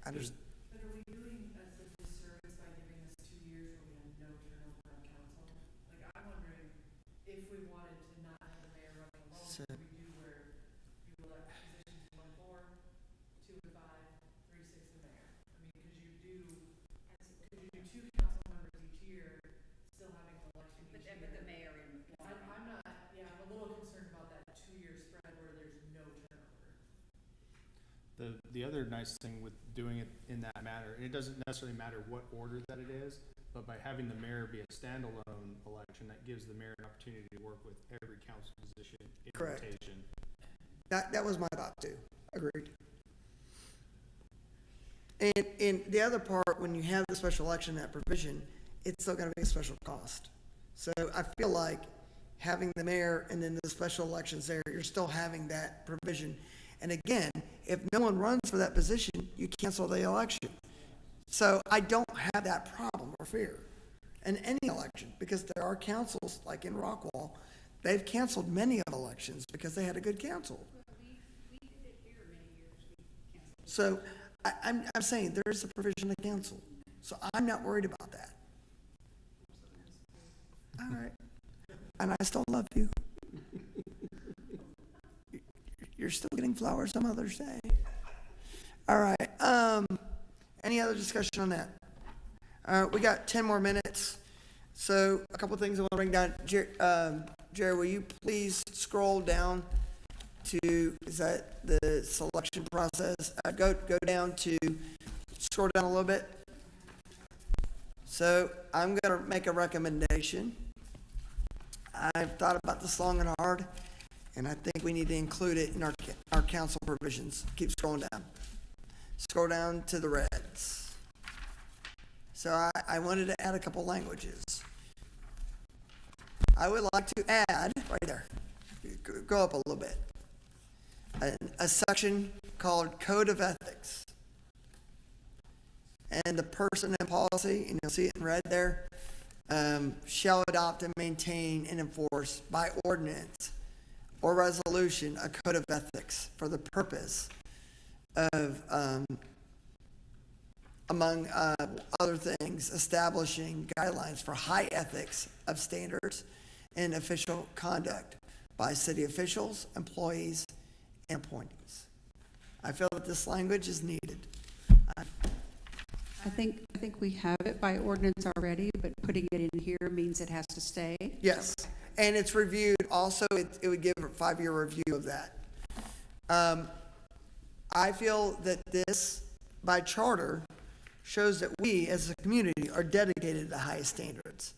I just, But are we doing us a disservice by giving us 2 years where we have no turnover on council? Like, I'm wondering if we wanted to not have the mayor running alone, So- could we do where you elect positions 1, 4, 2, and 5, 3, 6, and mayor? I mean, could you do 2 council members each year, still having an election each year? But the mayor in. I'm not, yeah, I'm a little concerned about that 2-year spread where there's no turnover. The other nice thing with doing it in that manner, and it doesn't necessarily matter what order that it is, but by having the mayor be a standalone election, that gives the mayor an opportunity to work with every council position in Correct. rotation. that was my thought too. Agreed. And the other part, when you have the special election, that provision, it's still gonna be a special cost. So I feel like having the mayor and then the special elections there, you're still having that provision. And again, if no one runs for that position, you cancel the election. So I don't have that problem or fear in any election, because there are councils, like in Rockwall, they've canceled many of elections because they had a good council. So I'm saying there is a provision to cancel. So I'm not worried about that. All right. And I still love you. You're still getting flowers some Mother's Day. All right. Any other discussion on that? We got 10 more minutes. So a couple things I want to bring down. Jerry, will you please scroll down to, is that the selection process? Go down to, scroll down a little bit. So I'm going to make a recommendation. I've thought about this long and hard, and I think we need to include it in our council provisions. Keep scrolling down. Scroll down to the reds. So I wanted to add a couple languages. I would like to add, right there, go up a little bit, a section called Code of Ethics. And the person and policy, and you'll see it in red there, shall adopt and maintain and enforce by ordinance or resolution a code of ethics for the purpose of, among other things, establishing guidelines for high ethics of standards in official conduct by city officials, employees, and appointees. I feel that this language is needed. I think we have it by ordinance already, but putting it in here means it has to stay. Yes, and it's reviewed, also, it would give a 5-year review of that. I feel that this, by charter, shows that we, as a community, are dedicated to high standards.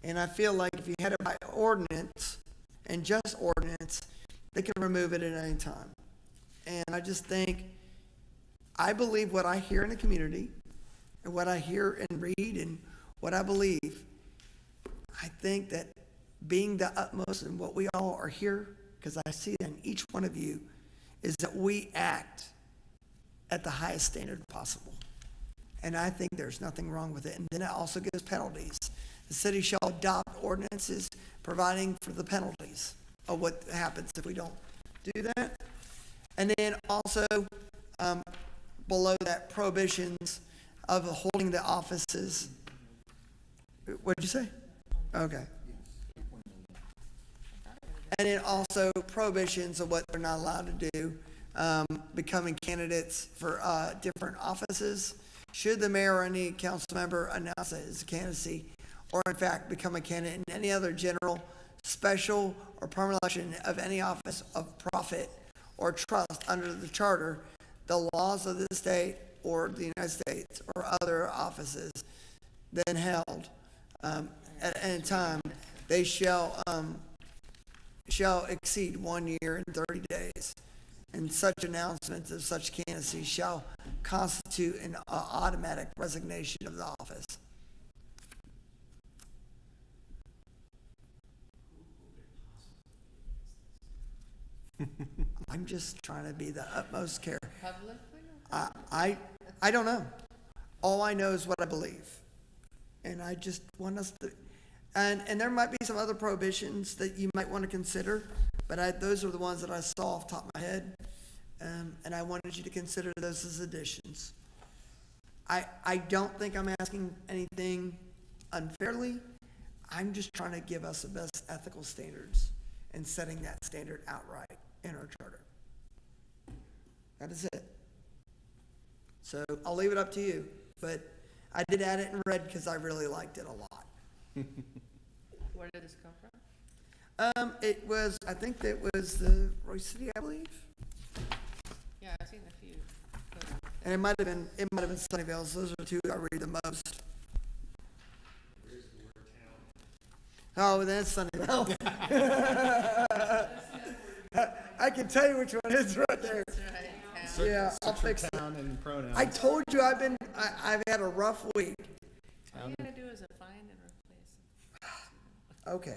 And I feel like if you had it by ordinance, and just ordinance, they can remove it at any time. And I just think, I believe what I hear in the community, and what I hear and read, and what I believe, I think that being the utmost in what we all are here, because I see it in each one of you, is that we act at the highest standard possible. And I think there's nothing wrong with it. And then it also gives penalties. The city shall adopt ordinances providing for the penalties of what happens if we don't do that. And then also, below that, prohibitions of holding the offices. What'd you say? Okay. And then also prohibitions of what they're not allowed to do, becoming candidates for different offices. Should the mayor or any council member announce it as a candidacy, or in fact become a candidate in any other general, special, or permanent election of any office of profit or trust under the charter, the laws of the state or the United States or other offices then held at any time, they shall exceed 1 year and 30 days. And such announcements of such candidacy shall constitute an automatic resignation of the office. I'm just trying to be the utmost care. I don't know. All I know is what I believe. And I just want us to, and there might be some other prohibitions that you might want to consider, but those are the ones that I saw off the top of my head. And I wanted you to consider those as additions. I don't think I'm asking anything unfairly. I'm just trying to give us the best ethical standards and setting that standard outright in our charter. That is it. So I'll leave it up to you, but I did add it in red because I really liked it a lot. Where did this come from? It was, I think that was the Royce City, I believe. Yeah, I've seen a few. And it might have been Sunnyvale. So those are the two I read the most. Oh, that's Sunnyvale. I can tell you which one is right there. That's right. Yeah, I'll fix it. Town and pronouns. I told you I've had a rough week. All you gotta do is find and replace. Okay.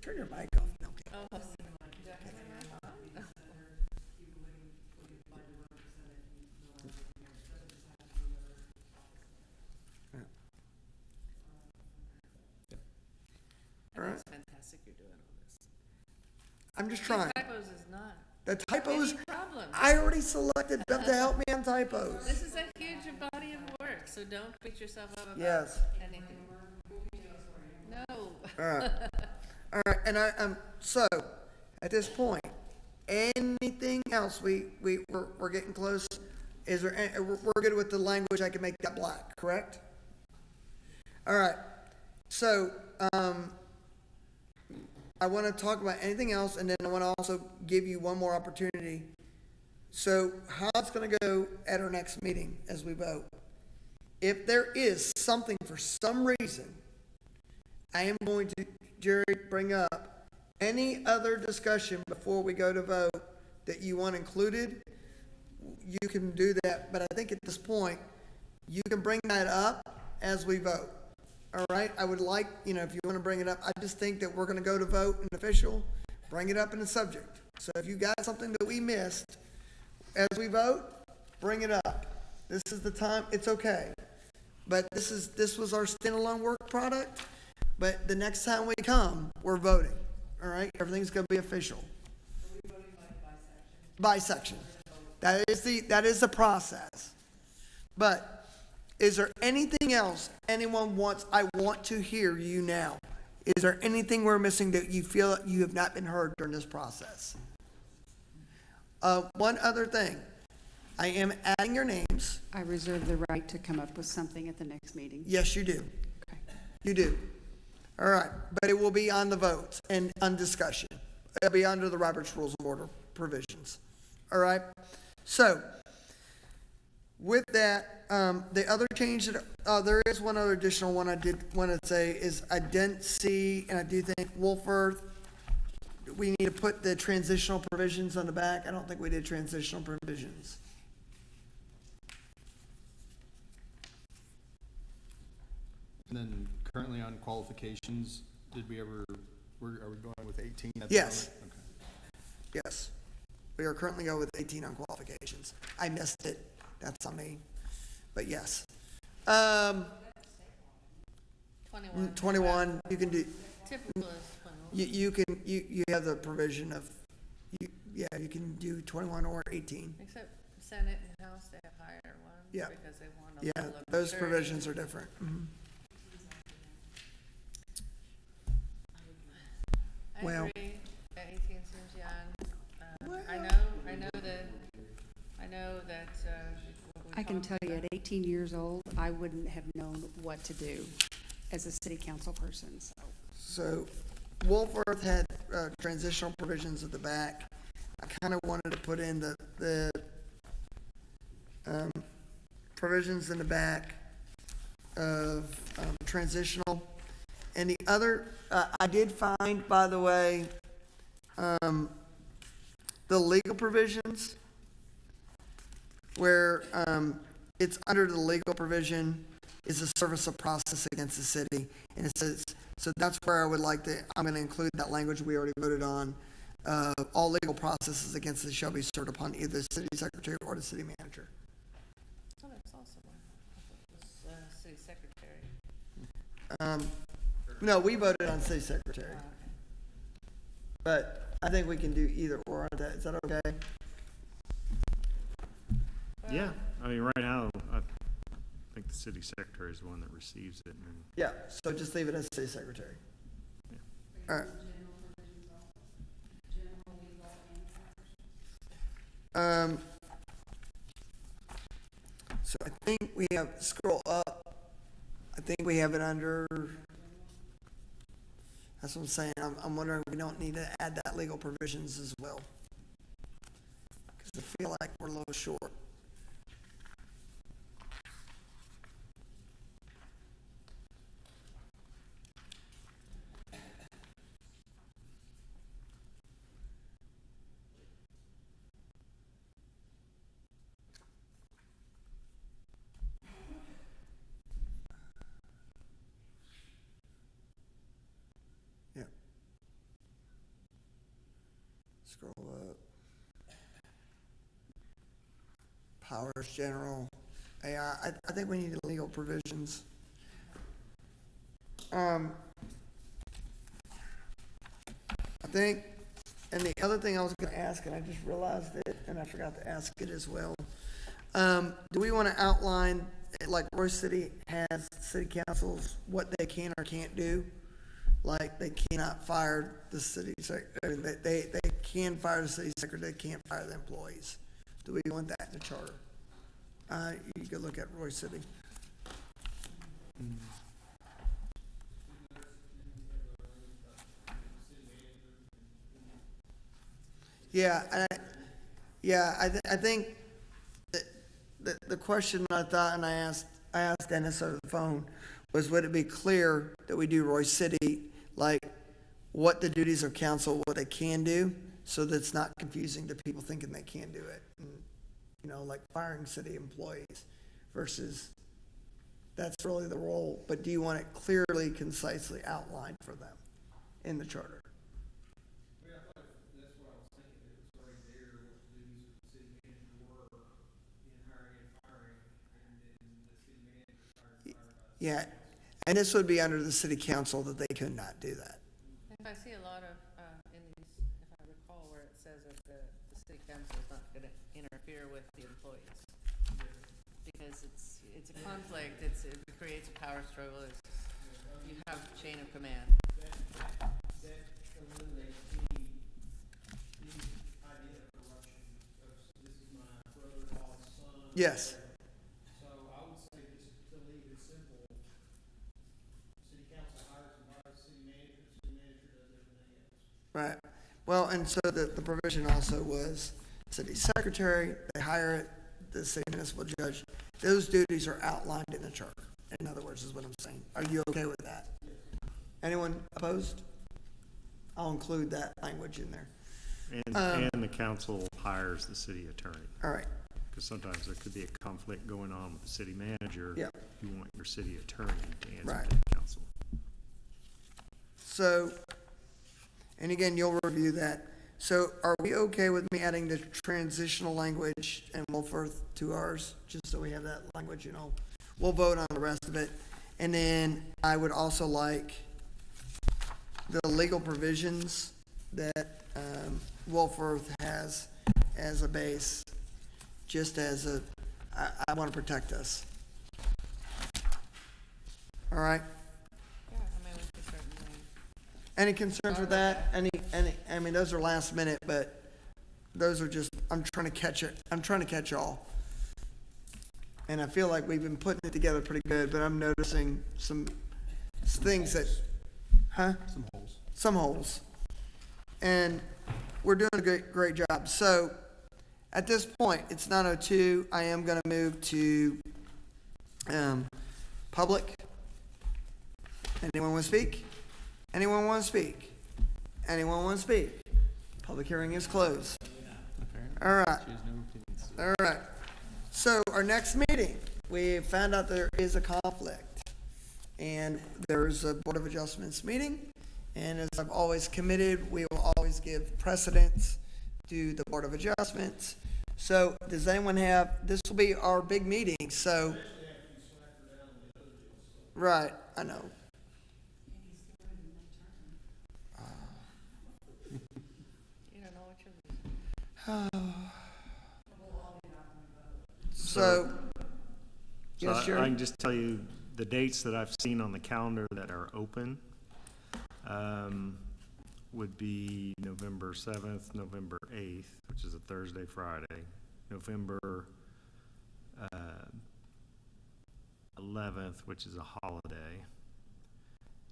Turn your mic off. No, okay. Oh, do I have my mic on? All right. That's fantastic you're doing all this. I'm just trying. Typos is not The typos, any problem. I already selected them to help me on typos. This is a huge body of work, so don't beat yourself up about Yes. anything. No. All right. All right. And so at this point, anything else? We're getting close. Is there? We're good with the language. I can make that black. Correct. All right. So I want to talk about anything else, and then I want to also give you one more opportunity. So how it's going to go at our next meeting as we vote. If there is something for some reason, I am going to, Jerry, bring up any other discussion before we go to vote that you want included. You can do that, but I think at this point, you can bring that up as we vote. All right, I would like, if you want to bring it up, I just think that we're going to go to vote in official, bring it up in the subject. So if you got something that we missed as we vote, bring it up. This is the time, it's okay. But this was our standalone work product, but the next time we come, we're voting. all right? Everything's gonna be official. By section. That is the process. But is there anything else anyone wants, I want to hear you now? Is there anything we're missing that you feel that you have not been heard during this process? One other thing, I am adding your names. I reserve the right to come up with something at the next meeting. Yes, you do. Okay. You do. All right, but it will be on the votes and on discussion. It'll be under the Robert's Rules of Order provisions. All right? So, with that, the other change that, there is one other additional one I did want to say is I didn't see, and I do think Wolford, we need to put the transitional provisions on the back. I don't think we did transitional provisions. And then currently on qualifications, did we ever, are we going with 18 at the Yes. moment? Okay. Yes. We are currently going with 18 on qualifications. I missed it. That's on me. But yes. 21, you can do, Typical is 21. you have the provision of, you can do 21 or 18. Except Senate and House, they have higher ones. Yeah. Because they want a Yeah, level of those maturity. provisions are different. Mhm. I Well- agree, that 18 seems young. I know that, what we I can talked tell you, about. at 18 years old, I wouldn't have known what to do as a city council person, so. So Wolfworth had transitional provisions at the back. I kind of wanted to put in the provisions in the back of transitional. And the other, I did find, by the way, the legal provisions where it's under the legal provision is a service of process against the city. And it says, so that's where I would like to, I'm going to include that language we already voted on. All legal processes against the shall be served upon either the city secretary or the city manager. Oh, that's also one. I thought it was, city secretary. No, we voted on city secretary. Oh, okay. But I think we can do either or on that. Is that okay? Yeah, I mean, right now, I think the city secretary is the one that receives it, and Yeah, so just leave it as city secretary. All right. So I think we have, scroll up, I think we have it under, that's what I'm saying, I'm wondering if we don't need to add that legal provisions as well. Because I feel like we're a little short. Yep. Scroll up. Powers General, AI, I think we need legal provisions. I think, and the other thing I was gonna ask, and I just realized it, and I forgot to ask it as well. Do we wanna outline, like Royce City has city councils, what they can or can't do? Like, they cannot fire the city they can fire the city secretary, they can't fire the employees. Do we want that in the charter? You could look at Royce City. Yeah, I think the question I thought, and I asked Dennis over the phone, was would it be clear that we do Royce City, like what the duties of council, what they can do, so that it's not confusing to people thinking they can't do it. And, you know, like firing city employees versus that's really the role, but do you want it clearly, concisely outlined for them in the charter? That's what I was thinking, it was right there, what the duties of the city manager were in hiring and firing, and then the city manager hired and fired by the Yeah, and this would be under the city council that they could not do that. If I see a lot of gonna interfere with the employees. Because it's a conflict, it creates a power struggle, you have chain of command. That eliminates any idea of corruption. This is my brother-in-law's son. Yes. So I would say just to leave it simple, city council hires and fires city manager does everything else. Right. Well, and so the provision also was city secretary, they hire it, the city municipal judge. Those duties are outlined in the charter. In other words, is what I'm saying. Are you okay with that? Anyone opposed? I'll include that language in there. And the council hires the city attorney. All right. Because sometimes there could be a conflict going on with the city manager. Yeah. You want your city attorney to answer Right. to the council. So, and again, you'll review that. So are we okay with me adding the transitional language and Wolfworth to ours, just so we have that language, we'll vote on the rest of it. And then I would also like the legal provisions that Wolfworth has as a base, just as I want to protect us. All right? Yeah, I mean, we can certainly. Any concerns with that? I mean, those are last minute, but those are just, I'm trying to catch it. I'm trying to catch y'all. And I feel like we've been putting it together pretty good, but I'm noticing some things that, Some holes. some holes. And we're doing a great job. So at this point, it's 9:02. I am going to move to public. Anyone want to speak? Anyone want to speak? Anyone want to speak? Public hearing is closed. All right. All right. So our next meeting, we found out there is a conflict. And there's a Board of Adjustments meeting. And as I've always committed, we will always give precedence to the Board of Adjustments. So does anyone have, this will be our big meeting, so. Right, I know. You don't know what you're. So, So yes, I Jerry? can just tell you the dates that I've seen on the calendar that are open would be November 7th, November 8th, which is a Thursday, Friday, November 11th, which is a holiday,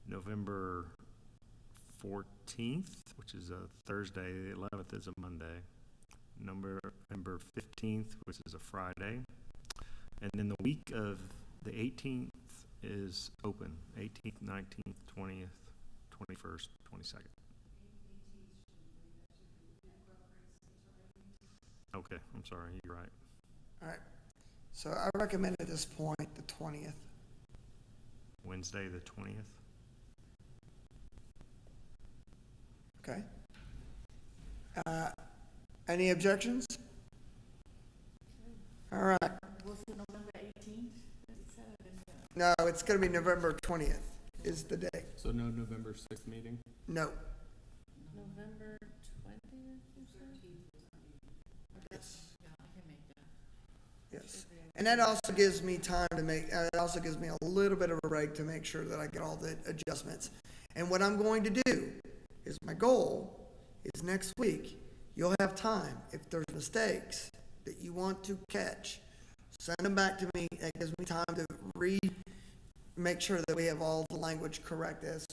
November 14th, which is a Thursday, the 11th is a Monday, November 15th, which is a Friday, and then the week of the 18th is open, 18th, 19th, 20th, 21st, 22nd. Okay, I'm sorry, you're right. All right. So I recommend at this point the 20th. Wednesday, the 20th. Okay. Any objections? All right. Was it November 18th? No, it's going to be November 20th is the day. So no November 6th meeting? No. November 20th, you said? Yes. Yeah, I can make that. Yes. And that also gives me time to make, it also gives me a little bit of a break to make sure that I get all the adjustments. And what I'm going to do is my goal is next week, you'll have time, if there's mistakes that you want to catch, send them back to me. That gives me time to make sure that we have all the language correct as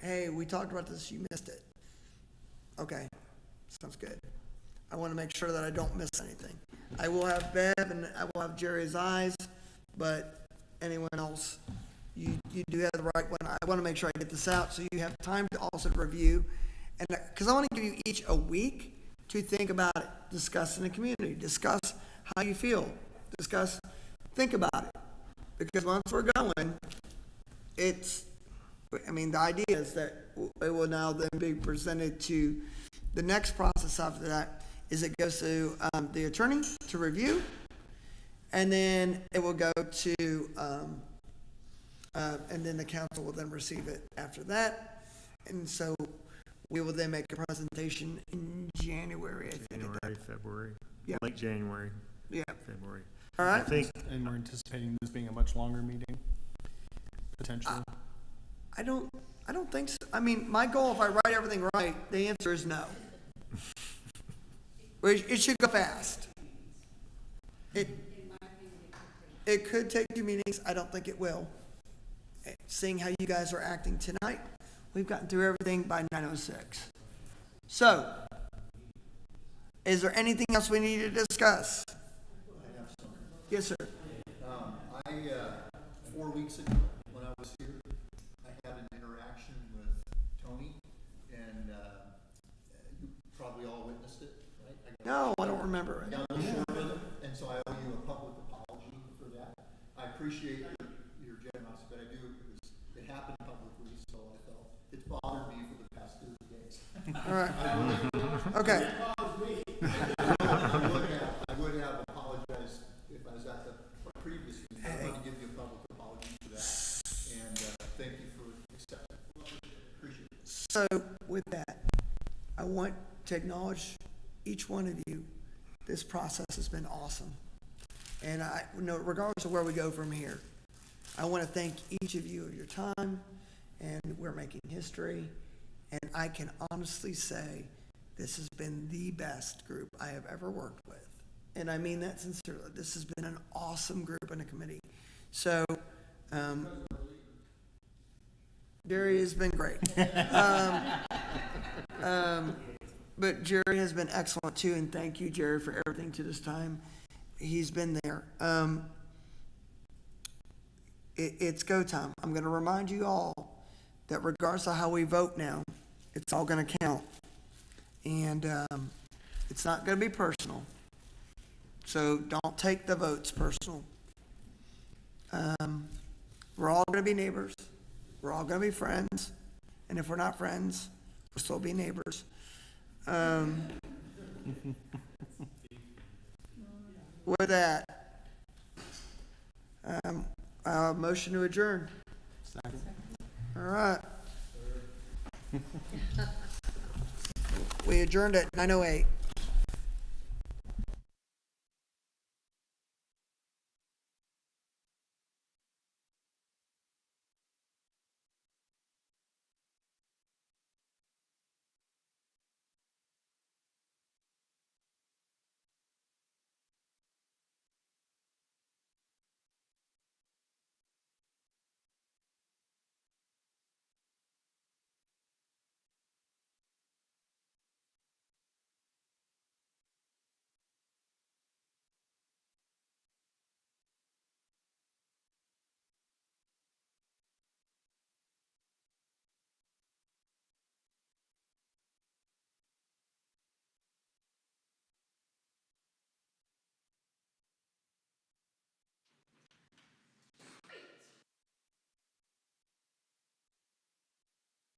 hey, we talked about this, you missed it. Okay, sounds good. I want to make sure that I don't miss anything. I will have Bev and I will have Jerry's eyes, but anyone else, you do have the right one. I want to make sure I get this out so you have time to also review. And because I want to give you each a week to think about it, discuss in the community, discuss how you feel, think about it. Because once we're going, the idea is that it will now then be presented to the next process after that is it goes to the attorney to review, and then it will go to, and then the council will then receive it after that. And so We will then make a presentation in January, I think. January, February, Yeah. late January, Yeah, February. all I right. think, And we're anticipating this being a much longer meeting, potentially. I don't think so. I mean, my goal, if I write everything right, the answer is no. It should go fast. It could take 2 meetings. I don't think it will. Seeing how you guys are acting tonight, we've gotten through everything by 9:06. So, is there anything else we need to discuss? I have some. Yes, sir. 4 weeks ago, when I was here, I had an interaction with Tony, and you probably all witnessed it, right? No, I don't remember it. Got a little short with him, and so I owe you a public apology for that. I appreciate your generosity, but I do, it happened publicly, so I felt it's bothered me for the past 30 days. All right. Okay. I would have apologized if I was at the previous meeting. I want to give you a public apology for that, and thank you for accepting. Appreciate it. So with that, I want to acknowledge each one of you. This process has been awesome. And I know, regardless of where we go from here, I want to thank each of you of your time, and we're making history. And I can honestly say this has been the best group I have ever worked with. And I mean that sincerely. This has been an awesome group and a committee. So, Jerry has been great. But Jerry has been excellent too, and thank you, Jerry, for everything to this time. He's been there. It's go time. I'm going to remind you all that regardless of how we vote now, it's all going to count. And it's not going to be personal. So don't take the votes personal. We're all going to be neighbors. We're all going to be friends. And if we're not friends, we'll still be neighbors. With that, motion to adjourn. All right. We adjourned at 9:08.